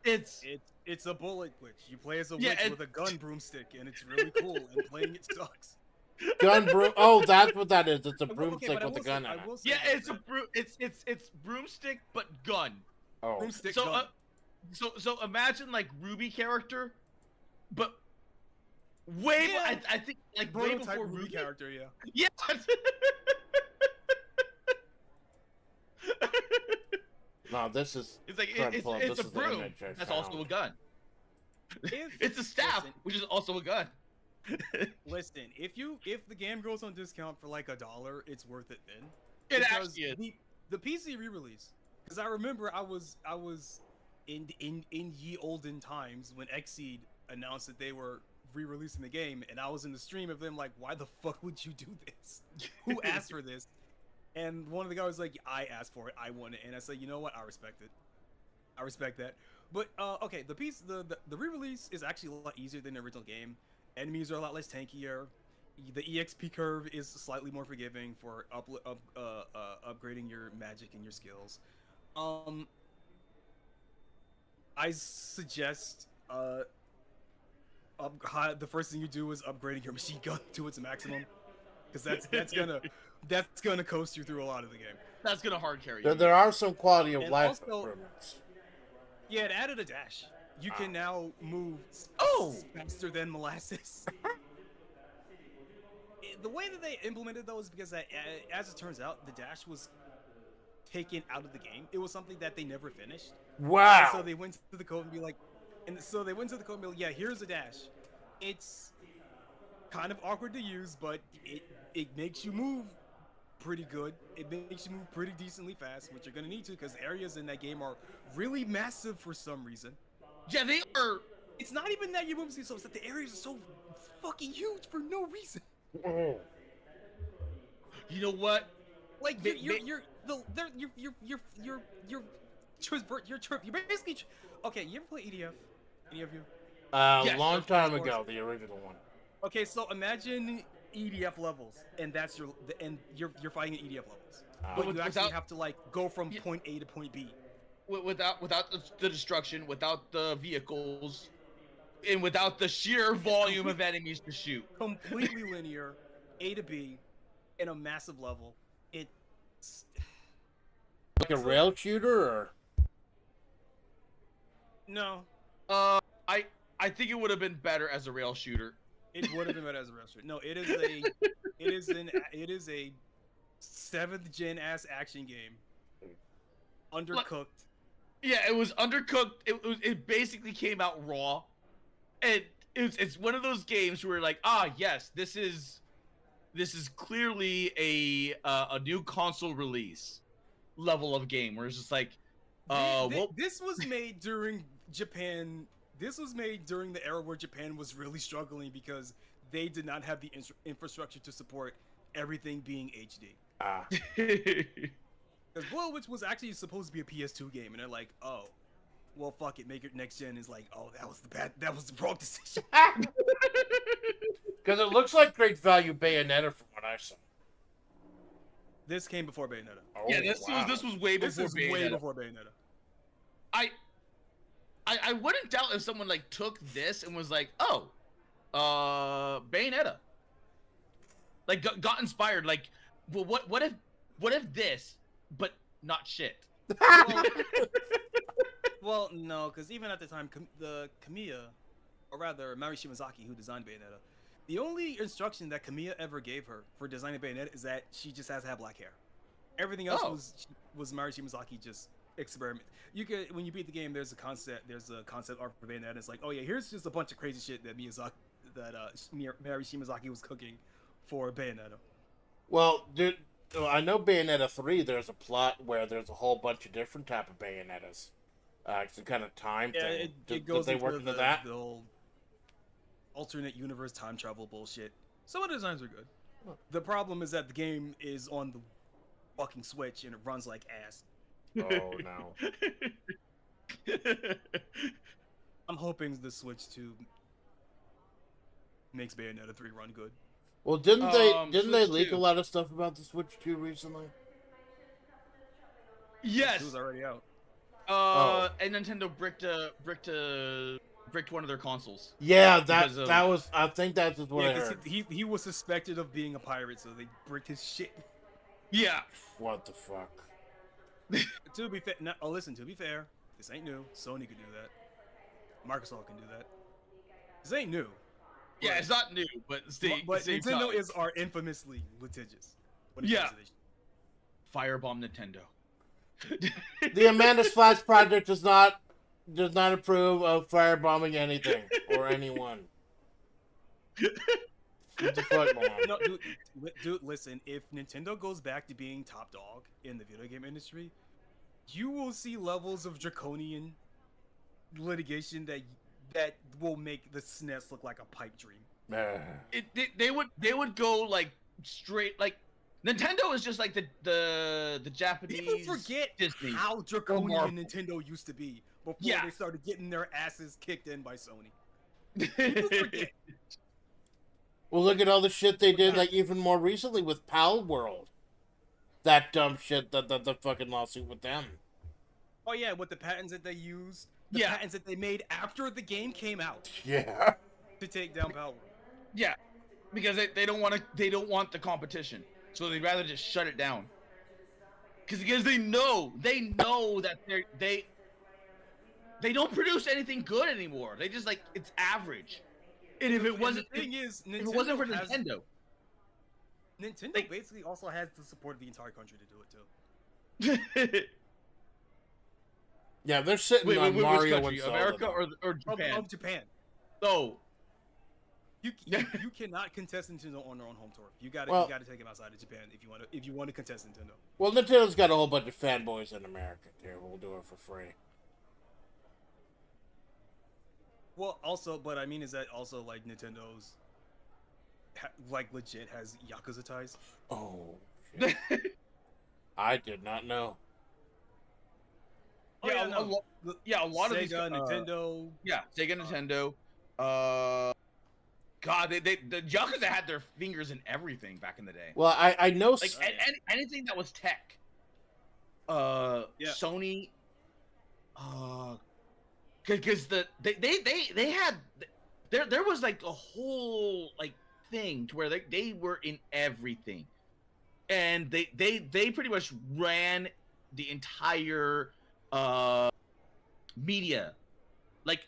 S3: It's a bullet witch. You play as a witch with a gun broomstick, and it's really cool. And playing it sucks.
S1: Gun broom. Oh, that's what that is. It's a broomstick
S3: Okay,
S1: with a gun in it.
S2: Yeah, it's broomstick but gun.
S1: Oh.
S3: Broomstick
S2: So
S3: gun.
S2: so imagine like Ruby character, but way I think like way
S3: Prototype
S2: before
S3: Ruby
S2: Ruby
S3: character, yeah.
S2: Yeah.
S1: No, this is.
S2: It's like
S1: This
S2: it's a
S1: is the
S2: broom.
S1: image I
S2: That's
S1: found.
S2: also a gun. It's a staff, which is also a gun.
S3: Listen, if the game goes on discount for like $1, it's worth it then.
S2: It
S3: Because
S2: actually is.
S3: the PC re-release. Because I remember I was in ye olden times when Xseed announced that they were re-releasing the game, and I was in the stream of them like, why the fuck would you do this? Who asked for this? And one of the guys was like, I asked for it, I want it, and I said, you know what, I respect it. I respect that. But okay, the re-release is actually a lot easier than the original game. Enemies are a lot less tankier. The EXP curve is slightly more forgiving for upgrading your magic and your skills. I suggest the first thing you do is upgrading your machine gun to its maximum, because that's gonna coast you through a lot of the game.
S2: That's gonna hard carry you.
S1: There are some quality of
S3: And
S1: life
S3: also-
S1: improvements.
S3: Yeah, it added a dash. You can now move faster than molasses. The way that they implemented those, because as it turns out, the dash was taken out of the game. It was something that they never finished.
S1: Wow.
S3: And so they went to the code and be like, yeah, here's a dash. It's kind of awkward to use, but it makes you move pretty good. It makes you move pretty decently fast, which you're gonna need to, because areas in that game are really massive for some reason.
S2: Yeah, they are.
S3: It's not even that you're moving so, it's that the areas are so fucking huge for no reason.
S2: You know what?
S3: Like you're basically okay. You ever play EDF? Any of you?
S2: Yes,
S1: Long
S2: of
S1: time
S2: course.
S1: ago, the original one.
S3: Okay, so imagine EDF levels, and that's you're fighting at EDF levels, but you actually have to like go from point A to point B.
S2: Without the destruction, without the vehicles, and without the sheer volume of enemies to shoot.
S3: Completely linear, A to B, in a massive level. It's
S1: Like a rail shooter, or?
S3: no.
S2: I think it would have been better as a rail shooter.
S3: It would have been better as a restaurant. No, it is a 7th gen ass action game. Undercooked.
S2: Yeah, it was undercooked. It basically came out raw, and it's one of those games where like, yes, this is clearly a new console release level of game, where it's just like,
S3: this was made during Japan. This was made during the era where Japan was really struggling because they did not have the infrastructure to support everything being HD. Because Bullet Witch was actually supposed to be a PS2 game, and they're like, oh, well, fuck it, make it next gen. Is like, oh, that was the wrong decision.
S1: Because it looks like Great Value Bayonetta from what I saw.
S3: This came before Bayonetta.
S1: Oh,
S2: yeah, this was way before Bayonetta.
S3: Way before Bayonetta.
S2: I wouldn't doubt if someone like took this and was like, Bayonetta. Like got inspired. Like, well, what if this, but not shit.
S3: Well, no, because even at the time, Kamiya, or rather Mari Shimazaki, who designed Bayonetta, the only instruction that Kamiya ever gave her for designing Bayonetta is that she just has to have black hair. Everything else was Mari Shimazaki just experiment. You could, when you beat the game, there's a concept art for Bayonetta. It's like, oh yeah, here's just a bunch of crazy shit that Mari Shimazaki was cooking for Bayonetta.
S1: Well, dude, I know Bayonetta 3, there's a plot where there's a whole bunch of different type of Bayonettas. It's the kind of time
S3: Yeah,
S1: thing.
S3: it goes
S1: they
S3: into
S1: work into
S3: the
S1: that?
S3: whole alternate universe time travel bullshit. Some of the designs are good. The problem is that the game is on the fucking Switch and it runs like ass.
S1: Oh no.
S3: I'm hoping the Switch 2 makes Bayonetta 3 run good.
S1: Well, didn't they
S2: Switch
S1: leak
S2: 2.
S1: a lot of stuff about the Switch 2 recently?
S2: Yes.
S3: Switch 2's already out.
S2: And Nintendo bricked one of their consoles.
S1: Yeah,
S2: Because of-
S1: that was. I think that's just what I
S3: Yeah,
S1: heard.
S3: because he was suspected of being a pirate, so they bricked his shit.
S2: Yeah.
S1: What the fuck?
S3: To be fair, listen. To be fair, this ain't new. Sony can do that. Microsoft can do that. This ain't new.
S2: Yeah, it's not new, but
S3: But Nintendo are infamously litigious. When it comes to this.
S2: Firebomb Nintendo.
S1: The Amanda Splatts project does not approve of firebombing anything or anyone. What the fuck, man?
S3: No, dude, listen. If Nintendo goes back to being top dog in the video game industry, you will see levels of draconian litigation that will make the SNES look like a pipe dream.
S2: They would go like straight like Nintendo is just like the Japanese.
S3: People forget
S2: Disney
S3: how
S2: or
S3: draconian
S2: Marvel.
S3: Nintendo used to be before
S2: Yeah.
S3: they started getting their asses kicked in by Sony. People forget.
S1: Well, look at all the shit they did, like even more recently with Pal World. That dumb shit, the fucking lawsuit with them.
S3: Oh yeah, with the patents that they used, patents that they made after the game came out
S1: Yeah.
S3: to take down Power.
S2: Yeah, because they don't want the competition, so they'd rather just shut it down. Because they know that they don't produce anything good anymore. They just like it's average. And if it wasn't,
S3: The thing is,
S2: if it wasn't for
S3: has-
S2: Nintendo,
S3: Nintendo basically also has the support of the entire country to do it too.
S1: Yeah, they're sitting
S2: wait,
S1: on
S2: which
S1: Mario
S2: country?
S1: and Zelda.
S2: America or Japan?
S3: Of Japan.
S2: Oh,
S3: You cannot contest Nintendo on their own home turf. You gotta take them outside of Japan if you want to contest Nintendo.
S1: Well, Nintendo's got a whole bunch of fanboys in America too. We'll do it for free.
S3: Well, also, but I mean, is that also like Nintendo's like legit has Yakuza ties?
S1: Oh, shit. I did not know.
S3: Oh,
S2: yeah,
S3: no.
S2: a lot of these
S3: Nintendo.
S2: Yeah, Sega, Nintendo. God, the Yakuza had their fingers in everything back in the day.
S1: Well, I know.
S2: Like anything that was tech. Sony. Because they had there was like a whole like thing to where they were in everything, and they pretty much ran the entire media, like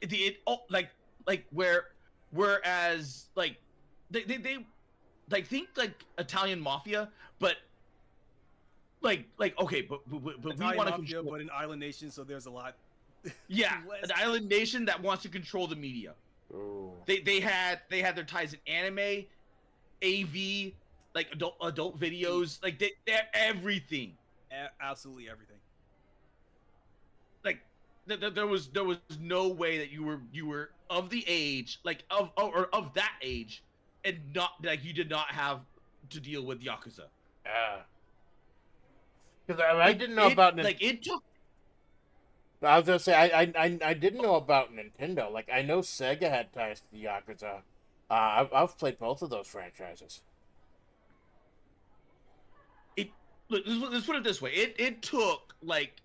S2: whereas like they like think like Italian mafia, but like okay, but we want to control.
S3: But an island nation, so there's a lot.
S2: Yeah, an island nation that wants to control the media.
S1: Ooh.
S2: They had their ties in anime, AV, like adult videos, like they're everything.
S3: Absolutely everything.
S2: Like there was no way that you were of the age, like of that age, and not like you did not have to deal with Yakuza.
S1: Because I didn't know about
S2: like it took.
S1: I was gonna say I didn't know about Nintendo. Like I know Sega had ties to the Yakuza. I've played both of those franchises.
S2: Let's put it this way. It took like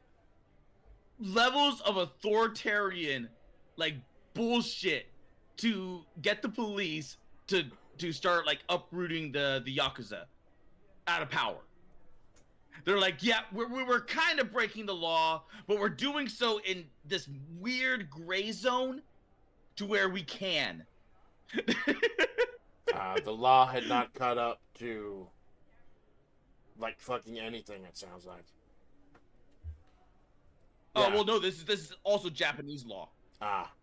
S2: levels of authoritarian like bullshit to get the police to start like uprooting the Yakuza out of power. They're like, yeah, we're kind of breaking the law, but we're doing so in this weird gray zone to where we can.
S1: The law had not caught up to like fucking anything. It sounds like.
S2: Oh
S1: Yeah.
S2: well, no, this is also Japanese law.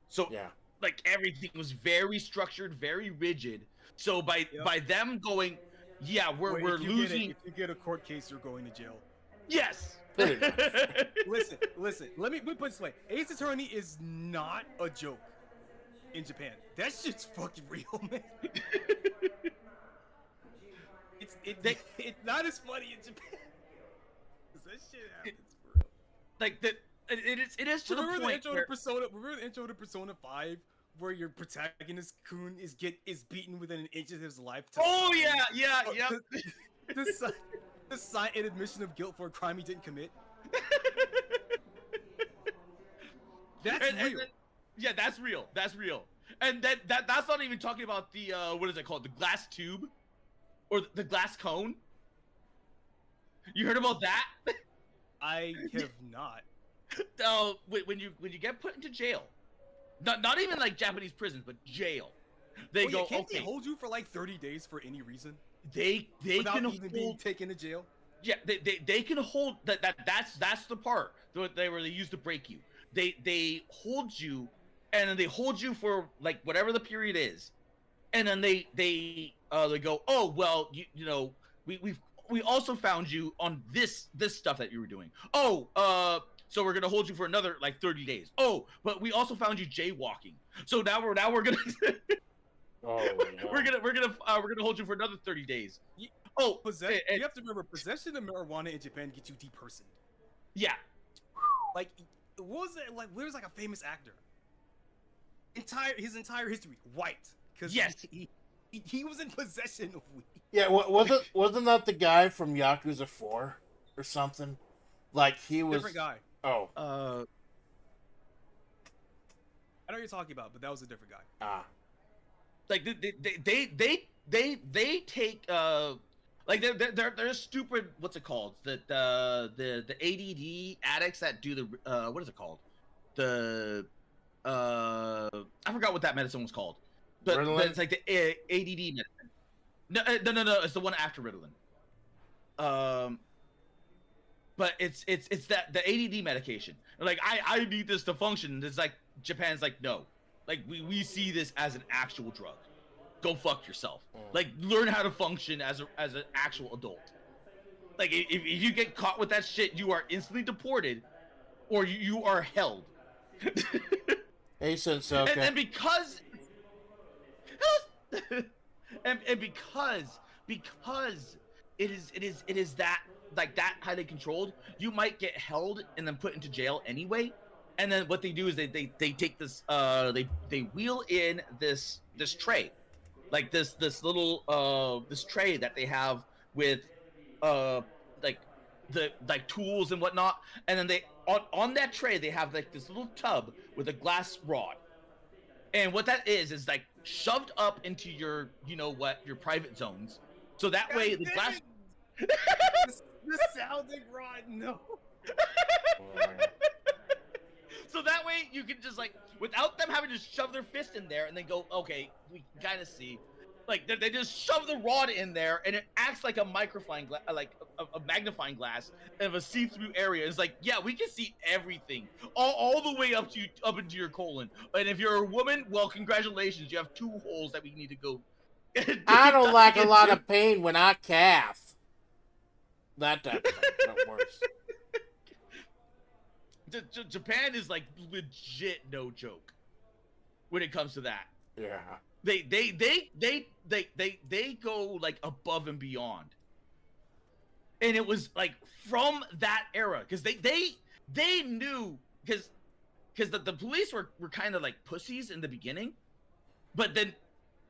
S2: So
S1: Yeah.
S2: like everything was very structured, very rigid. So by them going, yeah, we're losing.
S3: If you get a court case, you're going to jail.
S2: Yes.
S1: Pretty much.
S3: Listen. Let me put it this way: Ace Attorney is not a joke in Japan. That shit's fucking real, man. It's not as funny in Japan. 'Cause that shit happens for real.
S2: Like that. It is to
S3: Remember
S2: the point where...
S3: Remember the intro to Persona 5 where your protagonist Kun is beaten within an inch of his life?
S2: Oh yeah.
S3: To sign an admission of guilt for a crime he didn't commit. That's real.
S2: Yeah, that's real. That's real. And that's not even talking about the what is it called? The glass tube, or the glass cone. You heard about that?
S3: I have not.
S2: Oh, when you get put into jail, not even like Japanese prisons, but jail, they go,
S3: can't
S2: okay.
S3: they hold you for like 30 days for any reason?
S2: They
S3: Without
S2: can
S3: even being taken to jail.
S2: Yeah, they can hold that's the part where they use to break you. They hold you, and then they hold you for like whatever the period is, and then they go, oh well, you know, we also found you on this stuff that you were doing. Oh, so we're gonna hold you for another like 30 days. Oh, but we also found you jaywalking. So now we're gonna
S1: Oh, no.
S2: we're gonna hold you for another 30 days. Oh,
S3: You have to remember, possession of marijuana in Japan gets you depersoned.
S2: Yeah.
S3: Like, what was it? Like, where's like a famous actor? His entire history, white. Because
S2: yes,
S3: he was in possession of weed.
S1: Yeah, wasn't that the guy from Yakuza 4 or something? Like he was
S3: Different guy.
S1: Oh.
S3: I know what you're talking about, but that was a different guy.
S1: Ah.
S2: Like they take like they're stupid. What's it called? The ADD addicts that do the what is it called? The I forgot what that medicine was called. But it's like the ADD medicine. No. It's the one after Ritalin. But it's that the ADD medication. Like I need this to function. It's like Japan's like no. Like we see this as an actual drug. Go fuck yourself. Like learn how to function as an actual adult. Like if you get caught with that shit, you are instantly deported, or you are held.
S1: Hey, Sensei.
S2: And because and because it is that like that highly controlled, you might get held and then put into jail anyway. And then what they do is they take this they wheel in this tray, like this little this tray that they have with like the like tools and whatnot, and then they on that tray they have like this little tub with a glass rod, and what that is like shoved up into your your private zones, so that way the glass.
S3: The sounding rod, no.
S2: So that way you can just like, without them having to shove their fist in there and then go, okay, we kind of see. Like they just shove the rod in there and it acts like a magnifying glass of a see-through area. It's like, yeah, we can see everything, all the way up into your colon. And if you're a woman, well, congratulations, you have 2 holes that we need to go.
S1: I don't like a lot of pain when I calf. That type of thing, no worse.
S2: Japan is like legit no joke when it comes to that.
S1: Yeah.
S2: They go like above and beyond. And it was like from that era, because they knew, because the police were kind of like pussies in the beginning, but then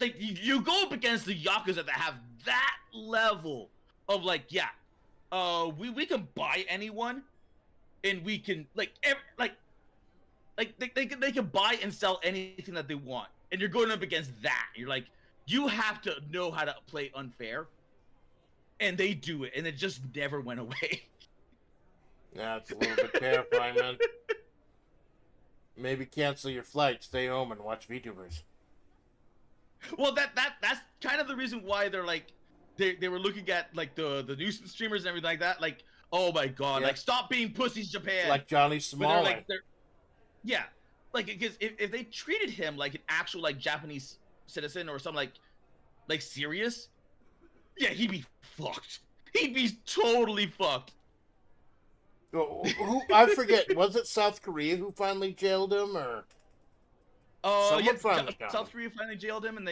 S2: like you go up against the Yakuza that have that level of like, yeah, we can buy anyone, and we can like they can buy and sell anything that they want, and you're going up against that. You're like, you have to know how to play unfair, and they do it, and it just never went away.
S1: Yeah, it's a little bit terrifying, man. Maybe cancel your flight, stay home, and watch VTubers.
S2: Well, that's kind of the reason why they're like, they were looking at like the nuisance streamers and everything like that. Like, oh my god, like stop being pussies, Japan.
S1: Like Johnny Smollett.
S2: Yeah, like because if they treated him like an actual like Japanese citizen or something like serious, yeah, he'd be fucked. He'd be totally fucked.
S1: Who I forget? Was it South Korea who finally jailed him, or someone finally got
S2: South
S1: him?
S2: Korea finally jailed him, and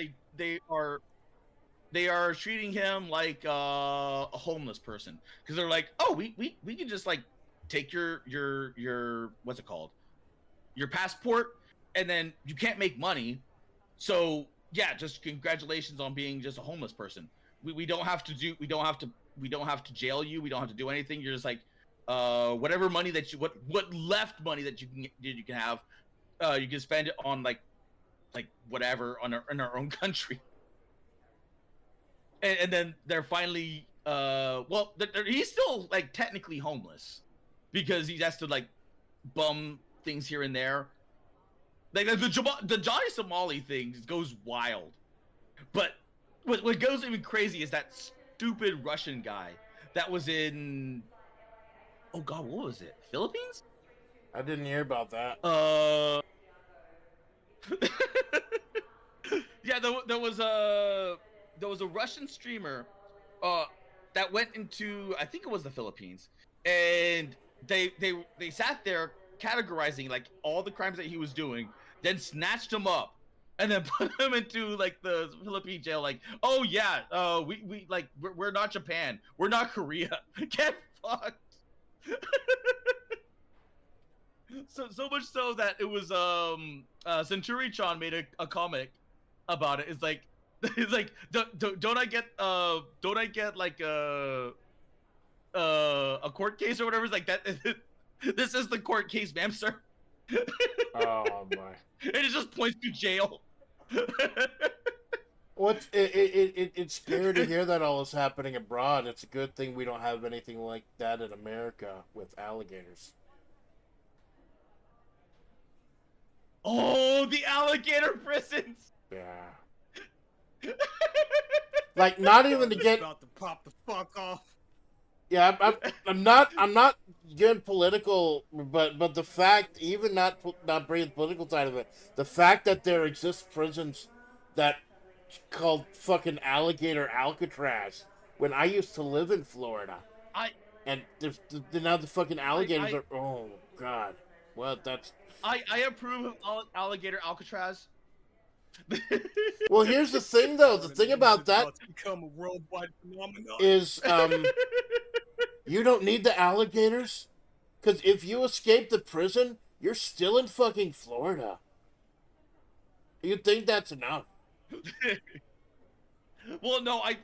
S2: they are treating him like a homeless person because they're like, oh, we can just like take your what's it called, your passport, and then you can't make money, so yeah, just congratulations on being just a homeless person. We don't have to jail you. We don't have to do anything. You're just like whatever money that you what left money that you can have, you can spend it on like whatever in our own country. And then they're finally he's still like technically homeless because he has to like bum things here and there. Like the Johnny Somali thing goes wild, but what goes even crazy is that stupid Russian guy that was in, oh god, what was it, Philippines?
S1: I didn't hear about that.
S2: Yeah, there was a Russian streamer that went into, I think it was the Philippines, and they sat there categorizing like all the crimes that he was doing, then snatched him up and then put him into like the Philippine jail. Like, oh yeah, we're not Japan, we're not Korea, get fucked. So much so that it was Century-chan made a comic about it. It's like don't I get like a court case or whatever? It's like that. This is the court case, ma'am, sir.
S1: Oh my!
S2: And it just points to jail.
S1: It's scary to hear that all is happening abroad. It's a good thing we don't have anything like that in America with alligators.
S2: Oh, the alligator prisons.
S1: Yeah. Like, not even to get
S3: about to pop the fuck off.
S1: Yeah, I'm not getting political, but the fact, even not bringing the political side of it, the fact that there exist prisons that called fucking alligator Alcatraz when I used to live in Florida, and now the fucking alligators are, oh god, well that's.
S2: I approve of alligator Alcatraz.
S1: Well, here's the thing, though. The thing about that
S3: become a worldwide phenomenon
S1: is, you don't need the alligators, because if you escape the prison, you're still in fucking Florida. You'd think that's enough.
S2: Well, no, I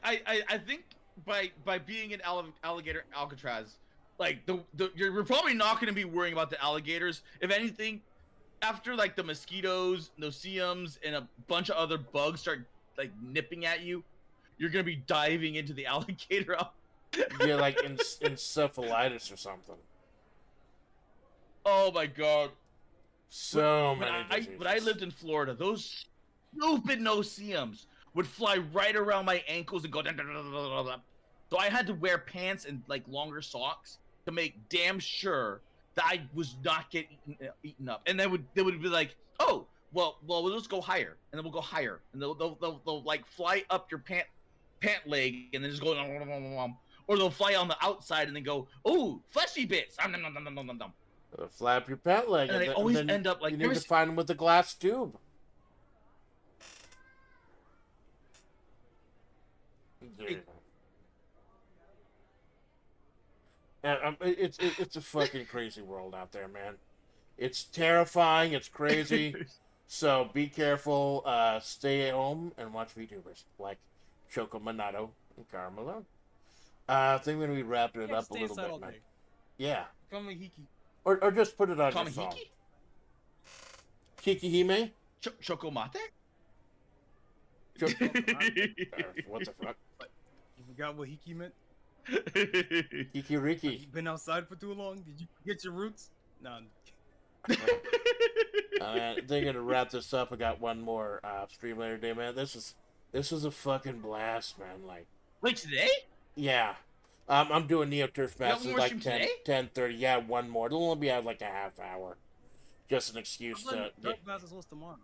S2: think by being in alligator Alcatraz, like you're probably not going to be worrying about the alligators. If anything, after like the mosquitoes, no-see-ums, and a bunch of other bugs start like nipping at you, you're gonna be diving into the alligator.
S1: Yeah, like encephalitis or something.
S2: Oh my god.
S1: So many diseases.
S2: When I lived in Florida, those stupid no-see-ums would fly right around my ankles and go. So I had to wear pants and like longer socks to make damn sure that I was not getting eaten up. And they would be like, oh, well, we'll just go higher, and then we'll go higher, and they'll like fly up your pant leg, and then just go, or they'll fly on the outside and then go, oh, fleshy bits,
S1: Fly up your pant leg,
S2: and they always end up like
S1: you need to find them with a glass tube. It's a fucking crazy world out there, man. It's terrifying. It's crazy. So be careful. Stay at home and watch VTubers like Choco Monato and Carmelo. I think we're gonna be wrapping it up a little bit, man. Yeah. Or just put it on your phone. Kikihime?
S2: Choco Mate?
S1: What the fuck?
S3: You forgot what Hiki meant?
S1: Kikiriki.
S3: You been outside for too long? Did you forget your roots? No.
S1: They're gonna wrap this up. I got one more stream later today, man. This is a fucking blast, man. Like,
S2: wait, today?
S1: Yeah. I'm doing Neo Turf matches like 10:30. Yeah, one more. It'll only be out like a half hour. Just an excuse to.
S3: Turf matches was tomorrow.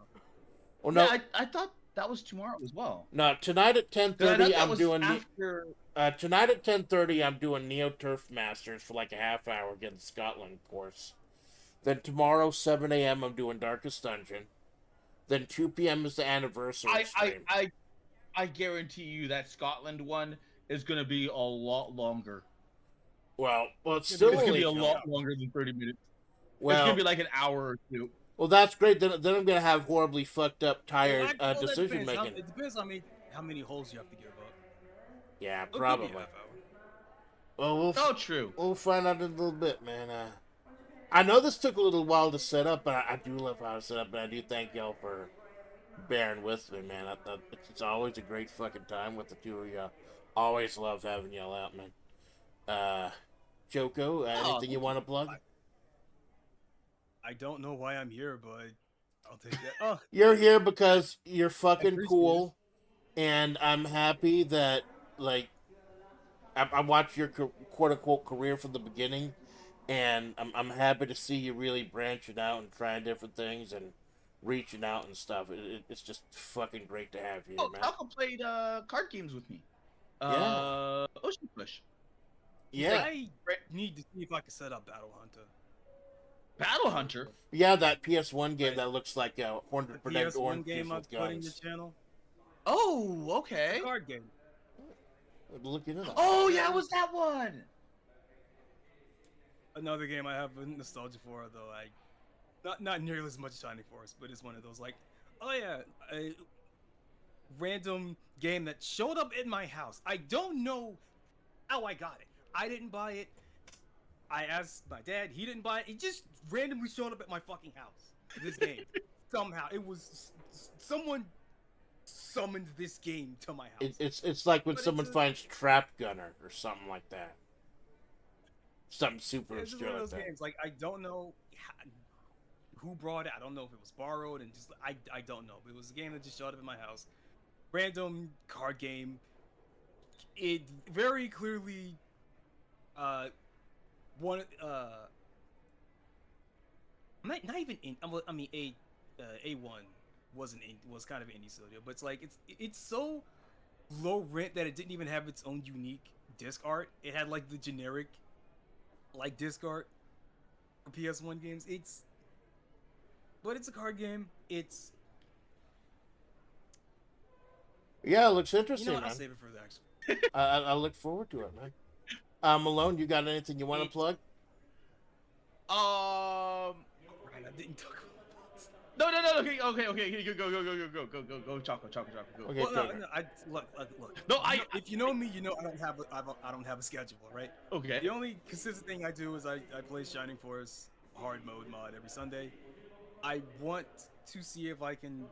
S1: Oh no!
S2: Yeah, I thought that was tomorrow as well.
S1: No, tonight at 10:30
S2: 'Cause I thought that
S1: I'm
S2: was
S1: doing
S2: after.
S1: tonight at 10:30 I'm doing Neo Turf Masters for like a half hour against Scotland course. Then tomorrow 7 a.m. I'm doing Darkest Dungeon. Then 2 p.m. is the anniversary stream.
S2: I guarantee you that Scotland one is going to be a lot longer.
S1: Well, it's still
S2: It's going to
S1: only
S2: be a lot longer than 30 minutes.
S1: well,
S2: it's going to be like an hour or two.
S1: Well, that's great. Then I'm gonna have horribly fucked up, tired
S3: Well, that
S1: decision
S3: depends.
S1: making.
S3: It depends on how many holes you have to give up.
S1: Yeah,
S3: It'll give
S1: probably.
S3: you a half hour.
S1: Well,
S2: True.
S1: We'll find out in a little bit, man. I know this took a little while to set up, but I do love how it's set up, and I do thank y'all for bearing with me, man. It's always a great fucking time with the two of y'all. Always love having y'all out, man. Joko, anything you want to plug?
S3: I don't know why I'm here, but I'll take that. Oh,
S1: You're here because you're fucking
S3: appreciate
S1: cool, and I'm happy that, like, I watched your quote-unquote career from the beginning, and I'm happy to see you really branching out and trying different things and reaching out and stuff. It's just fucking great to have you, man.
S2: Malcolm played card games with me.
S1: Yeah.
S2: Ocean Push.
S1: Yeah.
S3: I need to see if I can set up Battle Hunter.
S2: Battle Hunter?
S1: Yeah, that PS1 game
S3: Right.
S1: that looks like a 100%
S3: PS1
S1: orange
S3: game
S1: piece
S3: I've
S1: with
S3: put in the
S1: guns.
S3: channel.
S2: Oh, okay.
S3: Card game.
S1: Look into that.
S2: Oh, yeah, it was that one.
S3: Another game I have nostalgia for, though. Not nearly as much Shining Force, but it's one of those like, oh yeah, a random game that showed up in my house. I don't know how I got it. I didn't buy it. I asked my dad. He didn't buy it. It just randomly showed up at my fucking house. This game somehow it was someone summoned this game to my house.
S1: It's like when
S3: But
S1: someone
S3: it's a-
S1: finds Trap Gunner or something like that. Something super
S3: It's just
S1: obscure
S3: one
S1: like
S3: of those
S1: that.
S3: games. Like I don't know who brought it. I don't know if it was borrowed, and just I don't know. But it was a game that just showed up in my house. Random card game. It very clearly, one not even in. I mean A1 was kind of an indie studio, but it's like it's so low rent that it didn't even have its own unique disc art. It had like the generic like disc art for PS1 games. But it's a card game. It's
S1: Yeah, it looks
S3: you
S1: interesting,
S3: know what, I'll
S1: man.
S3: save it for the actual.
S1: I look forward to it, man. Malone, you got anything you want to plug?
S3: Right, I didn't talk about
S2: No. Okay. Go. Choco. Go.
S1: Okay,
S3: well,
S1: go.
S3: no, look.
S2: No,
S3: If you know me, you know I don't have a schedule, right?
S2: Okay.
S3: The only consistent thing I do is I play Shining Force hard mode mod every Sunday. I want to see if I can.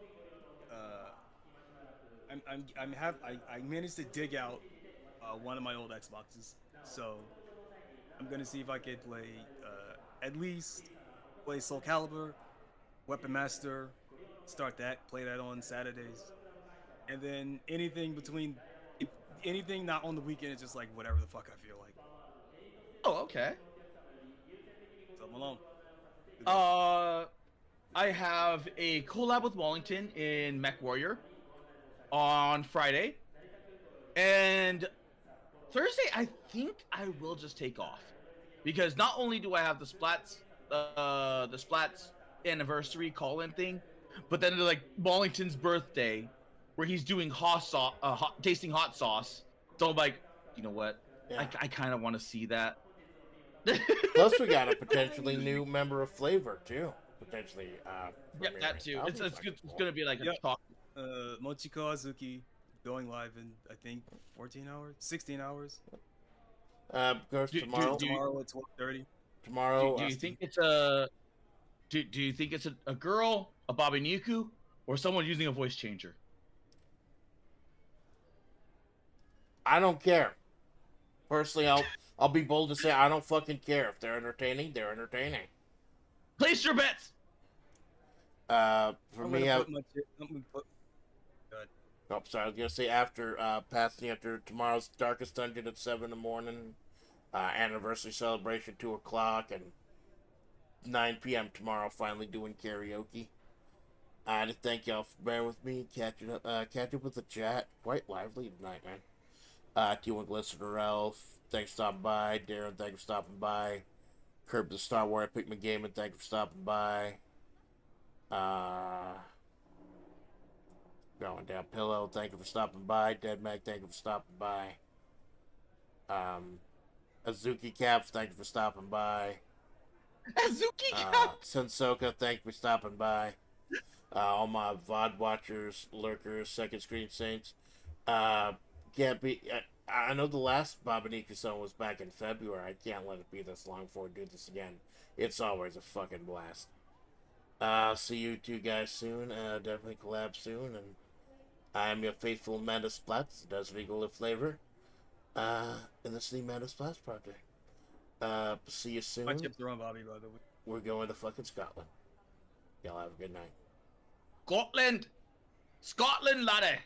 S3: I managed to dig out one of my old Xboxes, so I'm gonna see if I could play at least play Soul Calibur, Weapon Master, start that, play that on Saturdays, and then anything not on the weekend is just like whatever the fuck I feel like.
S2: Oh, okay.
S3: So I'm alone.
S2: I have a collab with Wallington in Mech Warrior on Friday, and Thursday I think I will just take off because not only do I have the Splatts anniversary call-in thing, but then like Wallington's birthday where he's doing tasting hot sauce. So I'm like, you know what?
S1: Yeah.
S2: I kind of want to see that.
S1: Plus, we got a potentially new member of FlaVR too. Potentially.
S2: Yeah,
S1: premiering.
S2: that too.
S1: That'll
S2: It's
S1: be fucking
S2: it's
S1: cool.
S2: gonna be like a
S3: Yep.
S2: talk.
S3: Mochiko Azuki going live in I think 16 hours.
S1: Goes
S2: Do-
S1: tomorrow.
S2: do-
S3: Tomorrow at 12:30.
S1: Tomorrow.
S2: Do you think it's a? Do you think it's a girl, a Babiniku, or someone using a voice changer?
S1: I don't care. Personally, I'll be bold to say I don't fucking care. If they're entertaining, they're entertaining.
S2: Place your bets.
S1: For
S3: I'm
S1: me,
S3: gonna put
S1: oh, sorry, I was gonna say after tomorrow's Darkest Dungeon at 7 in the morning, anniversary celebration 2 o'clock, and 9 p.m. tomorrow. Finally doing karaoke. I just thank y'all for bearing with me. Catch up with the chat. Quite lively tonight, man. T1 Glistener Elf, thanks for stopping by. Darren, thanks for stopping by. Curb the Star Wars Pikmin Gaming, thank you for stopping by. Going down Pillow, thank you for stopping by. Dead Mag, thank you for stopping by. Azuki Caps, thank you for stopping by.
S2: Azuki Cap.
S1: Sensoka, thank you for stopping by. All my VOD watchers, lurkers, second screen saints. Can't be. I know the last Babiniku song was back in February. I can't let it be this long before we do this again. It's always a fucking blast. See you two guys soon. Definitely collab soon. And I am your faithful Amanda Splatts, Desert Eagle of Flavor. And this is the Amanda Splatts Project. See you soon.
S3: My chips are on Bobby, by the way.
S1: We're going to fucking Scotland. Y'all have a good night.
S2: Scotland, laddie.